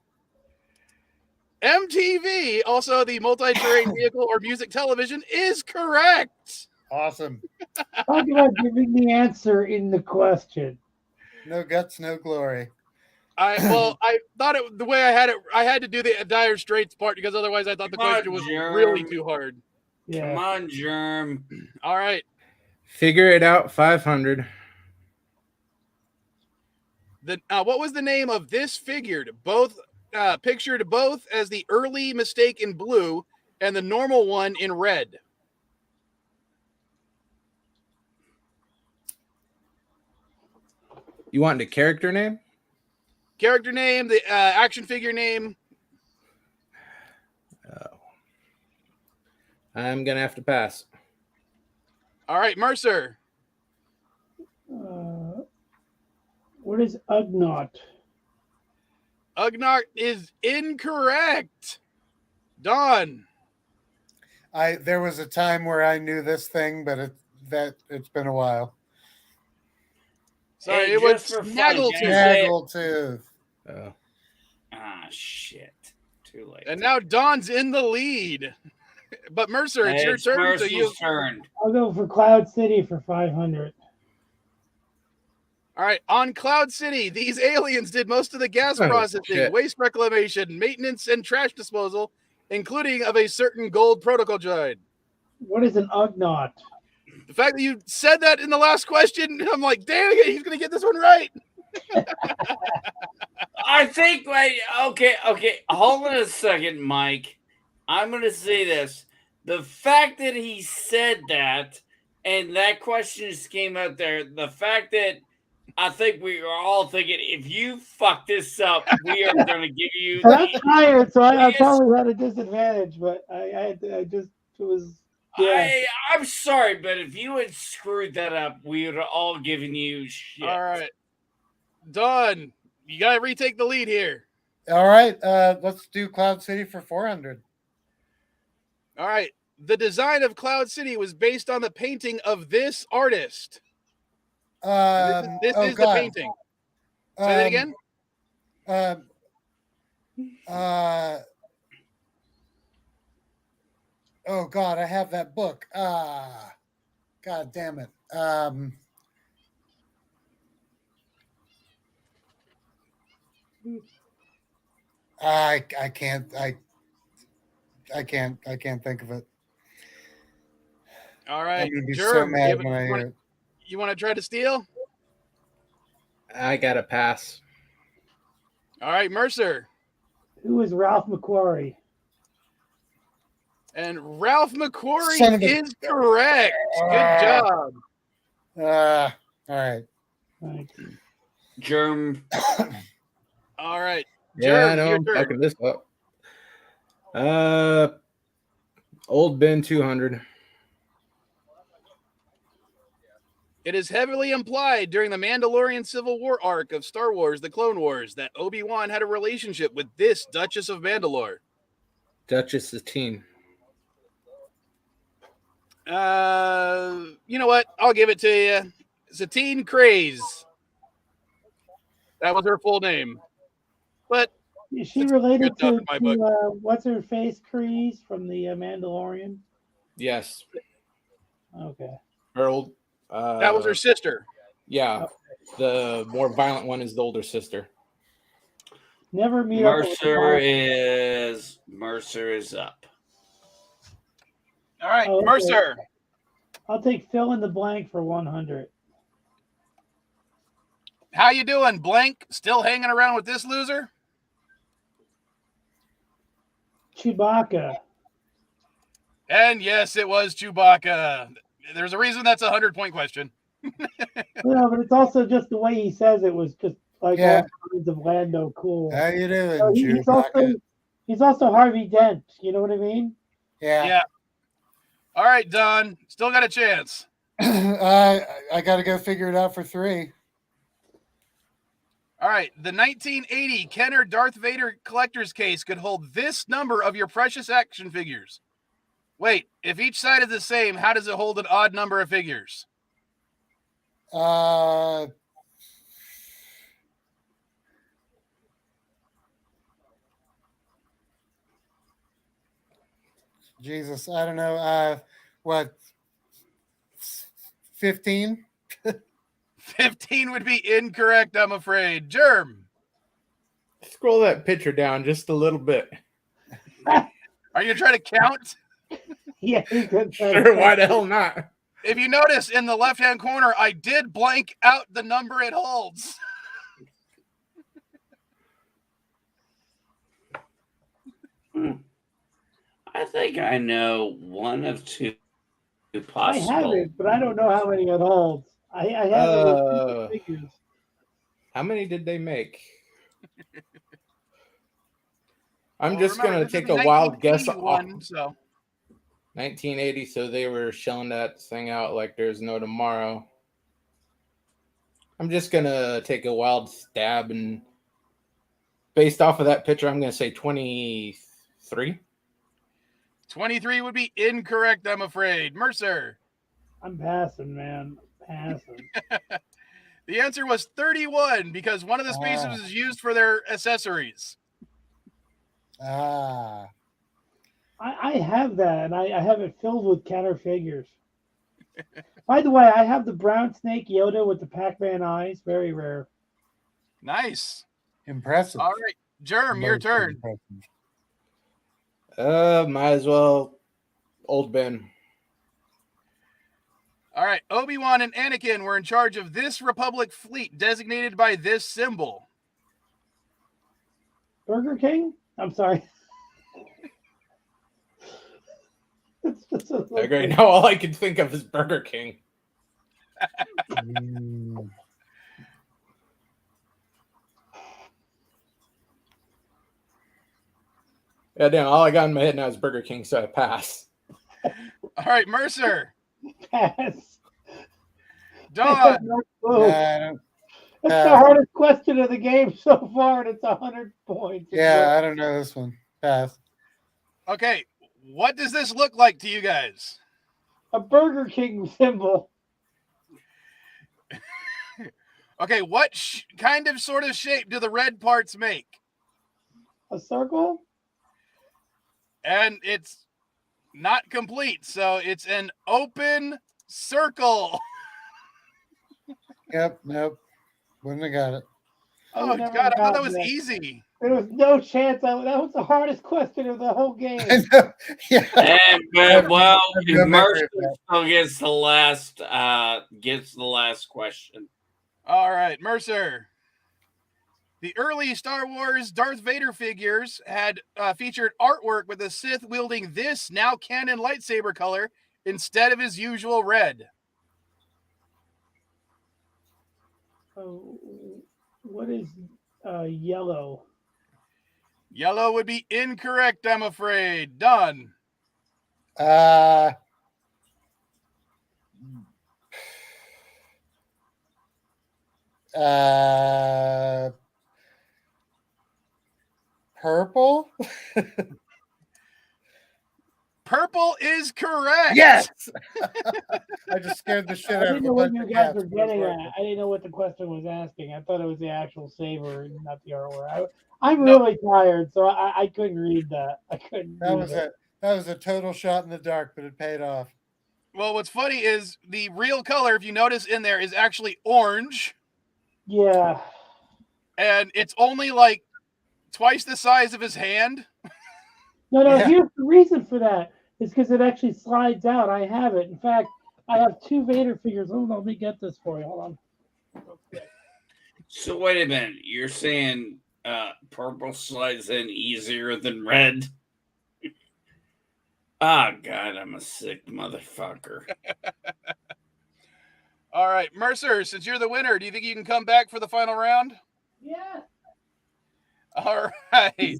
MTV, also the multi-terrain vehicle or music television, is correct. Awesome. Talk about giving the answer in the question. No guts, no glory. I thought it the way I had to do the Dire Straits part because otherwise I thought the question was really too hard. Come on, Germ. All right. Figure it out, 500. What was the name of this figured? Pictured both as the early mistake in blue and the normal one in red. You want the character name? Character name, the action figure name. Oh. I'm gonna have to pass. All right, Mercer. What is Ugnaught? Ugnaught is incorrect. Don. There was a time where I knew this thing, but it's been a while. Sorry, Hey, it was just for fun, Snaggletooth. Oh. Ah, shit. Too late. And now Don's in the lead. But Mercer, it's your turn. Mercer's turn. I'll go for Cloud City for 500. All right, on Cloud City, these aliens did most of the gas processing, waste reclamation, maintenance, and trash disposal, including of a certain gold protocol droid. What is an Ugnaught? The fact that you said that in the last question, I'm like, dang it, he's going to get this one right. I think, okay, hold on a second, Mike. I'm going to say this. The fact that he said that, and that question just came out there, the fact that I think we are all thinking, if you fuck this up, we are going to give you. I'm tired, so I probably had a disadvantage, but I just it was. Yeah. I'm sorry, but if you had screwed that up, we would have all given you shit. All right, Don, you got to retake the lead here. All right, let's do Cloud City for 400. All right, the design of Cloud City was based on the painting of this artist. This is the painting. Say that again. Oh God, I have that book. God damn it. I can't think of it. All right, I'm gonna be so Germ, mad when I hear it. you want to try to steal? I got to pass. All right, Mercer. Who is Ralph McQuarrie? And Ralph McQuarrie Son of a- is correct. Good job. All right. Thank you. Germ. All right. Yeah, I Germ, know. your I'm turn. fucking this up. Old Ben 200. It is heavily implied during the Mandalorian Civil War arc of Star Wars: The Clone Wars that Obi-Wan had a relationship with this Duchess of Mandalore. Duchess Satine. You know what? I'll give it to you. Satine Craze. That was her full name. But Is she related good enough to, in my book. what's her face, Kreese from the Mandalorian? Yes. Okay. Her old. That was her sister. Yeah. The more violent one is the older sister. Never meet Mercer is up. All right, Oh, okay. Mercer. I'll take fill in the blank for 100. How you doing, Blank? Still hanging around with this loser? Chewbacca. And yes, it was Chewbacca. There's a reason that's a 100-point question. No, but it's also just the way he says it was just like Yeah. all kinds of Lando cool. How you doing, So he's also Harvey Dent. You know what I mean? Yeah. All right, Don. Still got a chance. I got to go figure it out for 3. All right. The 1980 Kenner Darth Vader collector's case could hold this number of your precious action figures. Wait, if each side is the same, how does it hold an odd number of figures? Jesus, I don't know. What? 15? 15 would be incorrect, I'm afraid. Germ. Scroll that picture down just a little bit. Are you trying to count? Yeah, he could. Sure, why the hell not? If you notice in the left-hand corner, I did blank out the number it holds. I think I know one of two possible. I have it, but I don't know how many it holds. I have it figures. How many did they make? I'm just going to take a wild guess. 1980, so they were shelling that thing out like there's no tomorrow. I'm just going to take a wild stab, and based off of that picture, I'm going to say 23. 23 would be incorrect, I'm afraid. Mercer. I'm passing, man. Passing. The answer was 31 because one of the spaces is used for their accessories. Ah. I have that, and I have it filled with Kenner figures. By the way, I have the brown snake Yoda with the Pac-Man eyes. Very rare. Nice. Impressive. All right. Germ, your turn. Might as well. Old Ben. All right. Obi-Wan and Anakin were in charge of this Republic fleet designated by this symbol. Burger King? I'm sorry. Right now, all I can think of is Burger King. Yeah, damn, all I got in my head now is Burger King, so I pass. All right, Mercer. Pass. Don. That's the hardest question of the game so far, and it's 100 points. Yeah, I don't know this one. Pass. Okay, what does this look like to you guys? A Burger King symbol. Okay, what kind of sort of shape do the red parts make? A circle? And it's not complete, so it's an open circle. Yep, nope. Wouldn't have got it. Oh, God, I thought that was easy. There was no chance. That was the hardest question of the whole game. Yeah. And, well, no memory Mercer of that. still gets the last question. All right, Mercer. The early Star Wars Darth Vader figures had featured artwork with the Sith wielding this now canon lightsaber color instead of his usual red. What is yellow? Yellow would be incorrect, I'm afraid. Done. Purple? Purple is correct. Yes. I just scared the shit I out of didn't a know what bunch you of guys cats. were getting at. I didn't know what the question was asking. I thought it was the actual saber, not the artwork. I'm really tired, so I couldn't read that. I couldn't. That was a total shot in the dark, but it paid off. Well, what's funny is the real color, if you notice in there, is actually orange. Yeah. And it's only like twice the size of his hand. No, here's the reason for that. It's because it actually slides out. I have it. In fact, I have 2 Vader figures. Hold on, let me get this for you. Hold on. Okay. So wait a minute. You're saying purple slides in easier than red? Oh, God, I'm a sick motherfucker. All right, Mercer, since you're the winner, do you think you can come back for the final round? Yeah. All right.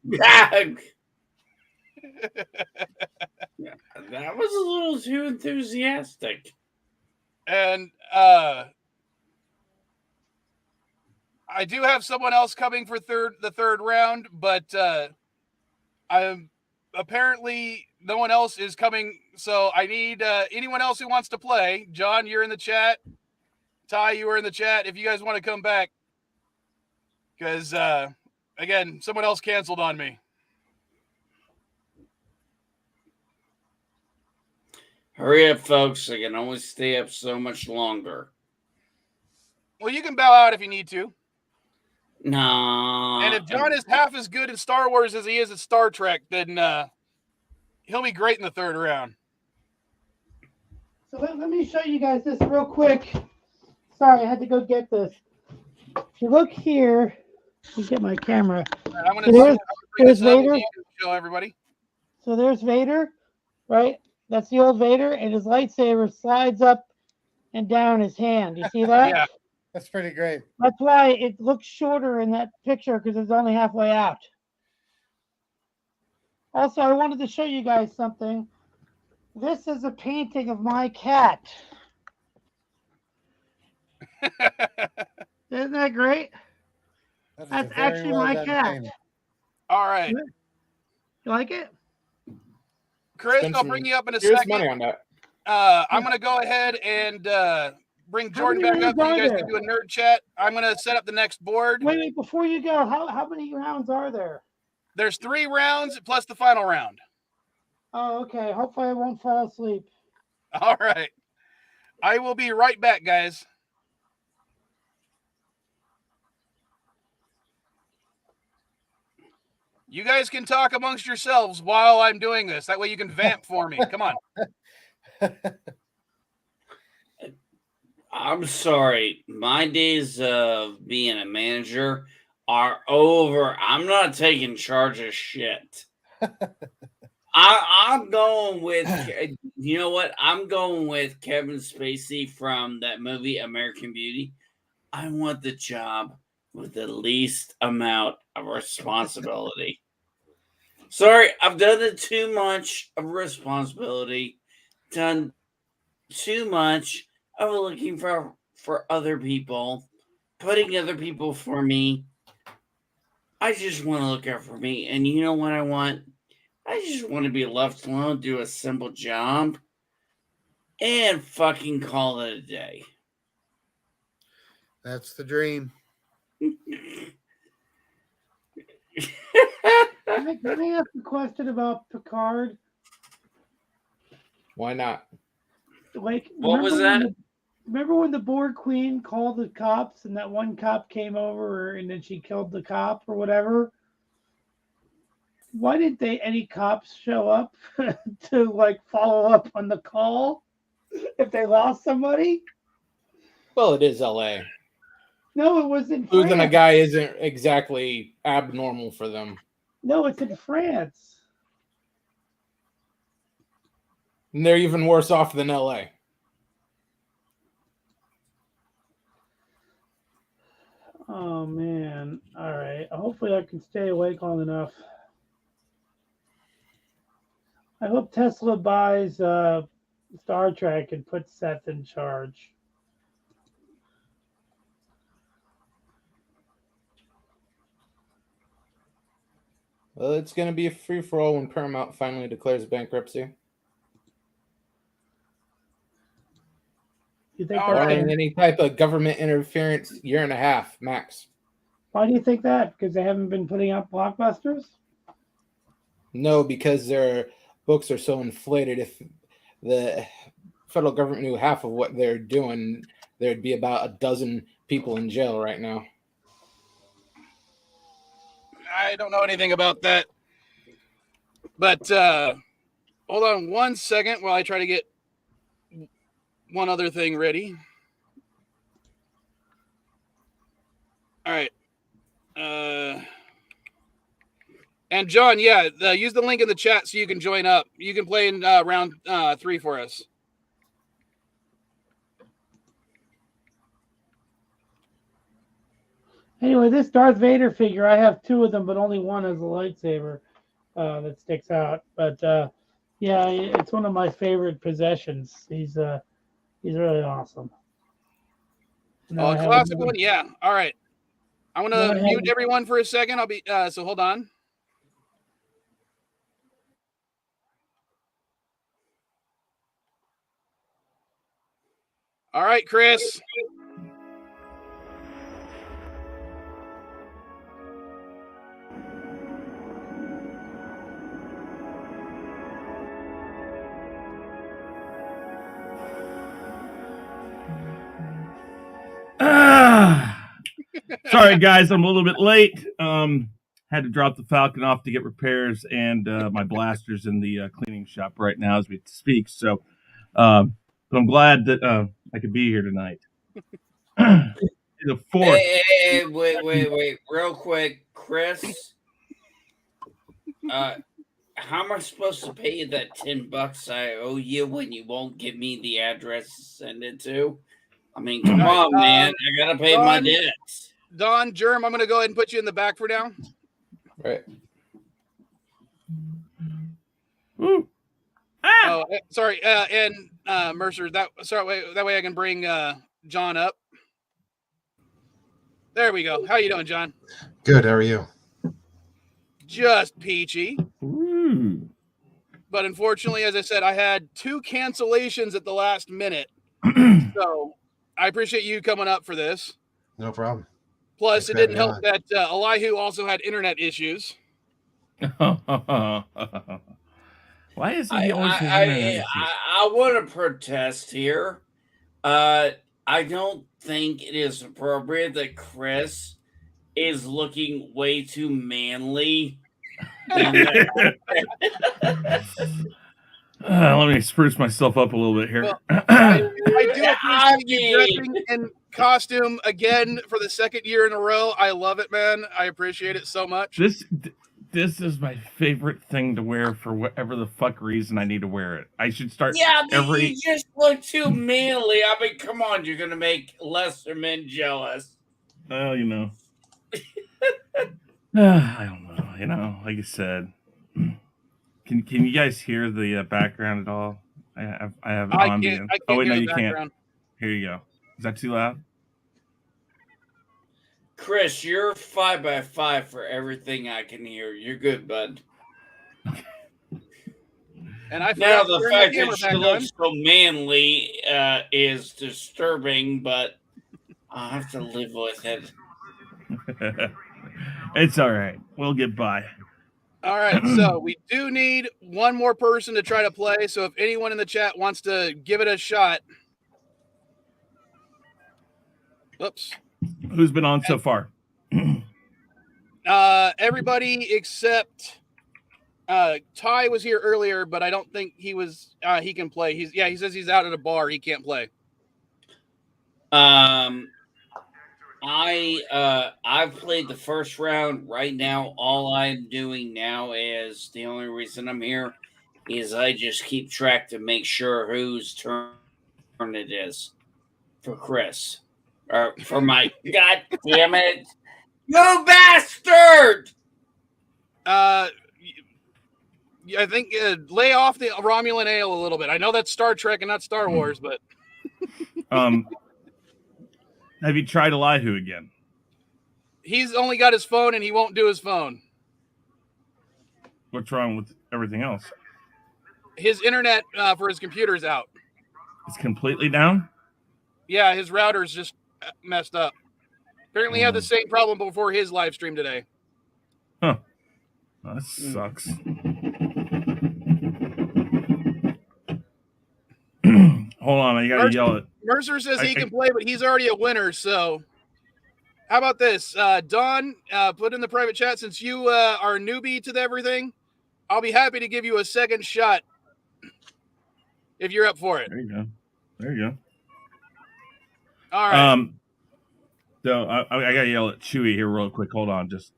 Yeah, that was a little too enthusiastic. And I do have someone else coming for the third round, but I'm apparently no one else is coming. So I need anyone else who wants to play. John, you're in the chat. Ty, you were in the chat. If you guys want to come back, because again, someone else canceled on me. Hurry up, folks. I can only stay up so much longer. Well, you can bow out if you need to. No. And if John is half as good in Star Wars as he is at Star Trek, then he'll be great in the third round. So let me show you guys this real quick. Sorry, I had to go get this. If you look here, let me get my camera. Right, I'm going to bring this up again to show everybody. So there's Vader, right? That's the old Vader, and his lightsaber slides up and down his hand. You see that? Yeah. That's pretty great. That's why it looks shorter in that picture, because it's only halfway out. Also, I wanted to show you guys something. This is a painting of my cat. Isn't that great? That's actually my cat. All right. You like it? Chris, I'll bring you up in a Here's second. money on that. I'm going to go ahead and bring Jordan back up so you guys can do a nerd chat. I'm going to set up the next board. Wait, before you go, how many rounds are there? There's 3 rounds plus the final round. Oh, okay. Hopefully I won't fall asleep. All right. I will be right back, guys. You guys can talk amongst yourselves while I'm doing this. That way you can vamp for me. Come on. I'm sorry. My days of being a manager are over. I'm not taking charge of shit. I'm going with, you know what? I'm going with Kevin Spacey from that movie American Beauty. I want the job with the least amount of responsibility. Sorry, I've done too much of responsibility, done too much of looking for other people, putting other people for me. I just want to look out for me. And you know what I want? I just want to be left alone, do a simple job, and fucking call it a day. That's the dream. Can I ask a question about Picard? Why not? What was that? Remember when the board queen called the cops and that one cop came over and then she killed the cop or whatever? Why didn't any cops show up to like follow up on the call if they lost somebody? Well, it is LA. No, it was in Losing a France. guy isn't exactly abnormal for them. No, it's in France. And they're even worse off than LA. Oh man. All right. Hopefully I can stay awake long enough. I hope Tesla buys Star Trek and puts Seth in charge. Well, it's going to be a free-for-all when Paramount finally declares bankruptcy. You think barring any type of government interference, year and a half max. Why do you think that? Because they haven't been putting out blockbusters? No, because their books are so inflated. If the federal government knew half of what they're doing, there'd be about a dozen people in jail right now. I don't know anything about that. But hold on one second while I try to get one other thing ready. All right. And John, yeah, use the link in the chat so you can join up. You can play in round 3 for us. Anyway, this Darth Vader figure, I have 2 of them, but only one has a lightsaber that sticks out. But yeah, it's one of my favorite possessions. He's really awesome. Oh, classic one, yeah. All right, I'm gonna mute everyone for a second. I'll be so hold on. All right, Chris. Sorry, guys, I'm a little bit late. Had to drop the Falcon off to get repairs, and my blaster's in the cleaning shop right now as we speak. So, but I'm glad that I could be here tonight. The fourth. Hey, wait, real quick, Chris. How am I supposed to pay you that $10 I owe you when you won't give me the address to send it to? I mean, come on, man. I gotta pay my debts. Don, Germ, I'm gonna go ahead and put you in the back for now. Right. Ooh. Oh, sorry. And Mercer, that way I can bring John up. There we go. How you doing, John? Good. How are you? Just peachy. Ooh. But unfortunately, as I said, I had 2 cancellations at the last minute. So I appreciate you coming up for this. No problem. Plus, it didn't help that Elihu also had internet issues. Why is he always I want to protest here. I don't think it is appropriate that Chris is looking way too manly. Let me spruce myself up a little bit here. Well, I do appreciate you dressing in costume again for the 2nd year in a row. I love it, man. I appreciate it so much. This is my favorite thing to wear for whatever the fuck reason I need to wear it. I should start you just look too manly. I mean, come on, you're gonna make lesser men jealous. Well, you know. I don't know. You know, like you said. Can you guys hear the background at all? I have it on. I can't hear the background. Here you go. Is that too loud? Chris, you're 5x5 for everything I can hear. You're good, bud. And I now the fact that she looks so manly is disturbing, but I'll have to live with it. It's all right. We'll get by. All right, so we do need one more person to try to play. So if anyone in the chat wants to give it a shot. Oops. Who's been on so far? Everybody except Ty was here earlier, but I don't think he was. He can play. He says he's out at a bar. He can't play. I've played the first round. Right now, all I'm doing now is the only reason I'm here is I just keep track to make sure whose turn it is for Chris or for Mike. God damn it, you bastard! I think lay off the Romulan ale a little bit. I know that's Star Trek and not Star Wars, but Have you tried Elihu again? he's only got his phone and he won't do his phone. What's wrong with everything else? His internet for his computer is out. It's completely down? Yeah, his router's just messed up. Apparently, he had the same problem before his live stream today. Huh. That sucks. Hold on, I gotta yell it. Mercer says he can play, but he's already a winner. So, how about this? Don, put in the private chat, since you are a newbie to everything, I'll be happy to give you a second shot if you're up for it. There you go. There you go. All right. So I gotta yell at Chewy here real quick. Hold on, just.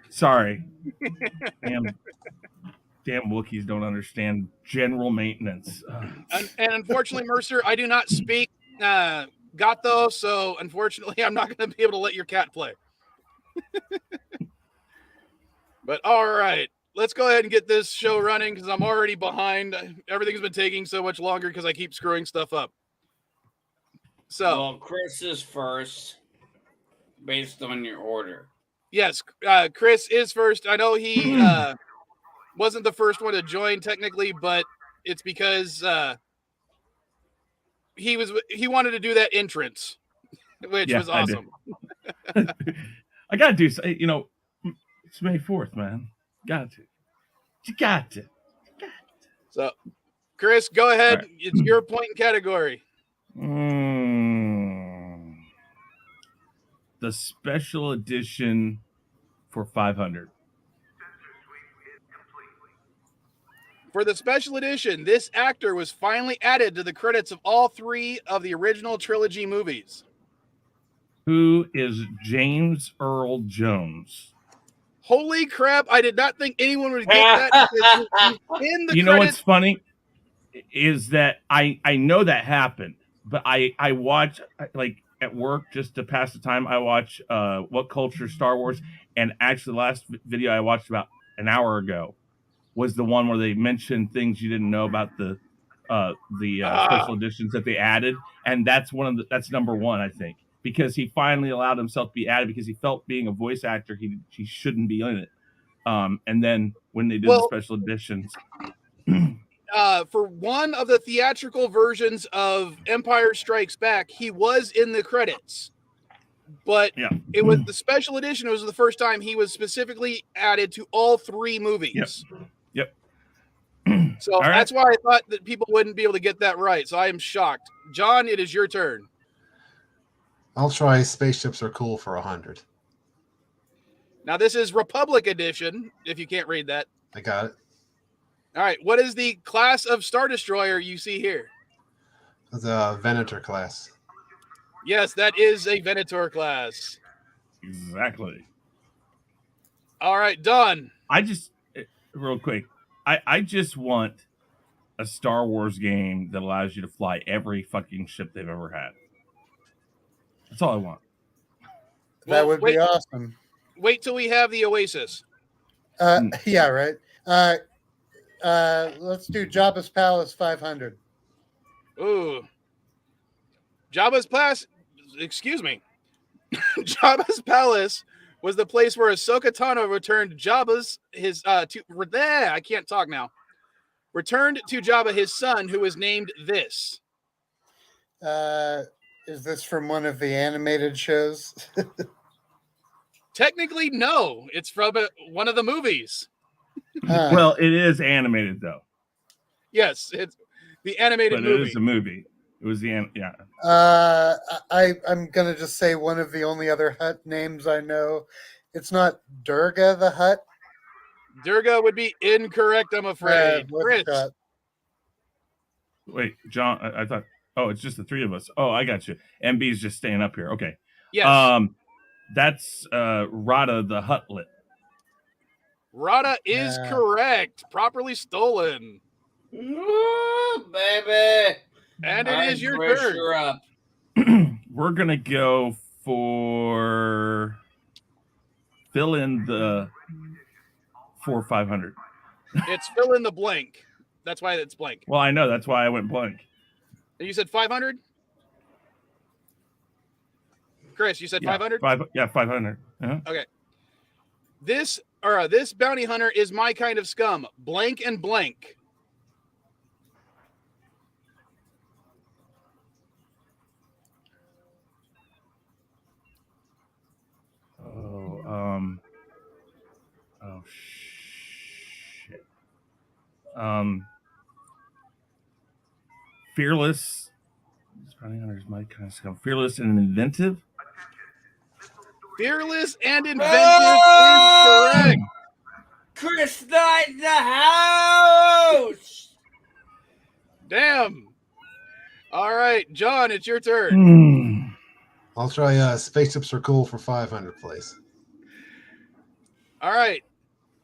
Sorry. Damn Wookiees don't understand general maintenance. And unfortunately, Mercer, I do not speak Gato, so unfortunately, I'm not going to be able to let your cat play. But all right, let's go ahead and get this show running because I'm already behind. Everything's been taking so much longer because I keep screwing stuff up. So, well, Chris is first based on your order. Yes, Chris is first. I know he wasn't the first one to join technically, but it's because he wanted to do that entrance, which was awesome. I gotta do, it's May 4th, man. Got to. You got to. So, Chris, go ahead. Right. It's your point and category. The special edition for 500. For the special edition, this actor was finally added to the credits of all 3 of the original trilogy movies. Who is James Earl Jones? Holy crap, I did not think anyone would get that. In the know what's funny is that I know that happened, but I watch, like, at work just to pass the time. I watch What Culture Star Wars, and actually the last video I watched about an hour ago was the one where they mentioned things you didn't know about the special editions that they added, and that's that's number 1, I think, because he finally allowed himself to be added because he felt being a voice actor he shouldn't be in it. And then when they did the special editions. For one of the theatrical versions of Empire Strikes Back, he was in the credits, but it was the special edition. It was the first time he was specifically added to all 3 movies. Yep. So that's why I thought that people wouldn't be able to get that right. So I am shocked. John, it is your turn. I'll try Spaceships Are Cool for 100. Now this is Republic Edition, if you can't read that. I got it. All right, what is the class of Star Destroyer you see here? The Venator class. Yes, that is a Venator class. Exactly. All right, done. I just, real quick, I just want a Star Wars game that allows you to fly every fucking ship they've ever had. That's all I want. That would be awesome. Wait till we have the Oasis. Yeah, right. Let's do Jabba's Palace 500. Ooh. Jabba's Palace, excuse me. Jabba's Palace was the place where Ahsoka Tano returned Jabba's I can't talk now. Returned to Jabba his son, who was named this. Is this from one of the animated shows? Technically, no. It's from one of the movies. Well, it is animated though. Yes, it's the animated But movie. it is a movie. It was the yeah. I'm gonna just say one of the only other Hut names I know. It's not Durga the Hut. Durga would be incorrect, I'm afraid. Chris. Wait, John. I thought. Oh, it's just the three of us. Oh, I got you. MB's just staying up here. Okay. Yes. That's Rada the Hutlet. Rada is correct. Properly stolen. Ooh, baby. And it All is right, your Chris, turn. you're up. We're gonna go for fill in the 500. It's fill in the blank. That's why it's blank. Well, I know that's why I went blank. You said 500? Chris, you said 500? 500. Uh-huh. Okay. This bounty hunter is my kind of scum. Blank and blank. Oh shit. Fearless. Bounty hunters my kind of scum. Fearless and inventive. Fearless and inventive is correct. Chris Knight in the house. Damn. All right, John, it's your turn. I'll try spaceships are cool for 500, please. All right.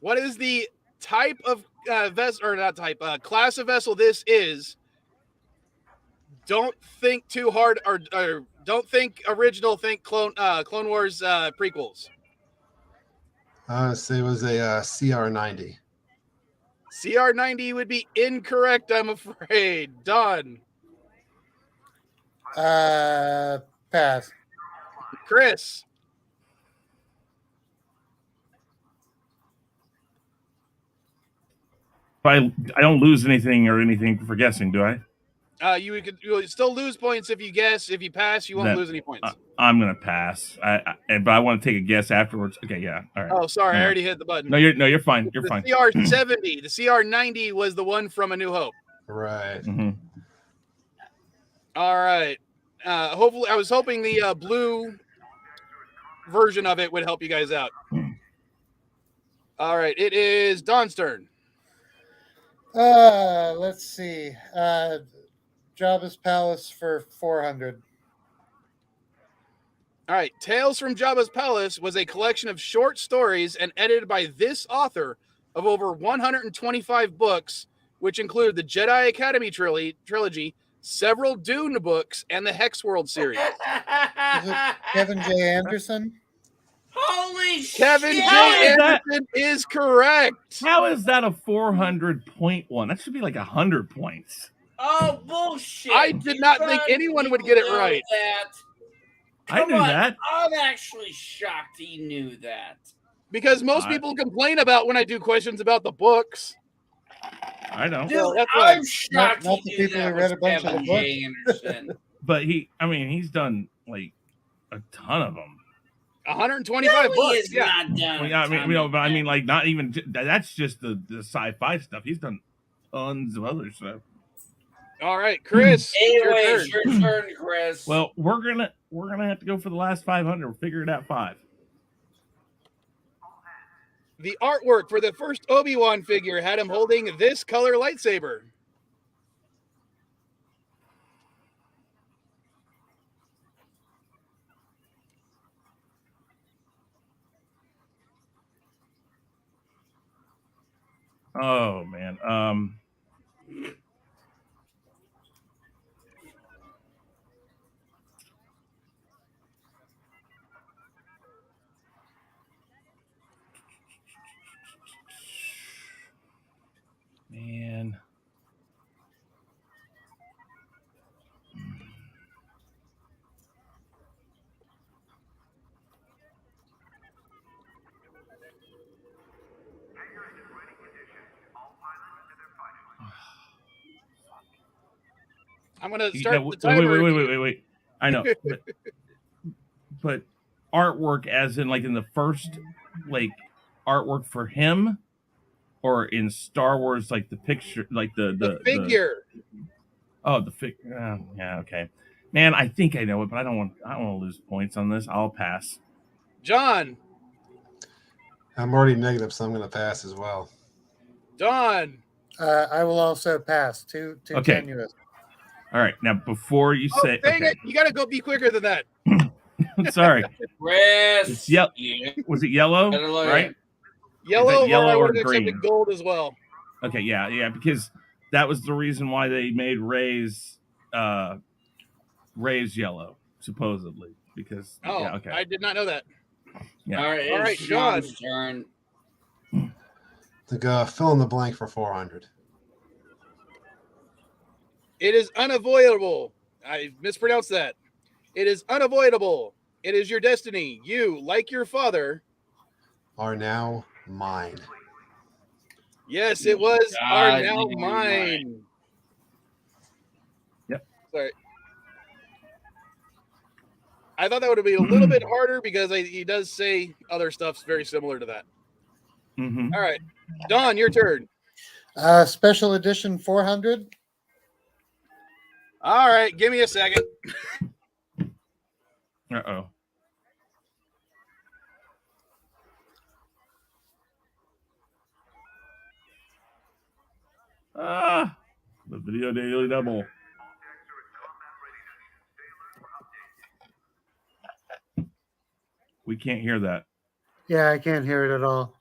What is the type of vessel, or not type, class of vessel this is? Don't think too hard, or don't think original, think Clone Wars prequels. So it was a CR-90. CR-90 would be incorrect, I'm afraid. Done. Pass. Chris. I don't lose anything for guessing, do I? You would still lose points if you guess. If you pass, you won't Then lose any points. I'm gonna pass. But I want to take a guess afterwards. Okay, yeah. All right. Oh, sorry, Yeah. I already hit the button. No, you're fine. You're fine. CR-70. The CR-90 was the one from A New Hope. Right. Mm-hmm. All right. Hopefully, I was hoping the blue version of it would help you guys out. All right, it is Don's turn. Let's see. Jabba's Palace for 400. All right, Tales from Jabba's Palace was a collection of short stories and edited by this author of over 125 books, which include the Jedi Academy trilogy, several Dune books, and the Hexworld series. Is it Kevin J. Anderson? Holy Kevin shit! J. Anderson is correct. How is that a 400-point one? That should be like 100 points. Oh, bullshit. I did not think anyone would get it right. I knew that. I'm actually shocked he knew that. Because most people complain about when I do questions about the books. I know. Dude, that's why. I'm shocked Not he the knew people that who read was a bunch of Kevin the J. Anderson. But he's done like a ton of them. 125 No, books. he has not done Well, yeah, I mean, like not even that's just the sci-fi stuff. He's done tons of other stuff. All right, Chris. Anyways, your turn, Chris. Well, we're gonna have to go for the last 500. We'll figure it out 5. The artwork for the first Obi-Wan figure had him holding this color lightsaber. Oh man. Man. I'm going to start the Yeah, timer. wait. I know. but artwork as in like in the first like artwork for him or in Star Wars, like the picture, like the figure. The figure. Yeah, okay. Man, I think I know it, but I don't want to lose points on this. I'll pass. John. I'm already negative, so I'm going to pass as well. Don. I will also pass. Too Okay. tenuous. All right. Now, before you say, dang it, you got to go be quicker than that. Sorry. Chris. It's Was it yellow? Right? Yellow, yellow or I or would have accepted green? gold as well. Okay, yeah, because that was the reason why they made Ray's yellow, supposedly. Because okay. I did not know that. Yeah. All right, John. Sean's turn. To go fill in the blank for 400. It is unavoidable. I mispronounced that. It is unavoidable. It is your destiny. You, like your father, Are now mine. Yes, it was are now mine. Yep. Sorry. I thought that would be a little bit harder because he does say other stuff's very similar to that. Mm-hmm. All right. Don, your turn. Special edition 400. All right. Give me a second. Uh-oh. The Video Daily Double. We can't hear that. Yeah, I can't hear it at all.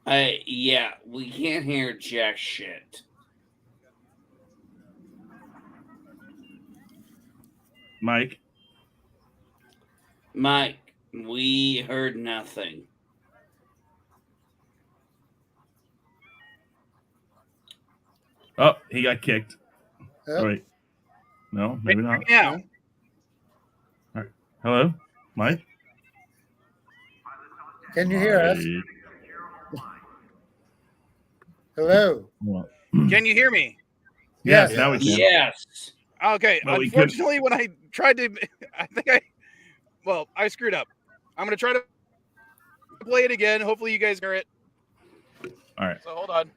Yeah, we can't hear jack shit. Mike, we heard nothing. Oh, he got kicked. Yep. Oh, wait. No, maybe not. Now. All right. Hello, Mike? Can you hear us? Hello. Can you hear me? Yes, now we can. Yes. Okay. But we Unfortunately, when I tried to, I screwed up. I'm going to try to play it again. Hopefully you guys hear it. All right. So hold on.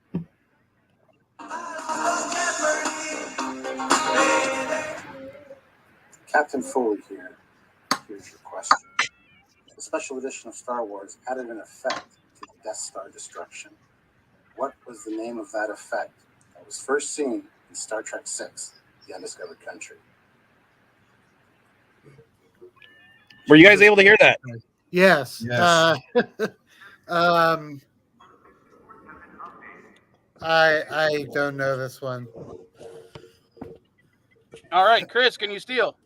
Captain Foley here. Here's your question. The special edition of Star Wars added an effect to the Death Star destruction. What was the name of that effect that was first seen in Star Trek VI, The Undiscovered Country? Were you guys able to hear that? Yes. Yes. I don't know this one. All right, Chris, can you steal?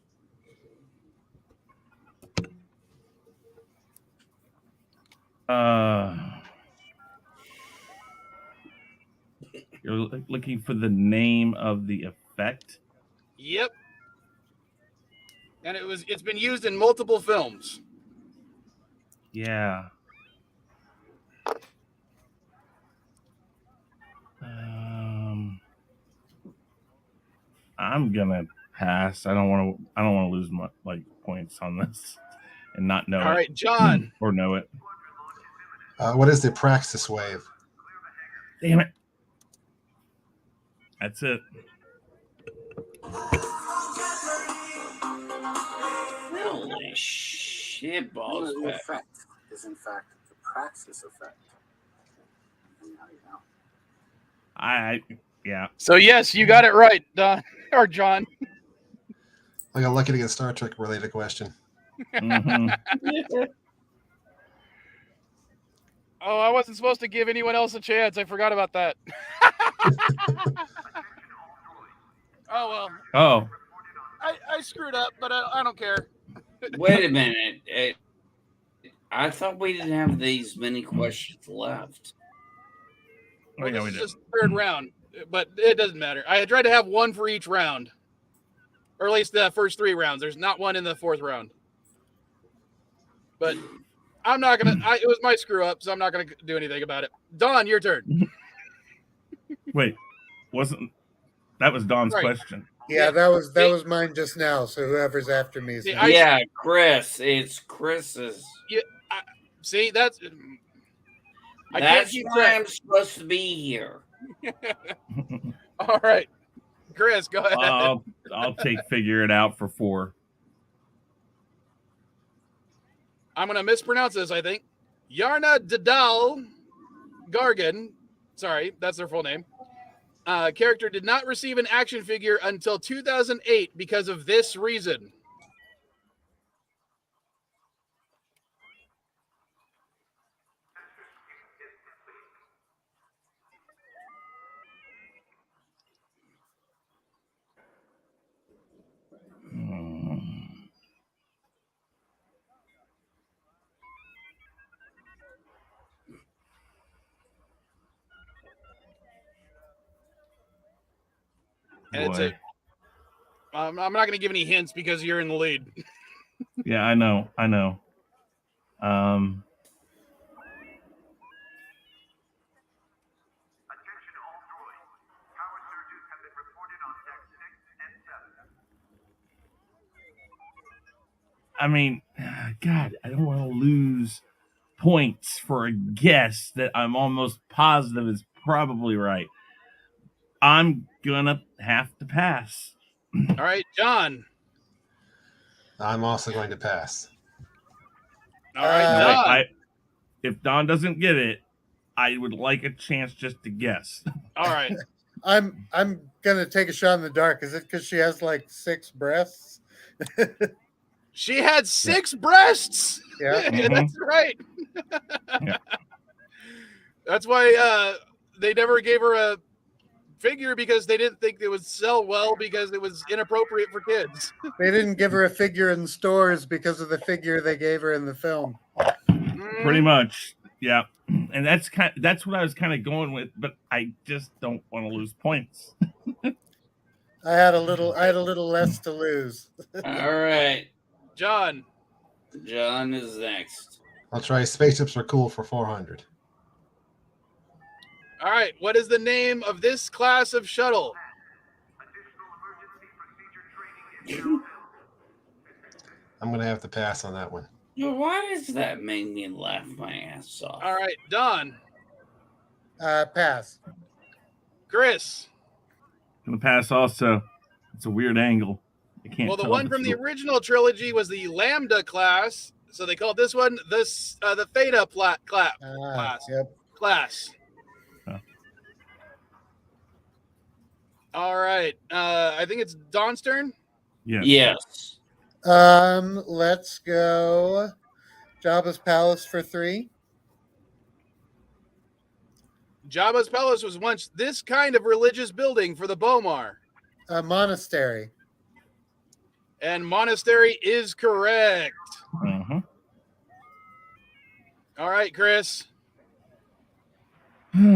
You're looking for the name of the effect? Yep. And it's been used in multiple films. Yeah. I'm gonna pass. I don't want to lose my points on this and not know it. All right, John. Or know it. What is the Praxis wave? Damn it. That's it. Holy shit balls. The effect is in fact the Praxis effect. And now you know. Yeah. So yes, you got it right, Don or John. I got lucky to get a Star Trek related question. Mm-hmm. Oh, I wasn't supposed to give anyone else a chance. I forgot about that. Oh well. Oh. I screwed up, but I don't care. Wait a minute. I thought we didn't have these many questions left. Well, this is just the third round, but it doesn't matter. I tried to have one for each round, or at least the first 3 rounds. There's not one in the 4th round. But I'm not gonna. It was my screw up, so I'm not gonna do anything about it. Don, your turn. Wait, that was Don's Right. question? Yeah, that was mine just now. So whoever's after me is next. Yeah, Chris. It's Chris's. Yeah. See, that's. I can't That's keep why track. I'm supposed to be here. All right, Chris, go ahead. I'll take figure it out for 4. I'm going to mispronounce this, I think. Yarna Dadal Gargan. Sorry, that's their full name. Character did not receive an action figure until 2008 because of this reason. And Boy. I'm not going to give any hints because you're in the lead. Yeah, I know. I mean, God, I don't want to lose points for a guess that I'm almost positive is probably right. I'm gonna have to pass. All right, John. I'm also going to pass. All right, Wait, Don. if Don doesn't get it, I would like a chance just to guess. All right. I'm gonna take a shot in the dark. Is it because she has like 6 breasts? She had 6 breasts. Yeah, That's right. Yeah. That's why they never gave her a figure because they didn't think it would sell well because it was inappropriate for kids. They didn't give her a figure in stores because of the figure they gave her in the film. Pretty much, yeah. And that's what I was kind of going with, but I just don't want to lose points. I had a little less to lose. All right. John is next. I'll try spaceships are cool for 400. All right. What is the name of this class of shuttle? I'm going to have to pass on that one. Why does that make me laugh my ass off? All right, Don. Pass. Chris. I'm gonna pass also. It's a weird angle. I can't. Well, the tell one if from it's the original trilogy was the Lambda class, so they called this one the Theta class. Yep. Class. All right. I think it's Don's turn. Yes. Let's go. Jabba's Palace for 3. Jabba's Palace was once this kind of religious building for the Bomar. A monastery. And monastery is correct. Uh-huh. All right, Chris. Fill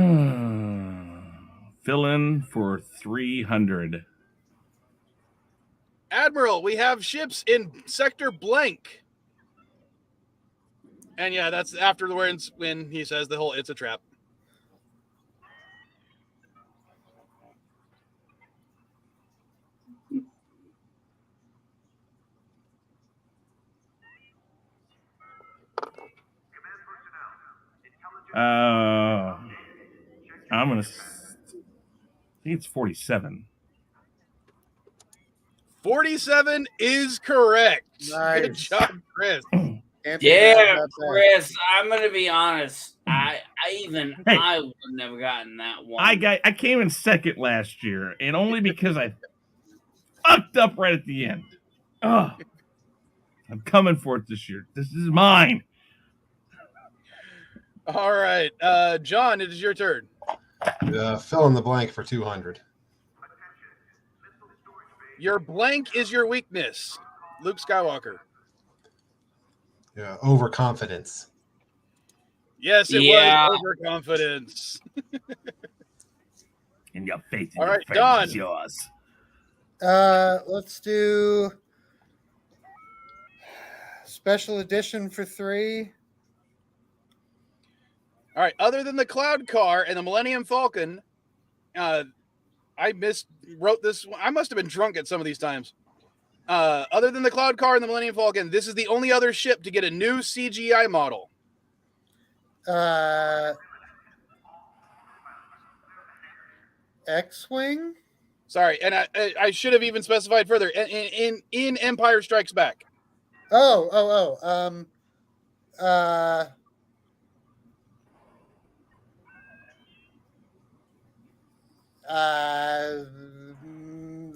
in for 300. Admiral, we have ships in sector blank. And yeah, that's after the words when he says the whole "it's a trap." I'm gonna. I think it's 47. 47 is correct. Nice. Good job, Chris. Yeah, Chris. I'm gonna be honest. I would never gotten that one. I came in second last year, and only because I fucked up right at the end. Oh, I'm coming for it this year. This is mine. All right, John, it is your turn. Fill in the blank for 200. Your blank is your weakness. Luke Skywalker. Yeah, overconfidence. Yes, it was overconfidence. And your faith in All your right, friends Don. is yours. Let's do special edition for 3. All right, other than the Cloud Car and the Millennium Falcon, I wrote this. I must have been drunk at some of these times. Other than the Cloud Car and the Millennium Falcon, this is the only other ship to get a new CGI model. X-wing. Sorry, and I should have even specified further in Empire Strikes Back.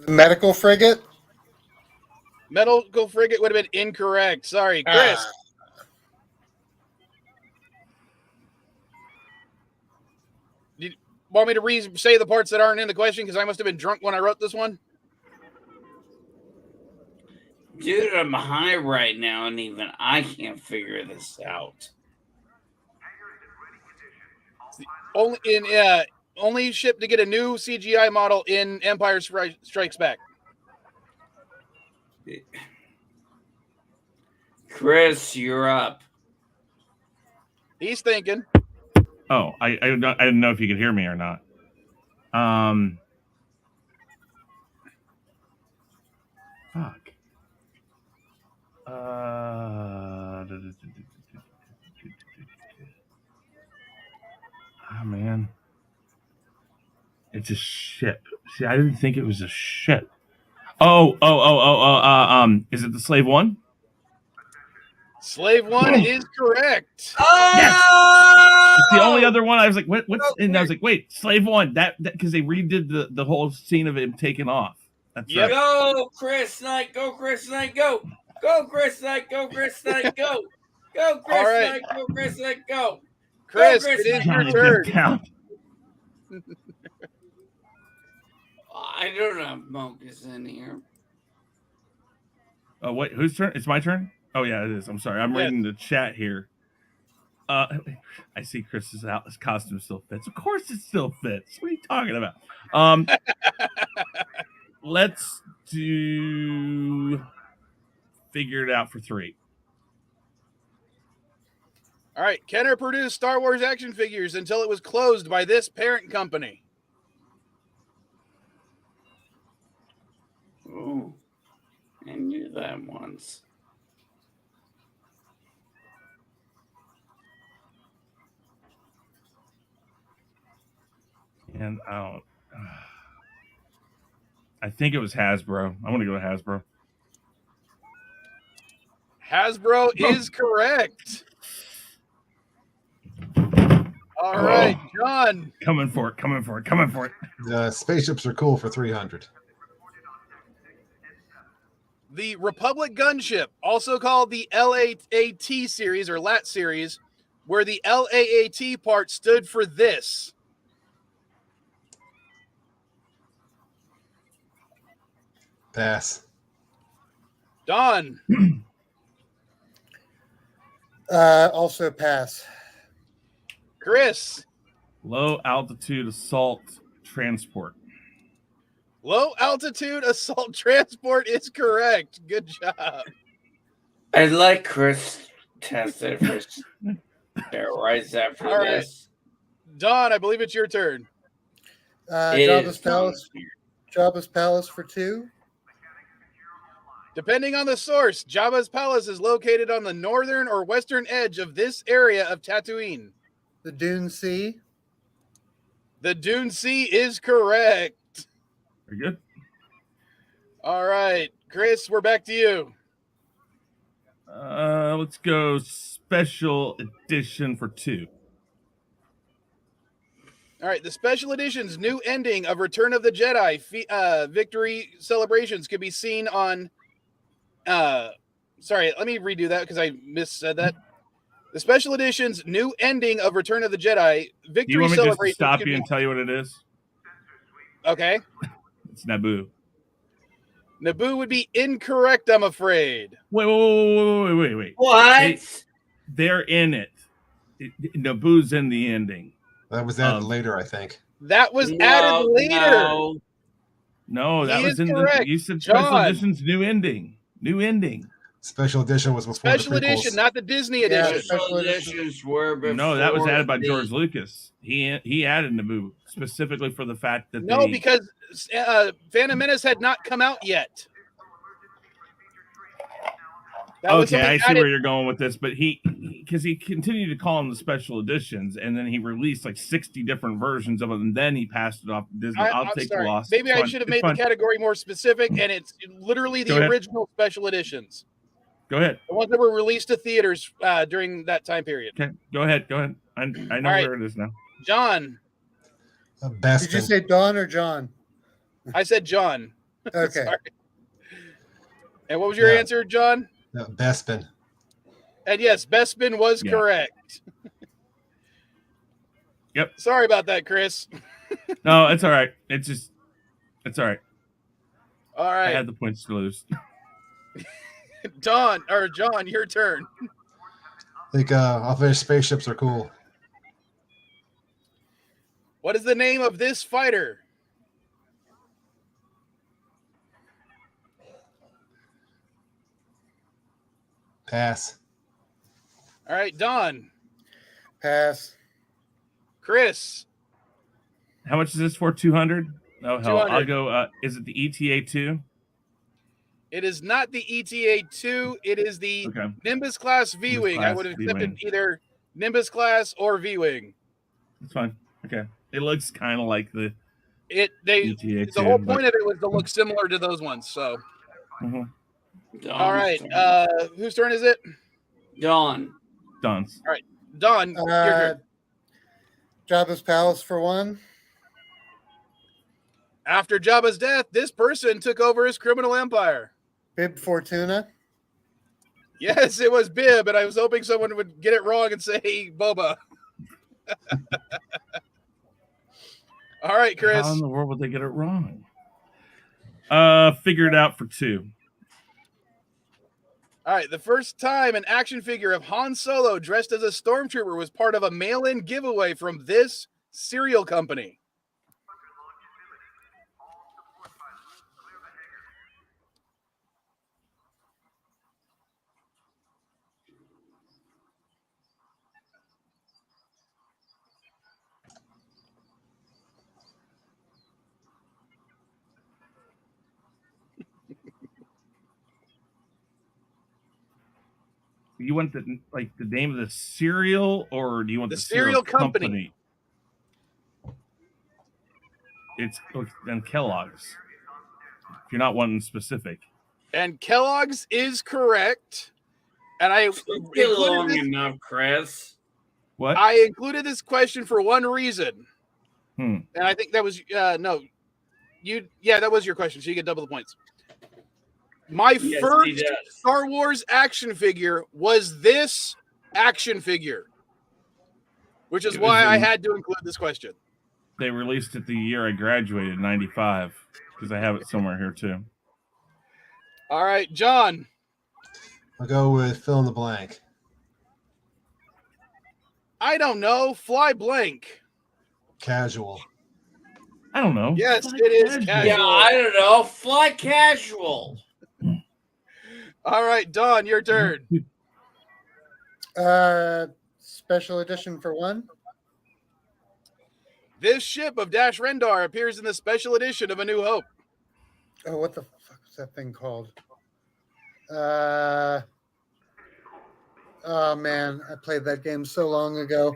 Medical frigate. Medical frigate would have been incorrect. Sorry, Chris. Do you want me to say the parts that aren't in the question because I must have been drunk when I wrote this one? Dude, I'm high right now, and even I can't figure this out. Only ship to get a new CGI model in Empire Strikes Back. Chris, you're up. He's thinking. Oh, I didn't know if you could hear me or not. Fuck. Oh man, it's a ship. See, I didn't think it was a ship. Is it the Slave One? Slave One is correct. Oh! Yes! It's the only other one. I was like, what's? And I was like, wait, Slave One. That because they redid the whole scene of him taking off. That's right. Go, Chris Knight. Go, Chris Knight. Go. Go, Chris Knight. Go, Chris Knight. Go. Go, Chris Knight. Go, Chris Knight. Go. Chris, go, Chris it is Knight. your turn. I don't have Mocus in here. Oh, wait, whose turn? It's my turn? Oh, yeah, it is. I'm sorry. I'm reading the chat here. I see Chris's costume still fits. Of course it still fits. What are you talking about? Let's do figure it out for 3. All right. Kenner produced Star Wars action figures until it was closed by this parent company. Oh, I knew that once. And I think it was Hasbro. I want to go to Hasbro. Hasbro is correct. All right, John. Coming for it. Spaceships are cool for 300. The Republic gunship, also called the LAAT series or LAT series, where the LAAT part stood for this. Pass. Don. Also pass. Chris. Low altitude assault transport. Low altitude assault transport is correct. Good job. I'd like Chris tested for steroids after All right. this. Don, I believe it's your turn. Jabba's Palace for 2. Depending on the source, Jabba's palace is located on the northern or western edge of this area of Tatooine. The Dune Sea. The Dune Sea is correct. Very good. All right, Chris, we're back to you. Let's go special edition for 2. All right, the special edition's new ending of Return of the Jedi victory celebrations can be seen on. Sorry, let me redo that because I missaid that. The special edition's new ending of Return of the Jedi victory Do you want me just to celebrations. stop you and tell you what it is? Okay. It's Naboo. Naboo would be incorrect, I'm afraid. Wait. What? They're in it. Naboo's in the ending. That was added later, I think. That was added later. No, that He was is in correct. the. You said special John. edition's new ending. New ending. Special edition was before Special the prequels. edition, not the Disney edition. Special editions were before. No, that was added by the- George Lucas. He added Naboo specifically for the fact that No, because Phantom Menace had not come out yet. That was Okay, something I see added. where you're going with this, but because he continued to call them the special editions, and then he released like 60 different versions of it, and then he passed it off to Disney. I'll I'm take sorry. the loss. Maybe It's I fine. should have It's made fine. the category more specific, and it's literally Go the ahead. original special editions. Go ahead. The ones that were released to theaters during that time period. Okay, go ahead. I know All right. where it is now. John. Did you say Don or John? I said John. Okay. Sorry. And what was your answer, John? No, Bespin. And yes, Bespin was correct. Yep. Sorry about that, Chris. No, it's all right. It's all right. All right. I had the points to lose. John, your turn. I think I'll finish spaceships are cool. What is the name of this fighter? Pass. All right, Don. Pass. Chris. How much is this for? 200? Oh, hell. 200. I'll go. Is it the ETA 2? It is not the ETA-2. It is the Nimbus class V-Wing. I would have accepted V-Wing. either Nimbus class or V-Wing. That's fine. Okay. It looks kind of like the The whole point of it was to look similar to those ones. So, all right. Whose turn is it? Don's. All right, Don. Your turn. Jabba's Palace for one. After Jabba's death, this person took over his criminal empire. Bib Fortuna. Yes, it was Bib, and I was hoping someone would get it wrong and say Boba. All right, Chris. How in the world would they get it wrong? Figure it out for 2. All right, the first time an action figure of Han Solo dressed as a stormtrooper was part of a mail-in giveaway from this cereal company. You want the name of the cereal, or do you want the cereal company? It's and Kellogg's. If you're not wanting specific. And Kellogg's is correct. And I long enough, Chris. What? I included this question for one reason. And I think that was that was your question. So you get double the points. My first Star Wars action figure was this action figure, which is why I had to include this question. They released it the year I graduated in 95, because I have it somewhere here too. All right, John. I'll go with fill in the blank. I don't know. Fly blank. Casual. I don't know. Yes, it is casual. Yeah, I don't know. Fly casual. All right, Don, your turn. Special edition for one. This ship of Dash Rendar appears in the special edition of A New Hope. Oh, what the fuck is that thing called? Oh man, I played that game so long ago.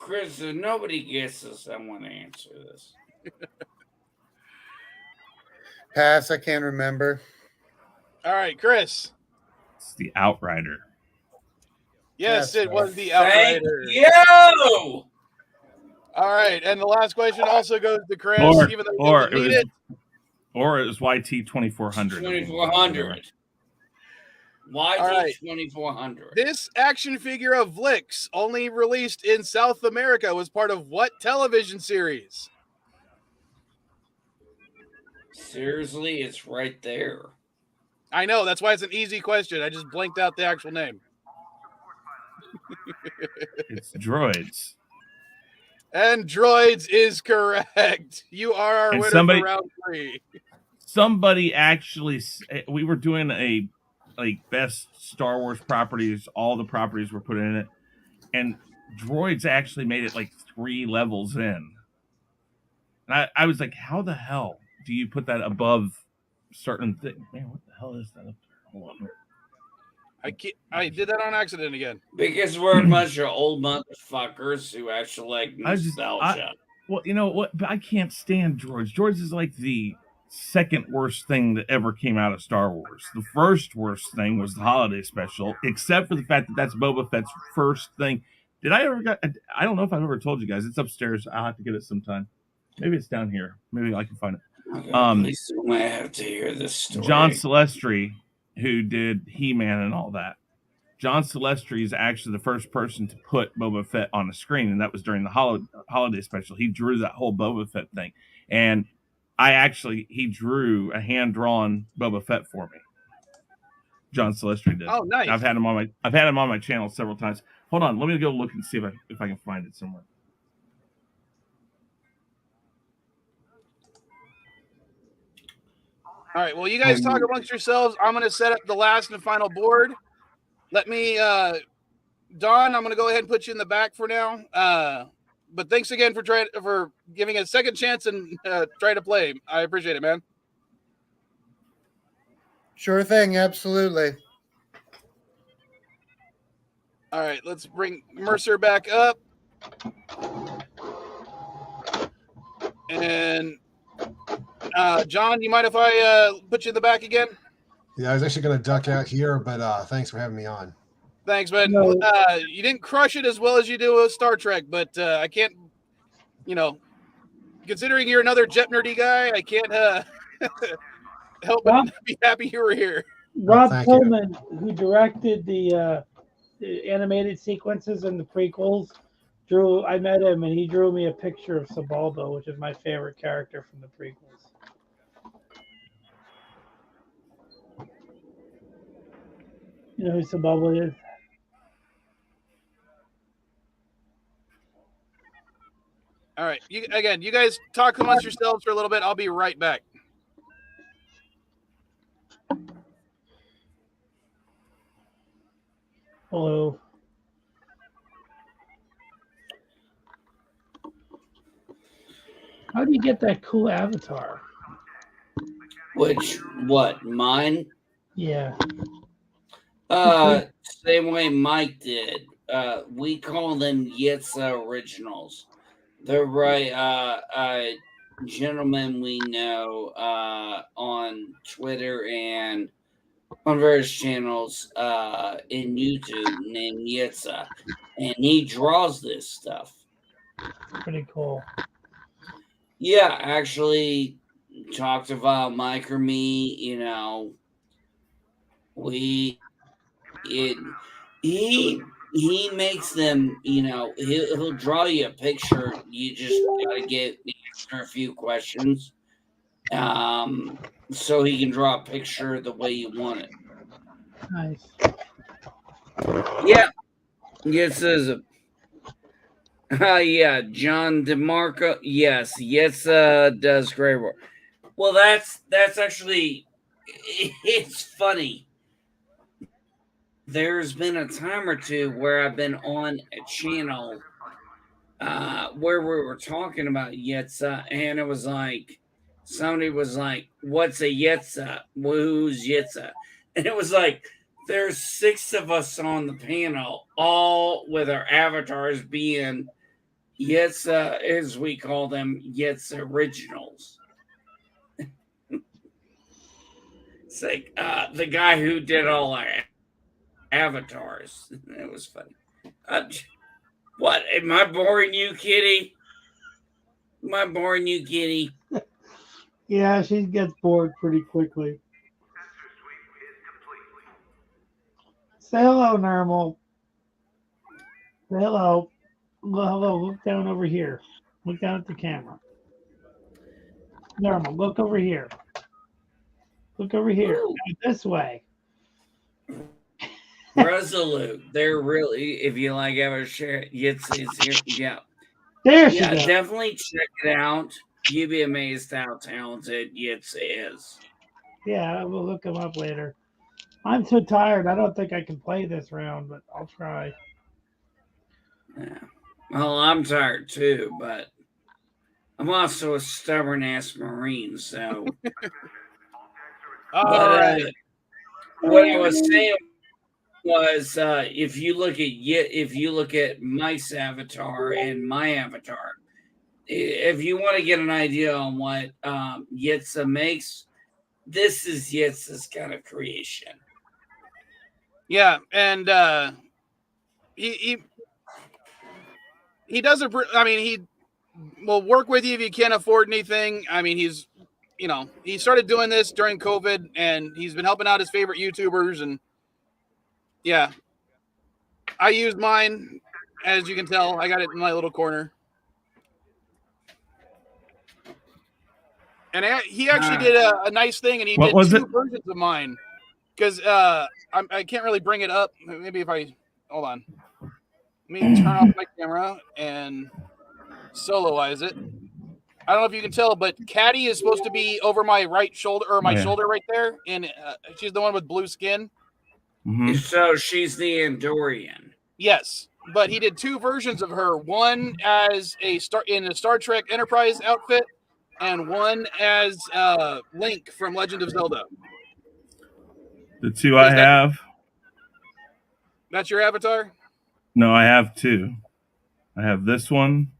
Chris, if nobody guesses, I want to answer this. Pass, I can't remember. All right, Chris. It's the Outrider. Yes, it was the Thank Outrider. you. All right, and the last question also goes to Chris, even though he doesn't need it. Or it was YT 2400. 2400. YT All right. 2400. This action figure of Vlix, only released in South America, was part of what television series? Seriously, it's right there. I know, that's why it's an easy question. I just blanked out the actual name. It's Droids. And Droids is correct. You are our winner for round 3. Somebody actually, we were doing a best Star Wars properties. All the properties were put in it, and Droids actually made it 3 levels in. And I was like, how the hell do you put that above certain thing. Man, what the hell is that up there? Hold on. I did that on accident again. Because we're a bunch of old motherfuckers who actually like nostalgia. Well, you know what? But I can't stand George. George is like the second worst thing that ever came out of Star Wars. The first worst thing was the holiday special, except for the fact that that's Boba Fett's first thing. Did I ever got? I don't know if I've ever told you guys. It's upstairs. I'll have to get it sometime. Maybe it's down here. Maybe I can find it. Okay, please don't have to hear this story. John Silvestri, who did He-Man and all that. John Silvestri is actually the first person to put Boba Fett on the screen, and that was during the holiday special. He drew that whole Boba Fett thing, and he drew a hand-drawn Boba Fett for me. John Silvestri did. Oh, nice. I've had him on my channel several times. Hold on, let me go look and see if I can find it somewhere. All right. Well, you guys talk amongst yourselves. I'm going to set up the last and final board. Let me, Don, I'm going to go ahead and put you in the back for now. But thanks again for giving a second chance and trying to play. I appreciate it, man. Sure thing. Absolutely. All right. Let's bring Mercer back up. And John, you mind if I put you in the back again? Yeah, I was actually going to duck out here, but thanks for having me on. Thanks, man. You didn't crush it as well as you do with Star Trek, but I can't, considering you're another JeopNerdy guy, I can't help but be happy you were here. Rob Pullman, who directed the animated sequences in the prequels, I met him and he drew me a picture of Sebulba, which is my favorite character from the prequels. You know who Sebulba is? All right. You guys talk amongst yourselves for a little bit. I'll be right back. Hello. How do you get that cool avatar? What, mine? Yeah. Same way Mike did. We call them Yitza originals. They're gentlemen we know on Twitter and on various channels in YouTube named Yitza, and he draws this stuff. Pretty cool. Yeah, actually talked about Mike or me. He makes them. He'll draw you a picture. You just gotta answer a few questions, so he can draw a picture the way you want it. Nice. Yeah. Yes, is a. Yeah, John DeMarco. Yes, does great work. Well, that's actually, it's funny. There's been a time or two where I've been on a channel where we were talking about Yetza, and it was like, somebody was like, what's a Yetza? Who's Yetza? And it was like, there's 6 of us on the panel, all with our avatars being Yetza, as we call them, Yetza originals. It's like the guy who did all our avatars. It was funny. What? Am I boring you, Kitty? Am I boring you, Kitty? Yeah, she gets bored pretty quickly. Say hello, Normal. Say hello. Hello, look down over here. Look down at the camera. Normal, look over here. Look over here. This way. Resolute. They're really, if you like ever share it, it's here. Yeah. There she goes. Definitely check it out. You'd be amazed how talented Yitz is. Yeah, we'll look him up later. I'm so tired. I don't think I can play this round, but I'll try. Yeah. Well, I'm tired too, but I'm also a stubborn ass Marine, so All right. What I was saying was, if you look at Mike's avatar and my avatar, if you want to get an idea on what Yitza makes, this is Yitza's kind of creation. Yeah, and he does a. I mean, he will work with you if you can't afford anything. I mean, he's, he started doing this during COVID, and he's been helping out his favorite YouTubers, and yeah, I used mine, as you can tell. I got it in my little corner, and he actually did a nice thing, and he What did was 2 it? versions of mine, because I can't really bring it up. Maybe if I hold on, let me turn off my camera and soloize it. I don't know if you can tell, but Caddy is supposed to be over my right shoulder, or my shoulder right there, and she's the one with blue skin. Mm-hmm. So she's the Andorian. Yes, but he did 2 versions of her. One as in a Star Trek Enterprise outfit, and one as Link from Legend of Zelda. The 2 I have. That's your avatar? No, I have 2. I have this one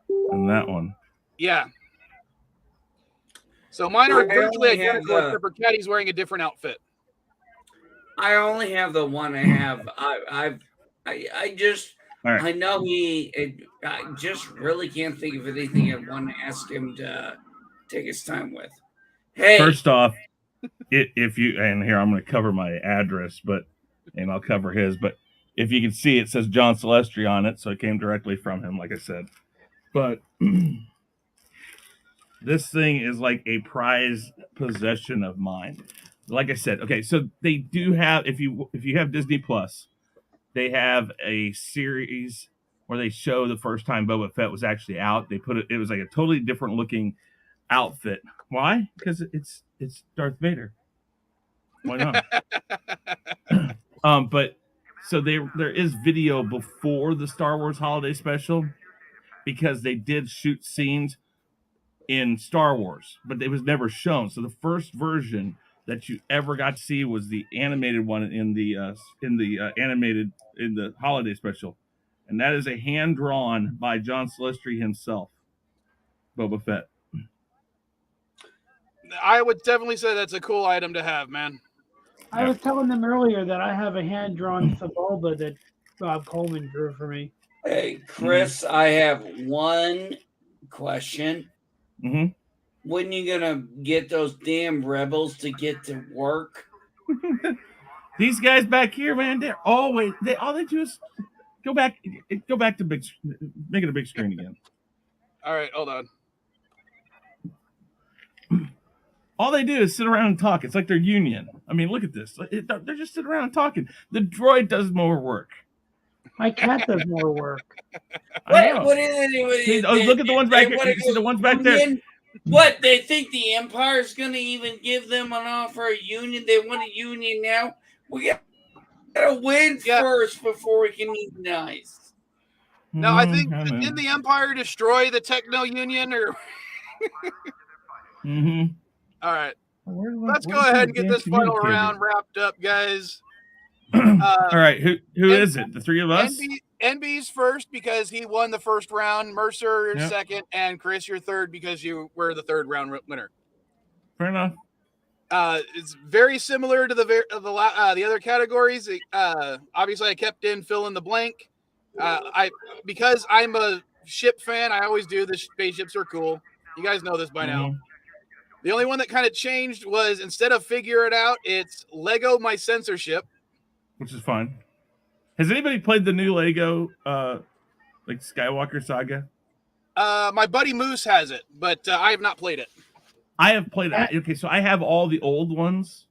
and that one. Yeah. So mine are I virtually only have identical, except for Caddy's wearing a different outfit. I only have the one I have. I just right. I know I just really can't think of anything I want to ask him to take his time with. Hey, First off, if you, and here I'm going to cover my address, and I'll cover his, but if you can see, it says John Celestri on it, so it came directly from him, like I said. But this thing is like a prized possession of mine. Like I said, okay, so they do have, if you have Disney Plus, they have a series where they show the first time Boba Fett was actually out. They put it was like a totally different looking outfit. Why? Because it's Darth Vader. Why not? But so there is video before the Star Wars Holiday Special, because they did shoot scenes in Star Wars, but it was never shown. So the first version that you ever got to see was the animated one in the Holiday Special, and that is a hand drawn by John Celestri himself, Boba Fett. I would definitely say that's a cool item to have, man. I was telling them earlier that I have a hand-drawn Sebulba that Bob Coleman drew for me. Hey, Chris, I have one question. Mm-hmm. When you gonna get those damn rebels to get to work? These guys back here, man, they're always all they do is go back to make it a big screen again. All right, hold on. All they do is sit around and talk. It's like they're union. I mean, look at this. They're just sitting around talking. The droid does more work. My cat does more work. What is it? Look at the ones back here. You see the ones back there? What, they think the Empire's going to even give them an offer a union? They want a union now? We got to win first before we can unionize. No, I think, didn't the Empire destroy the Techno Union? Or Mm-hmm. All right. Let's go ahead and get this final round wrapped up, guys. All right. Who is it? The 3 of us? NB's first because he won the first round. Mercer second, and Chris, you're third because you were the third round winner. Fair enough. It's very similar to the other categories. Obviously, I kept in fill in the blank. Because I'm a ship fan, I always do. The spaceships are cool. You guys know this by now. The only one that kind of changed was, instead of figure it out, it's Lego my censorship, which is fun. Has anybody played the new Lego like Skywalker Saga? My buddy Moose has it, but I have not played it. I have played it. Okay, so I have all the old ones,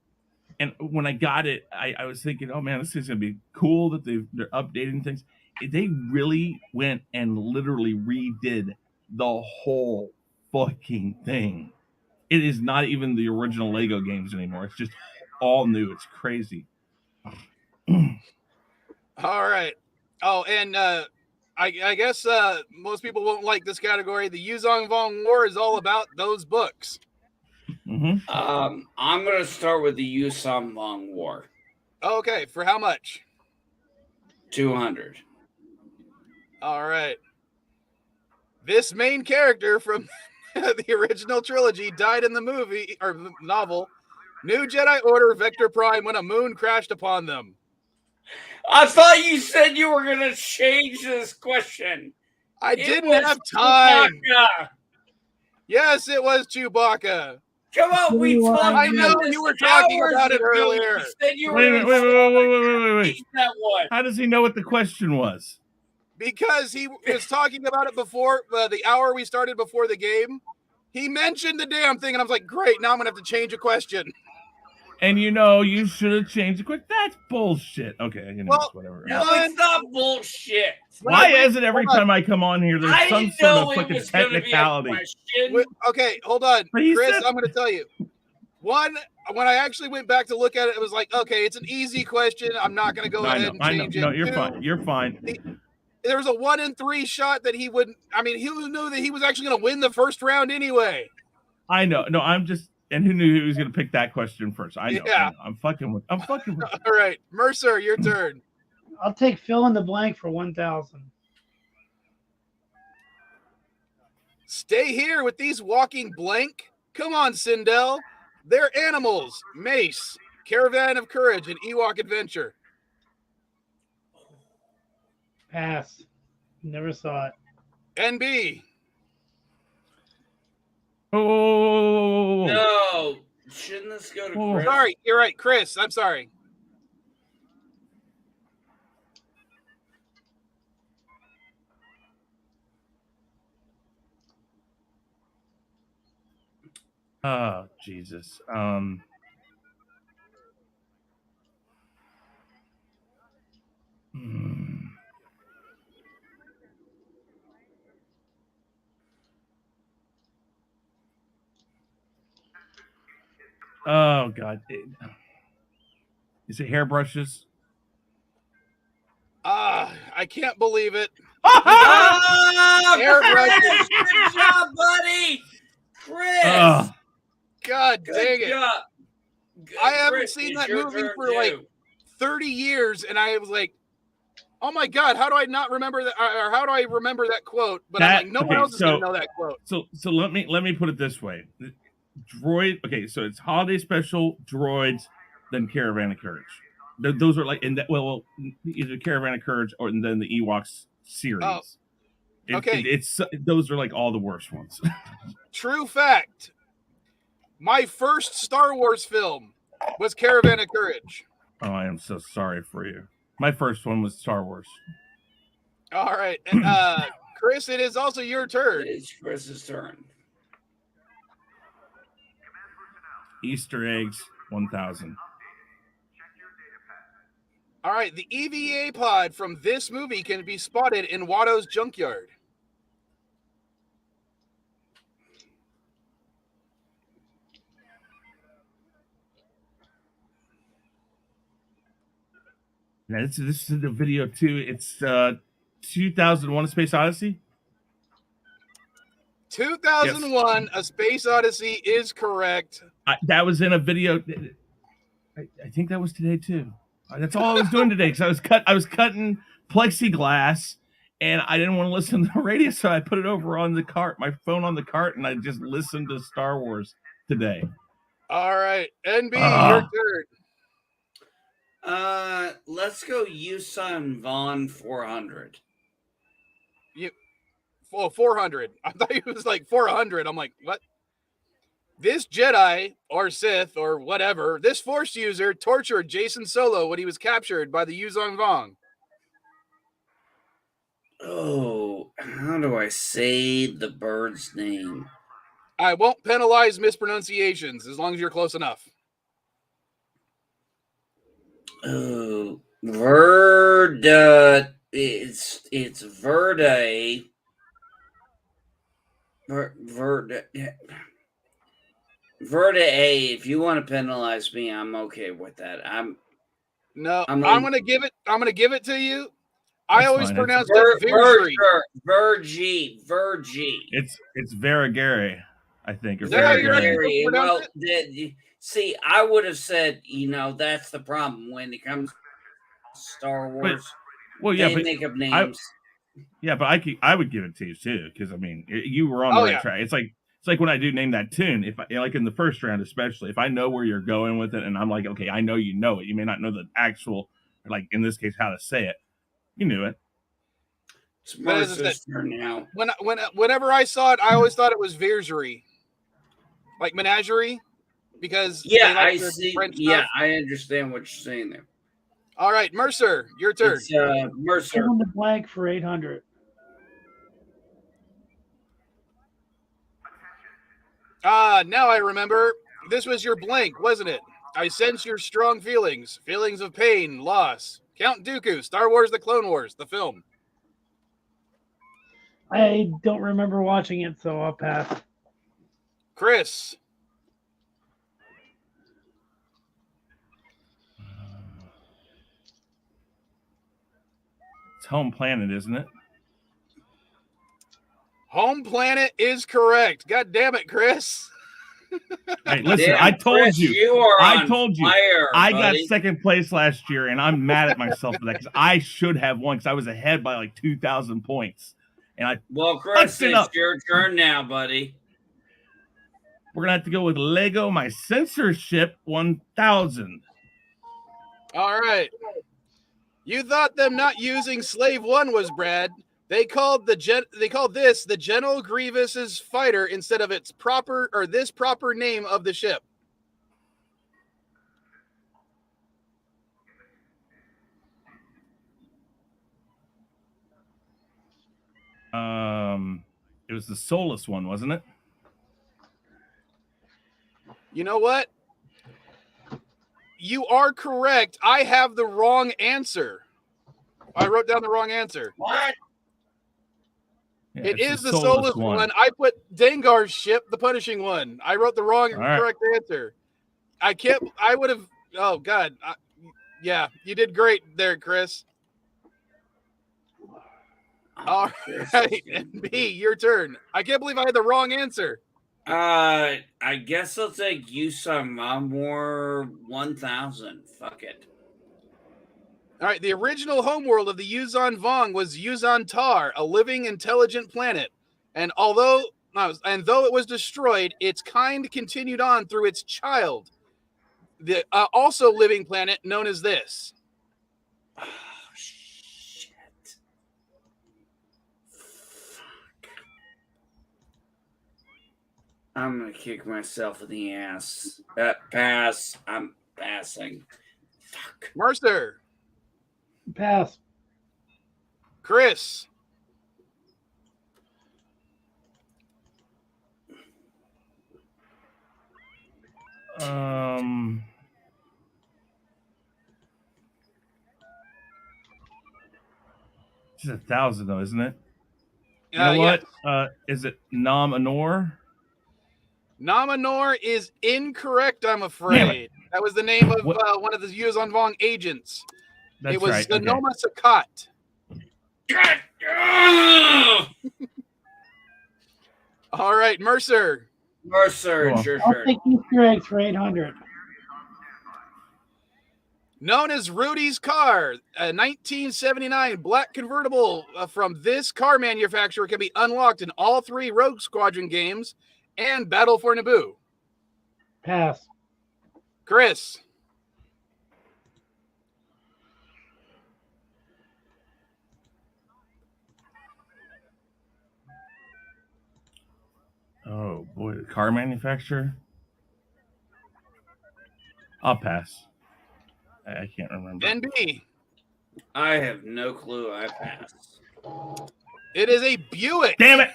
and when I got it, I was thinking, oh man, this is gonna be cool that they're updating things. They really went and literally redid the whole fucking thing. It is not even the original Lego games anymore. It's just all new. It's crazy. All right. Oh, and I guess most people won't like this category. The Yuzong Vong War is all about those books. I'm going to start with the Yusam Vong War. Okay, for how much? 200. All right. This main character from the original trilogy died in the movie or novel New Jedi Order Vector Prime when a moon crashed upon them. I thought you said you were going to change this question. I didn't have time. Chewbacca. Yes, it was Chewbacca. Come on, we talked. I know you were talking about it earlier. You said you were Wait. that one. How does he know what the question was? Because he was talking about it before the hour we started before the game. He mentioned the damn thing, and I was like, great, now I'm going to have to change a question. And you should have changed it quick. That's bullshit. Okay, well, whatever. No, it's not bullshit. Why is it every time I come on here, there's some sort of fucking technicality? Okay, hold on. Chris, I'm going to tell you. One, when I actually went back to look at it, it was like, okay, it's an easy question. I'm not going to go ahead and change it. No, you're fine. You're fine. There was a 1 in 3 shot that he wouldn't. I mean, he knew that he was actually going to win the first round anyway. I know. No, I'm just. And who knew he was going to pick that question first? I know. Yeah. I know. I'm fucking with. All right, Mercer, your turn. I'll take fill in the blank for 1,000. Stay here with these walking blank. Come on, Sindel. They're animals. Mace, Caravan of Courage, and Ewok Adventure. Pass. Never saw it. NB. Oh. No. Shouldn't this go to Chris? Sorry, you're right. Chris, I'm sorry. Oh, Jesus. Oh, God. Is it hairbrushes? I can't believe it. Hairbrushes. Good job, buddy. Chris. God Good dang it. job. I haven't Chris, seen it's that your movie turn, for too. like 30 years, and I was like, oh my God, how do I not remember that? Or how do I remember that quote? But I'm like, no one else is going to know that quote. So let me put it this way. Droid. Okay, so it's Holiday Special, Droids, then Caravan of Courage. Those are like in that. Well, either Caravan of Courage or then the Ewoks series. Oh, okay. It's those are like all the worst ones. True fact. My first Star Wars film was Caravan of Courage. Oh, I am so sorry for you. My first one was Star Wars. All right. And, Chris, it is also your turn. It's Chris's turn. Easter eggs, 1,000. All right. The EVA pod from this movie can be spotted in Watto's junkyard. Now, this is the video too. It's 2001: A Space Odyssey. 2001: Yes. A Space Odyssey is correct. That was in a video. I think that was today too. That's all I was doing today because I was cutting plexiglass, and I didn't want to listen to the radio, so I put it over on the cart, my phone on the cart, and I just listened to Star Wars today. All right, NB, your turn. Let's go Yusun Vaughn 400. 400. I thought it was like 400. I'm like, what? This Jedi or Sith or whatever, this Force user tortured Jason Solo when he was captured by the Yuzong Vong. Oh, how do I say the bird's name? I won't penalize mispronunciations as long as you're close enough. Oh, Verda. It's Verda. Verda. Verda A. If you want to penalize me, I'm okay with that. I'm gonna give it to you. I That's always fine. pronounce it Virgie. Virgie. It's Varigary. I think. Is that how you're Very, actually well, pronounce it? see, I would have said, that's the problem when it comes to Star Wars. Well, yeah, they but make up names. I would give it to you too, because I mean, you were on the right track. It's like when I do name that tune, if I, like in the first round, especially if I know where you're going with it, and I'm like, okay, I know you know it. You may not know the actual, like in this case, how to say it. You knew it. It's Martha's turn now. Whenever I saw it, I always thought it was Viergerie, like menagerie, because Yeah, they like I their see. French Yeah, stuff. I understand what you're saying there. All right, Mercer, your turn. It's Mercer. Give him the blank for 800. Now I remember. This was your blank, wasn't it? I sense your strong feelings of pain, loss. Count Dooku, Star Wars: The Clone Wars, the film. I don't remember watching it, so I'll pass. Chris. It's Home Planet, isn't it? Home Planet is correct. God damn it, Chris. Hey, listen, Damn, I told Chris, you. I got buddy. second place last year, and I'm mad at myself for that because I should have won because I was ahead by like 2,000 points. And I Chris, it up. it's your turn now, buddy. We're gonna have to go with Lego My Censorship 1000. All right. You thought them not using Slave One was Brad. They called this the General Grievous's fighter instead of its proper name of the ship. It was the Soulless one, wasn't it? You know what? You are correct. I have the wrong answer. I wrote down the wrong answer. What? Yeah, it is the Soulless one. I put Dengar's ship, the Punishing One. I wrote the correct answer. I would have. Oh, God. Yeah, you did great there, Chris. All right, and B, your turn. I can't believe I had the wrong answer. I guess I'll take Yusam War 1000. Fuck it. All right, the original homeworld of the Yuzon Vong was Yuzon Tar, a living, intelligent planet. And though it was destroyed, its kind continued on through its child, the also living planet known as this. Oh, shit. Fuck. I'm going to kick myself in the ass. Pass. I'm passing. Fuck. Mercer. Pass. Chris. It's 1,000 though, isn't it? You know what? Yeah. Is it Nam Anor? Nam Anor is incorrect, I'm afraid. That was the name of one of the Yuzon Vong agents. That's it was right. Sonoma Sakat. All right, Mercer. Mercer, it's your I'll turn. take Easter eggs for 800. Known as Rudy's car, a 1979 black convertible from this car manufacturer can be unlocked in all 3 Rogue Squadron games and Battle for Naboo. Pass. Chris. Oh boy, the car manufacturer. I'll pass. I can't remember. NB. I have no clue. I pass. It is a Buick. Damn it!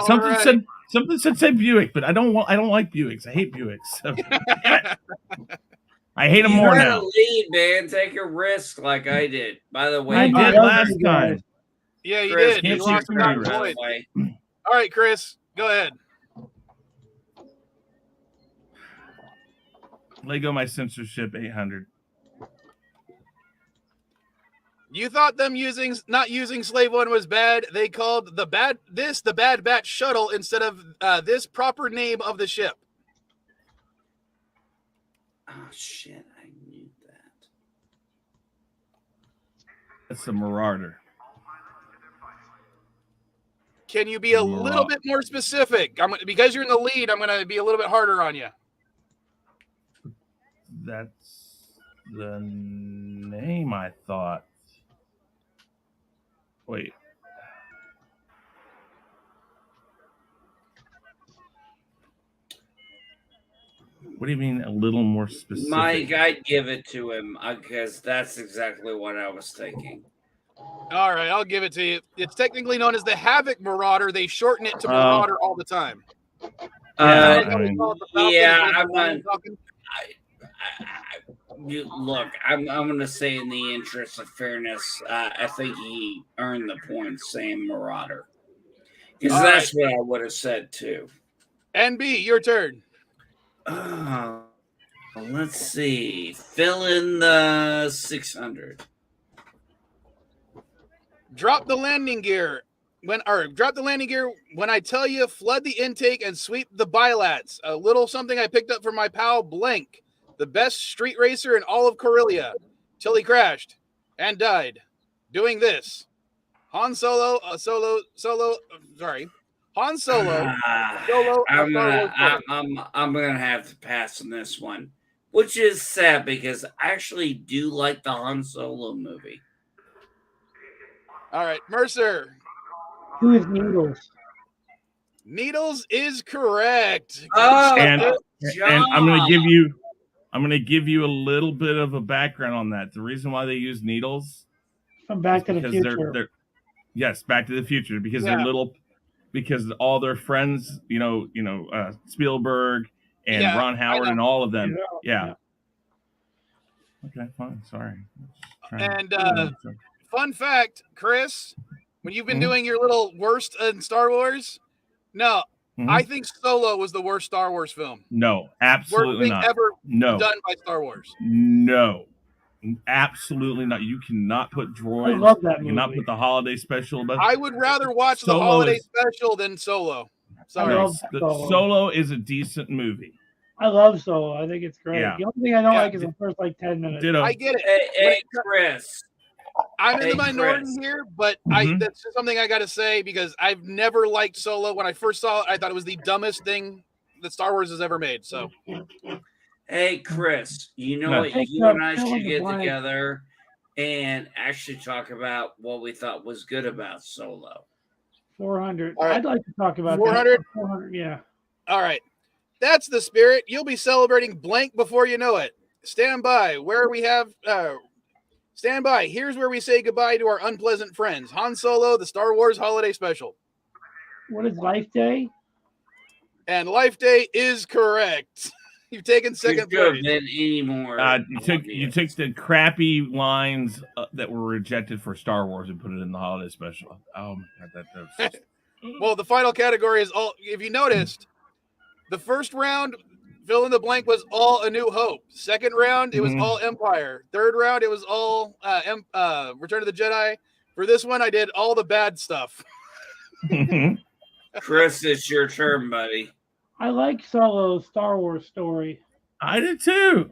Something said Buick, but I don't like Buicks. I hate Buicks. So. I hate them more now. You lead, man. Take a risk like I did. By the way, I did last time. Yeah, you Chris, did. You lost that point. All right, Chris, go ahead. Lego My Censorship 800. You thought them not using Slave One was bad. They called the Bad Batch shuttle instead of this proper name of the ship. Oh shit! I knew that. That's a Marauder. Can you be a little bit more specific? Because you're in the lead, I'm going to be a little bit harder on you. That's the name, I thought. Wait. What do you mean a little more specific? Mike, I'd give it to him because that's exactly what I was thinking. All right, I'll give it to you. It's technically known as the Havoc Marauder. They shorten it to Marauder all the time. Look, I'm going to say in the interest of fairness, I think he earned the point saying Marauder. Because that's what I would have said too. NB, your turn. Let's see. Fill in the 600. Drop the landing gear. When I tell you, flood the intake and sweep the bilats. A little something I picked up from my pal Blank, the best street racer in all of Corellia, till he crashed and died doing this. Han Solo. I'm gonna have to pass on this one, which is sad because I actually do like the Han Solo movie. All right, Mercer. Who is Needles? Needles is correct. And I'm gonna give you a little bit of a background on that. The reason why they use needles from Back to the Future. Yes, Back to the Future, because they're little, because all their friends, Spielberg and Ron Howard and all of them. Yeah. Okay, fine. Sorry. And fun fact, Chris, when you've been doing your little worst in Star Wars, I think Solo was the worst Star Wars film. No, absolutely worst not. thing ever done by Star Wars. No, absolutely not. You cannot put droids. I love that movie. You cannot put the holiday special. But I would rather watch the holiday special than Solo. Sorry. Solo is a decent movie. I love Solo. I think it's great. Yeah. The only thing I don't like is the first 10 minutes. Ditto. I get it. Hey, Chris. I'm in the minority here, but that's just something I got to say because I've never liked Solo. When I first saw it, I thought it was the dumbest thing that Star Wars has ever made. So, hey, Chris, you know what? You and I should get together and actually talk about what we thought was good about Solo. 400. Right. I'd like to talk about 400. 400. Yeah. All right. That's the spirit. You'll be celebrating blank before you know it. Stand by. Stand by. Here's where we say goodbye to our unpleasant friends. Han Solo, the Star Wars Holiday Special. What is Life Day? And Life Day is correct. You've taken second place. You took the crappy lines that were rejected for Star Wars and put it in the Holiday Special. Oh my God, that does. Well, the final category is all. If you noticed, the first round, fill in the blank, was all A New Hope. Second round, it was all Empire. Third round, it was all Return of the Jedi. For this one, I did all the bad stuff. Chris, it's your turn, buddy. I like Solo's Star Wars story. I did too.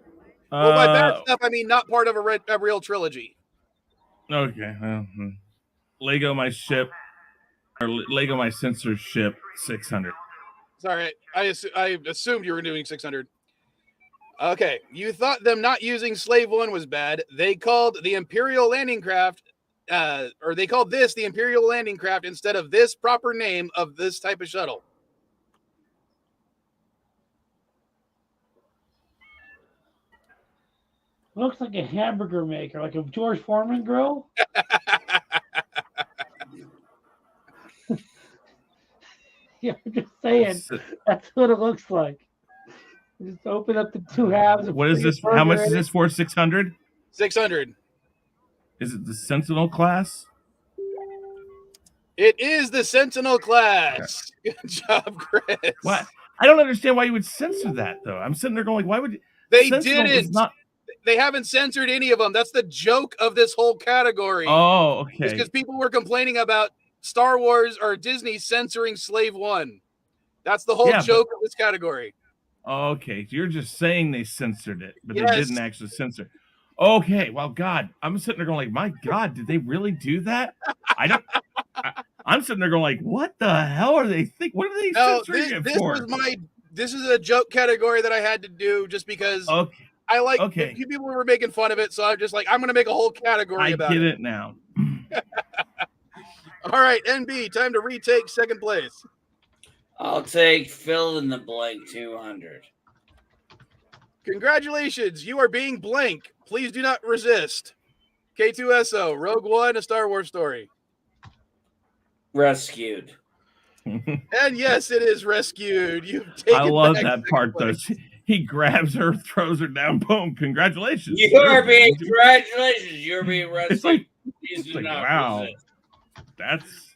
Well, by bad stuff, I mean not part of a real trilogy. Okay. Lego my ship, or Lego my sensor ship 600. Sorry, I assumed you were doing 600. Okay, you thought them not using Slave One was bad. They called the Imperial landing craft, or they called this the Imperial landing craft instead of this proper name of this type of shuttle. Looks like a hamburger maker, like a George Foreman grill. Yeah, I'm just saying. That's what it looks like. Just open up the two halves. What is this? How much is this for? 600? 600. Is it the Sentinel class? It is the Sentinel class. Good job, Chris. What? I don't understand why you would censor that, though. I'm sitting there going, why would you? They didn't. they haven't censored any of them. That's the joke of this whole category. Oh, okay. Because people were complaining about Star Wars or Disney censoring Slave One. That's the whole joke of this category. Okay, so you're just saying they censored it, but Yes. they didn't actually censor. Okay, well, God, I'm sitting there going like, my God, did they really do that? I'm sitting there going like, what the hell are they think? What are they censoring it for? This is a joke category that I had to do just because I like people were making fun of it, so I'm just like, I'm going to make a whole category about it. I get it now. All right, NB, time to retake second place. I'll take fill in the blank 200. Congratulations, you are being blank. Please do not resist. K2SO, Rogue One, A Star Wars Story. Rescued. And yes, it is rescued. You've taken I love back that part though. He grabs her, throws her down, boom, congratulations. Congratulations, you're being rescued. It's like, Please do like not wow. resist. That's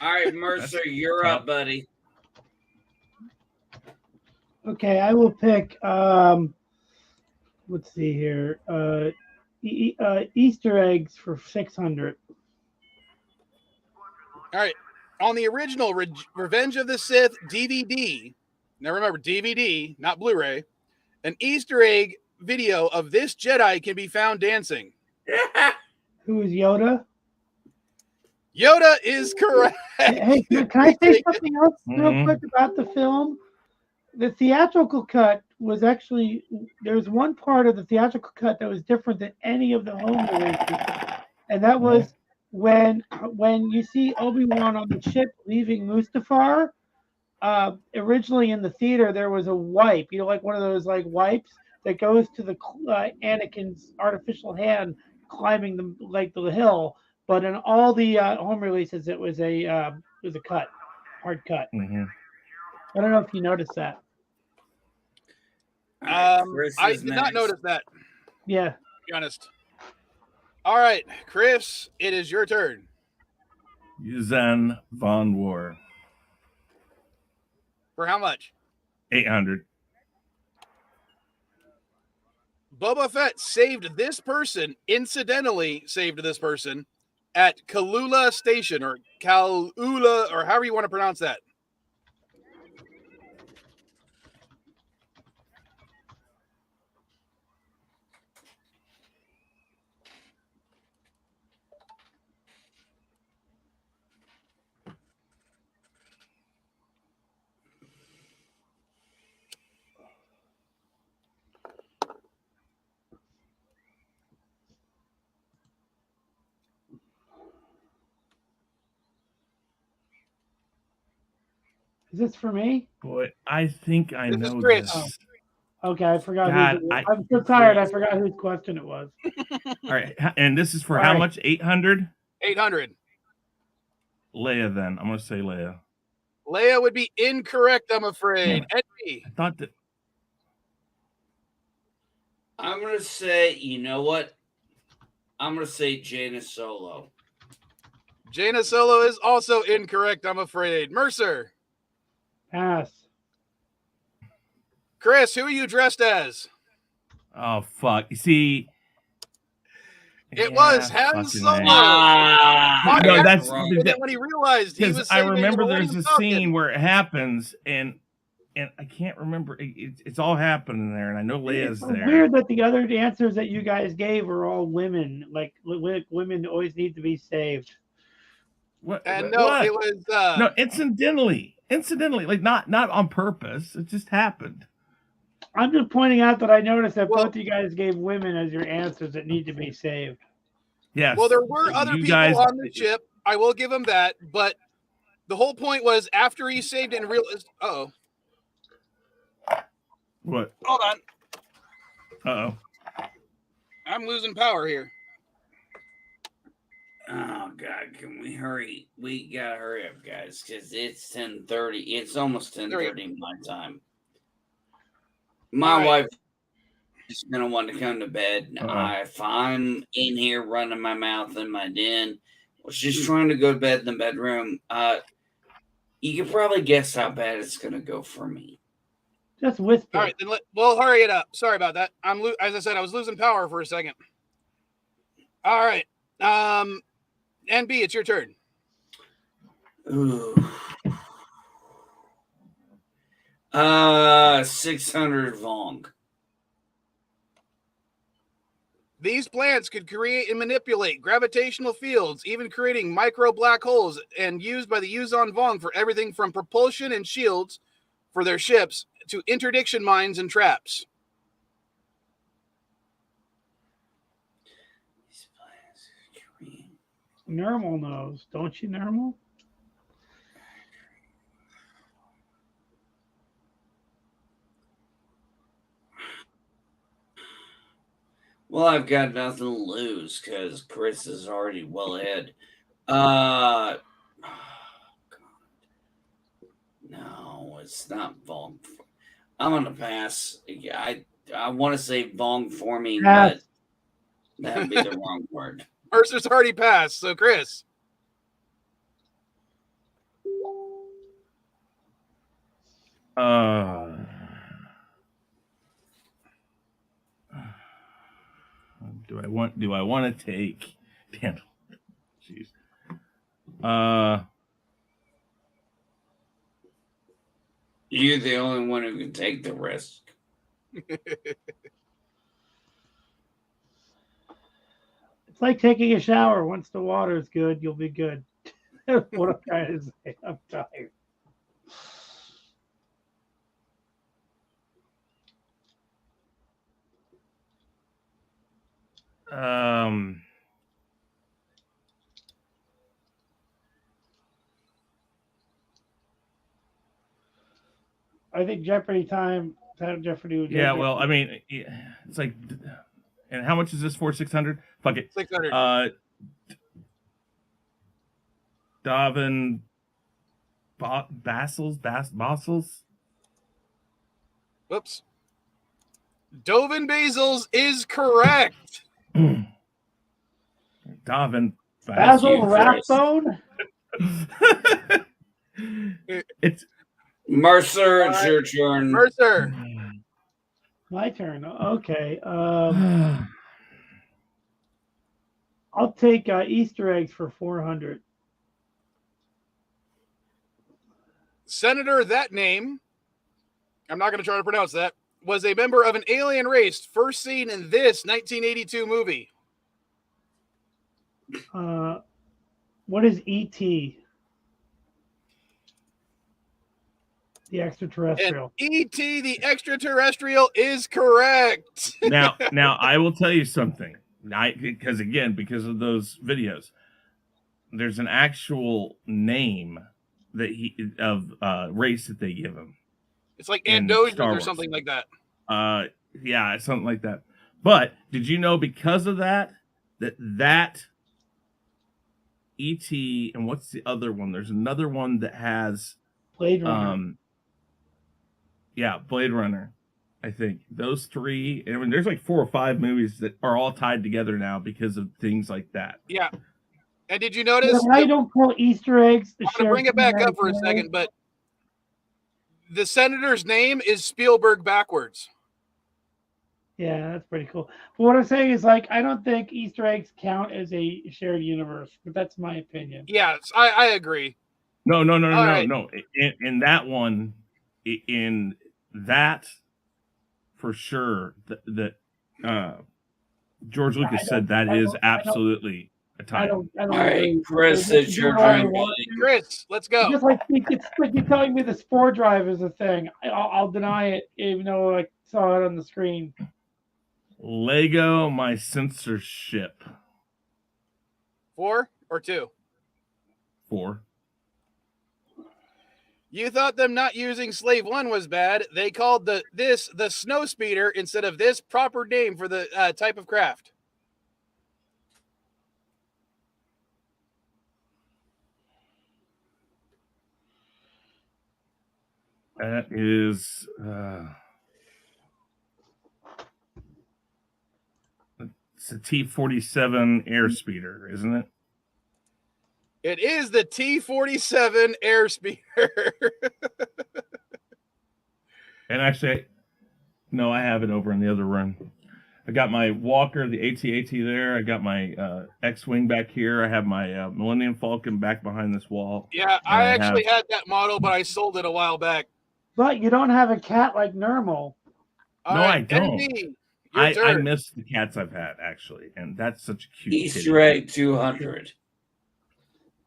all right, Mercer, you're up, buddy. Okay, I will pick. Let's see here. Easter eggs for 600. All right. On the original Revenge of the Sith DVD, now remember DVD, not Blu-ray, an Easter egg video of this Jedi can be found dancing. Who is Yoda? Yoda is correct. Hey, can I say something else real quick about the film? The theatrical cut was actually, there's one part of the theatrical cut that was different than any of the home releases, and that was when you see Obi-Wan on the ship leaving Mustafar. Originally in the theater there was a wipe, like one of those like wipes that goes to the Anakin's artificial hand climbing the hill. But in all the home releases, it was a cut, hard cut. I don't know if you noticed that. I did not notice that. Yeah. To be honest. All right, Chris, it is your turn. Yuuzhan Vong. For how much? 800. Boba Fett incidentally saved this person at Kalula Station or Kalula or however you want to pronounce that. Is this for me? Boy, I think I know is Chris. this. Oh. Okay, I forgot. God, I'm so tired. I forgot whose question it was. All right, and this is for how much? 800. 800. Leia, then I'm gonna say Leia. Leia would be incorrect, I'm afraid. Eddie. I thought that. I'm gonna say, you know what? I'm gonna say Jaina Solo. Jaina Solo is also incorrect, I'm afraid. Mercer. Pass. Chris, who are you dressed as? Oh fuck! You see, it was Han Solo. No, that's when he realized he was. I remember there's a scene where it happens, and I can't remember. It's all happening there, and I know Leia's there. It's weird that the other answers that you guys gave were all women. Like women always need to be saved. What? And no, what? it was no, incidentally, like not on purpose. It just happened. I'm just pointing out that I noticed that both you guys gave women as your answers that need to be saved. Yes. Well, there were other people on the ship. I will give him that. But the whole point was after he saved it and realized, uh-oh. What? Hold on. Uh-oh. I'm losing power here. Oh, God, can we hurry? We got to hurry up, guys, because it's 10:30. It's almost 10:30 my time. My wife is going to want to come to bed. If I'm in here running my mouth in my den, well, she's trying to go to bed in the bedroom. You can probably guess how bad it's going to go for me. Just whisper. All right, then we'll hurry it up. Sorry about that. As I said, I was losing power for a second. All right. NB, it's your turn. Ooh. 600 Vong. These plants could create and manipulate gravitational fields, even creating micro black holes, and used by the Yuzon Vong for everything from propulsion and shields for their ships to interdiction mines and traps. Normal knows, don't you, Normal? Well, I've got nothing to lose because Chris is already well ahead. No, it's not Vong. I'm gonna pass. I want to say Vong forming, but that'd be the wrong word. Mercer's already passed, so Chris. Do I want to take? Damn. Jeez. You're the only one who can take the risk. It's like taking a shower. Once the water is good, you'll be good. What I'm trying to say. I'm tired. I think Jeopardy time. Jeopardy would. Yeah, well, I mean, it's like, and how much is this for? 600? Fuck it. 600. Davin Basils? Whoops. Dovin Basils is correct. Davin Basil Rathbone? It's Mercer, it's your turn. Mercer. My turn. Okay. I'll take Easter eggs for 400. Senator, that name, I'm not going to try to pronounce that, was a member of an alien race first seen in this 1982 movie. What is E.T.? The extraterrestrial. And E.T. the extraterrestrial is correct. now I will tell you something. Because of those videos, there's an actual name that race that they give him. It's like Andosians or something like that. Yeah, something like that. But did you know because of that E.T. and what's the other one? There's another one that has Blade Runner. Yeah, Blade Runner. I think those three. I mean, there's like 4 or 5 movies that are all tied together now because of things like that. Yeah. And did you notice? I don't call Easter eggs. I'm going to bring it back up for a second, but the senator's name is Spielberg backwards. Yeah, that's pretty cool. But what I'm saying is, like, I don't think Easter eggs count as a shared universe, but that's my opinion. Yeah, I agree. No. Right. In that one, in that for sure, that George Lucas said that is absolutely a tie. All right, Chris, it's your turn. Chris, let's go. It's like you're telling me the Spore Drive is a thing. I'll deny it, even though I saw it on the screen. Lego my censorship. 4 or 2? 4. You thought them not using Slave 1 was bad. They called the snow speeder instead of this proper name for the type of craft. That is it's a T-47 airspeeder, isn't it? It is the T-47 airspeeder. And actually, no, I have it over in the other room. I got my Walker, the AT-AT there. I got my X-Wing back here. I have my Millennium Falcon back behind this wall. Yeah, I actually had that model, but I sold it a while back. But you don't have a cat like Normal. No, I don't. NB, I miss the cats I've had, actually. And that's such a cute Easter egg 200.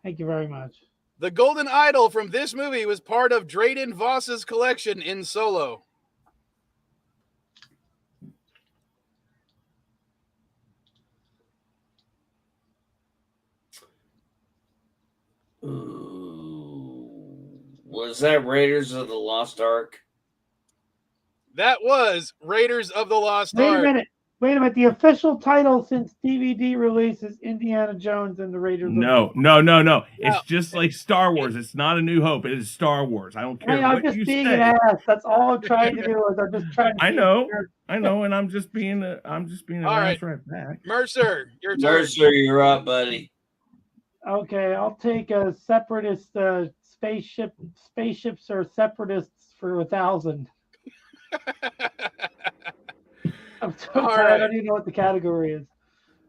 Thank you very much. The golden idol from this movie was part of Drayden Voss's collection in Solo. Ooh. Was that Raiders of the Lost Ark? That was Raiders of the Lost Wait Ark. a minute. Wait a minute. The official title since DVD release is Indiana Jones and the Raiders. No. It's just like Star Wars. It's not A New Hope. It is Star Wars. I don't care I'm what just you being say. an ass. That's all I'm trying to do. I'm just trying to. I know, and I'm just being an ass right back. Mercer, your turn. Mercer, you're up, buddy. Okay, I'll take a separatist spaceship. Spaceships are separatists for 1,000. I'm so All tired. right. I don't even know what the category is.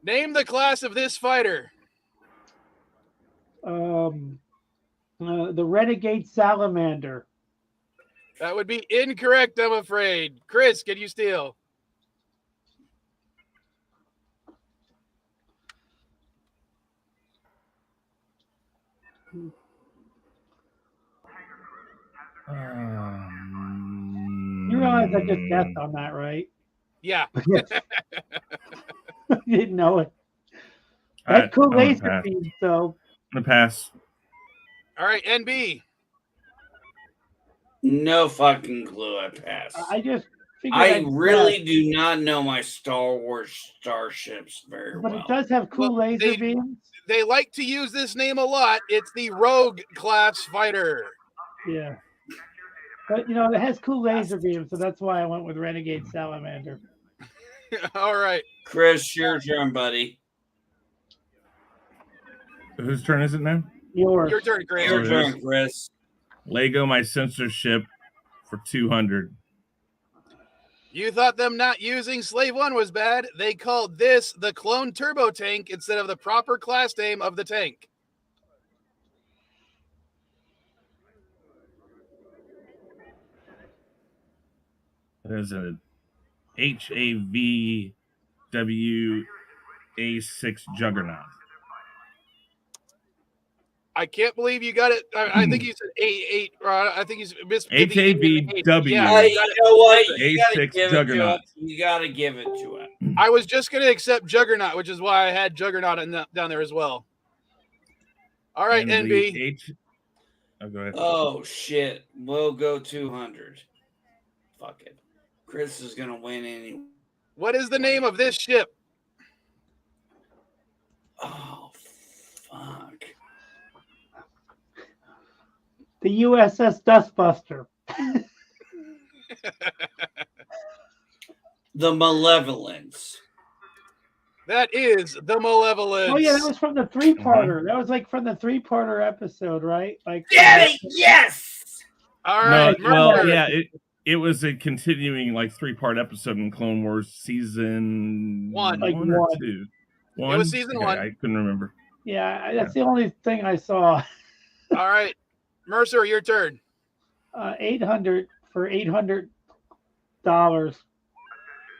Name the class of this fighter. The Renegade Salamander. That would be incorrect, I'm afraid. Chris, can you steal? You realize I just guessed on that, right? Yeah. You didn't know it. All right, That cool I'm gonna laser pass. beam, so. I'm gonna pass. All right, NB. No fucking clue. I pass. I just figured I really guess. do not know my Star Wars starships very But well. it does have cool laser beams. They like to use this name a lot. It's the Rogue class fighter. Yeah. But, you know, it has cool laser beams, so that's why I went with Renegade Salamander. All right. Chris, your turn, buddy. Whose turn is it now? Yours. Your turn, Chris. Your turn, Chris. Lego my censorship for 200. You thought them not using Slave 1 was bad. They called this the clone turbo tank instead of the proper class name of the tank. There's a HAVWA6 Juggernaut. I can't believe you got it. I think you said A8. I think you missed HAVW. Yeah, You know what? You gotta A6 give Juggernaut. it to him. You gotta give it to him. I was just going to accept Juggernaut, which is why I had Juggernaut down there as well. All right, And NB. the go ahead. Oh shit. We'll go 200. Fuck it. Chris is gonna win anyway. What is the name of this ship? Oh fuck. The USS Dustbuster. The Malevolence. That is the Malevolence. Oh, yeah, that was from the three-parter. That was like from the three-parter episode, right? Like, yes! All No, right. well, Mercer. yeah, it was a continuing like 3-part episode in Clone Wars season One. Like or one. two. It was season Okay, one. I couldn't remember. yeah, that's the only thing I saw. All right. Mercer, your turn. 800 for $800. All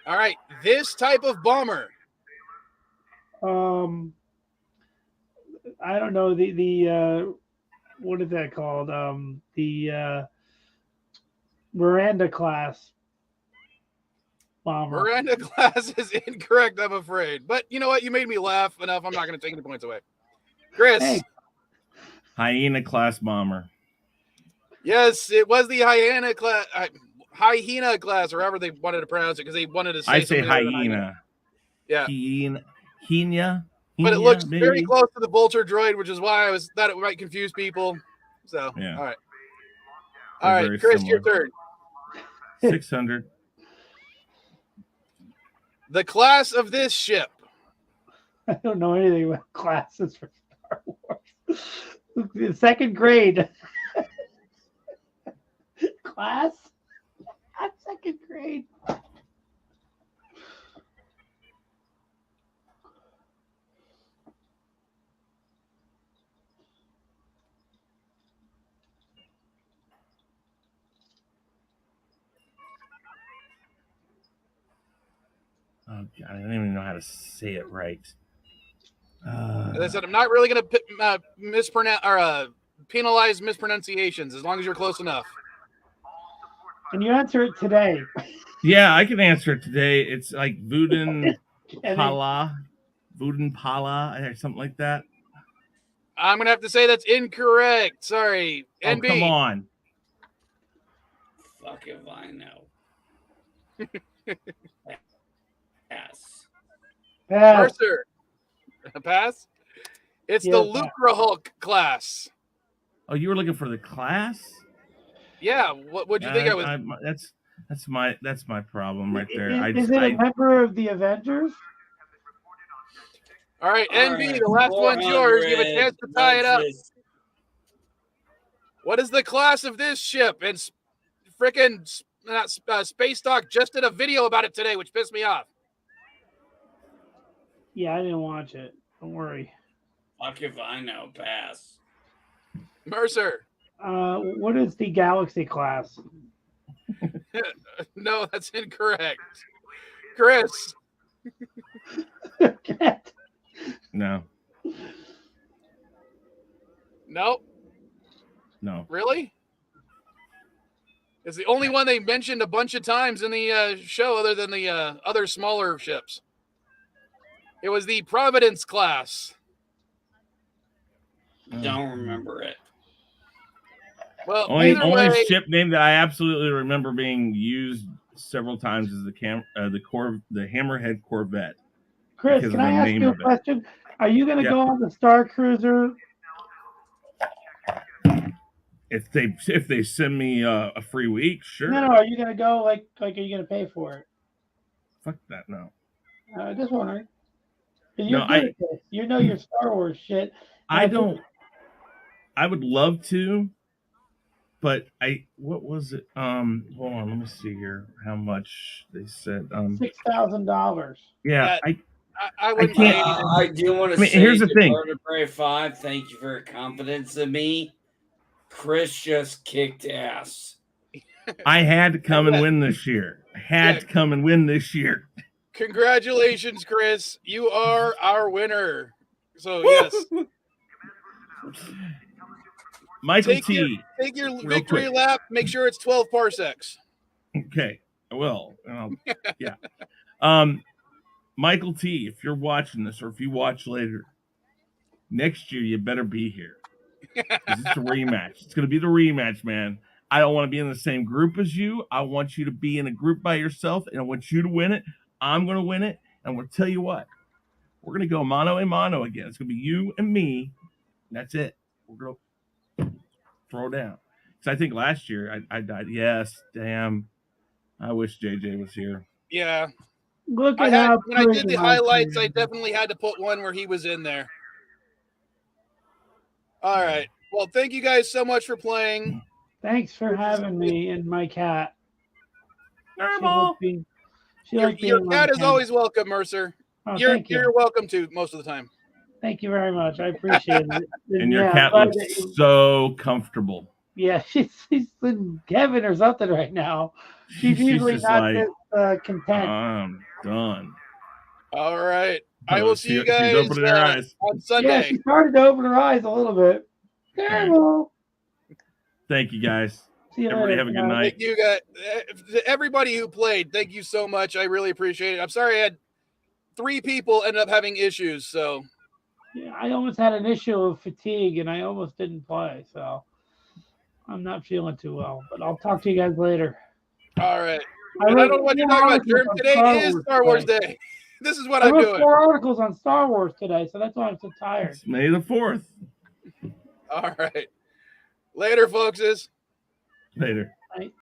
right. This type of bomber. I don't know the what is that called? The Miranda class bomber. Miranda class is incorrect, I'm afraid. But you know what? You made me laugh enough. I'm not going to take any points away. Chris. Hey. Hyena class bomber. Yes, it was the hyena class. Hyena class, or however they wanted to pronounce it, because they wanted to say I say something other than hyena. Yeah. Hyena. But it looks very maybe? close to the Vulture droid, which is why I thought it might confuse people. So, Yeah. all right. They're All right, very Chris, your similar. turn. 600. The class of this ship. I don't know anything about classes for Star Wars. The second grade. Class? Second grade. Oh God, I don't even know how to say it right. As I said, I'm not really going to mispronounce or penalize mispronunciations as long as you're close enough. And you answer it today. Yeah, I can answer it today. It's like Vuden And Pala, or something like that. I'm going to have to say that's incorrect. Sorry. Oh, NB. come on. Fuck if I know. Pass. Mercer. Pass? It's Yeah, the Lucra Hulk class. Oh, you were looking for the class? Yeah. What'd you think I was? That's my problem right there. Is it a member of the Avengers? All right, All NB, right, the last one's yours. You have a 400. chance to tie it up. Let's What is the class of this ship? And frickin' Space Talk just did a video about it today, which pissed me off. Yeah, I didn't watch it. Don't worry. Fuck if I know. Pass. Mercer. What is the Galaxy class? No, that's incorrect. Chris. No. Nope. No. Really? It's the only one they mentioned a bunch of times in the show other than the other smaller ships. It was the Providence class. Don't remember it. Well, only way, ship name that I absolutely remember being used several times is the Hammerhead Corvette. Chris, can I ask you a question? Are you going to go on the Star Cruiser? If they send me a free week, sure. No, are you going to go? Like, are you going to pay for it? Fuck that, no. Just wondering. No, you know your Star Wars shit. I don't. I would love to, but what was it? Hold on, let me see here. How much they said? $6,000. Yeah, I can't. I do want to say, here's the thing. Vertebrae 5, thank you for your confidence in me. Chris just kicked ass. I had to come and win this year. Congratulations, Chris. You are our winner. So, yes. Michael take T. Take your victory lap. Make sure it's 12 parsecs. Okay, I will. Yeah. Michael T., if you're watching this or if you watch later, next year you better be here. It's a rematch. It's going to be the rematch, man. I don't want to be in the same group as you. I want you to be in a group by yourself, and I want you to win it. I'm going to win it, and I'm going to tell you what. We're going to go mano a mano again. It's going to be you and me. And that's it. We're going to throw down. Because I think last year I died. Yes, damn. I wish JJ was here. Yeah. Look at when I did the highlights, I definitely had to put one where he was in there. All right. Well, thank you guys so much for playing. Thanks for having me and my cat. Your cat is always welcome, Mercer. Oh, you're welcome to most of the time. Thank you very much. I appreciate it. And your cat looks so comfortable. Yeah, she's in Kevin or something right now. She's usually not like, this content. I'm done. All right. I will see you guys she's opening her eyes. on Sunday. Yeah, she started to open her eyes a little bit. Terrible. Thank you, guys. See you Everybody later. have a good night. Thank you guys. Everybody who played, thank you so much. I really appreciate it. I'm sorry I had 3 people end up having issues. So yeah, I almost had an issue of fatigue and I almost didn't play. So I'm not feeling too well, but I'll talk to you guys later. All right. I don't know what you're talking about, Jerm. Today is Star Wars Day. This is what I'm doing. 4 articles on Star Wars today, so that's why I'm so tired. It's May the 4th. All right. Later, folks. Later. Right.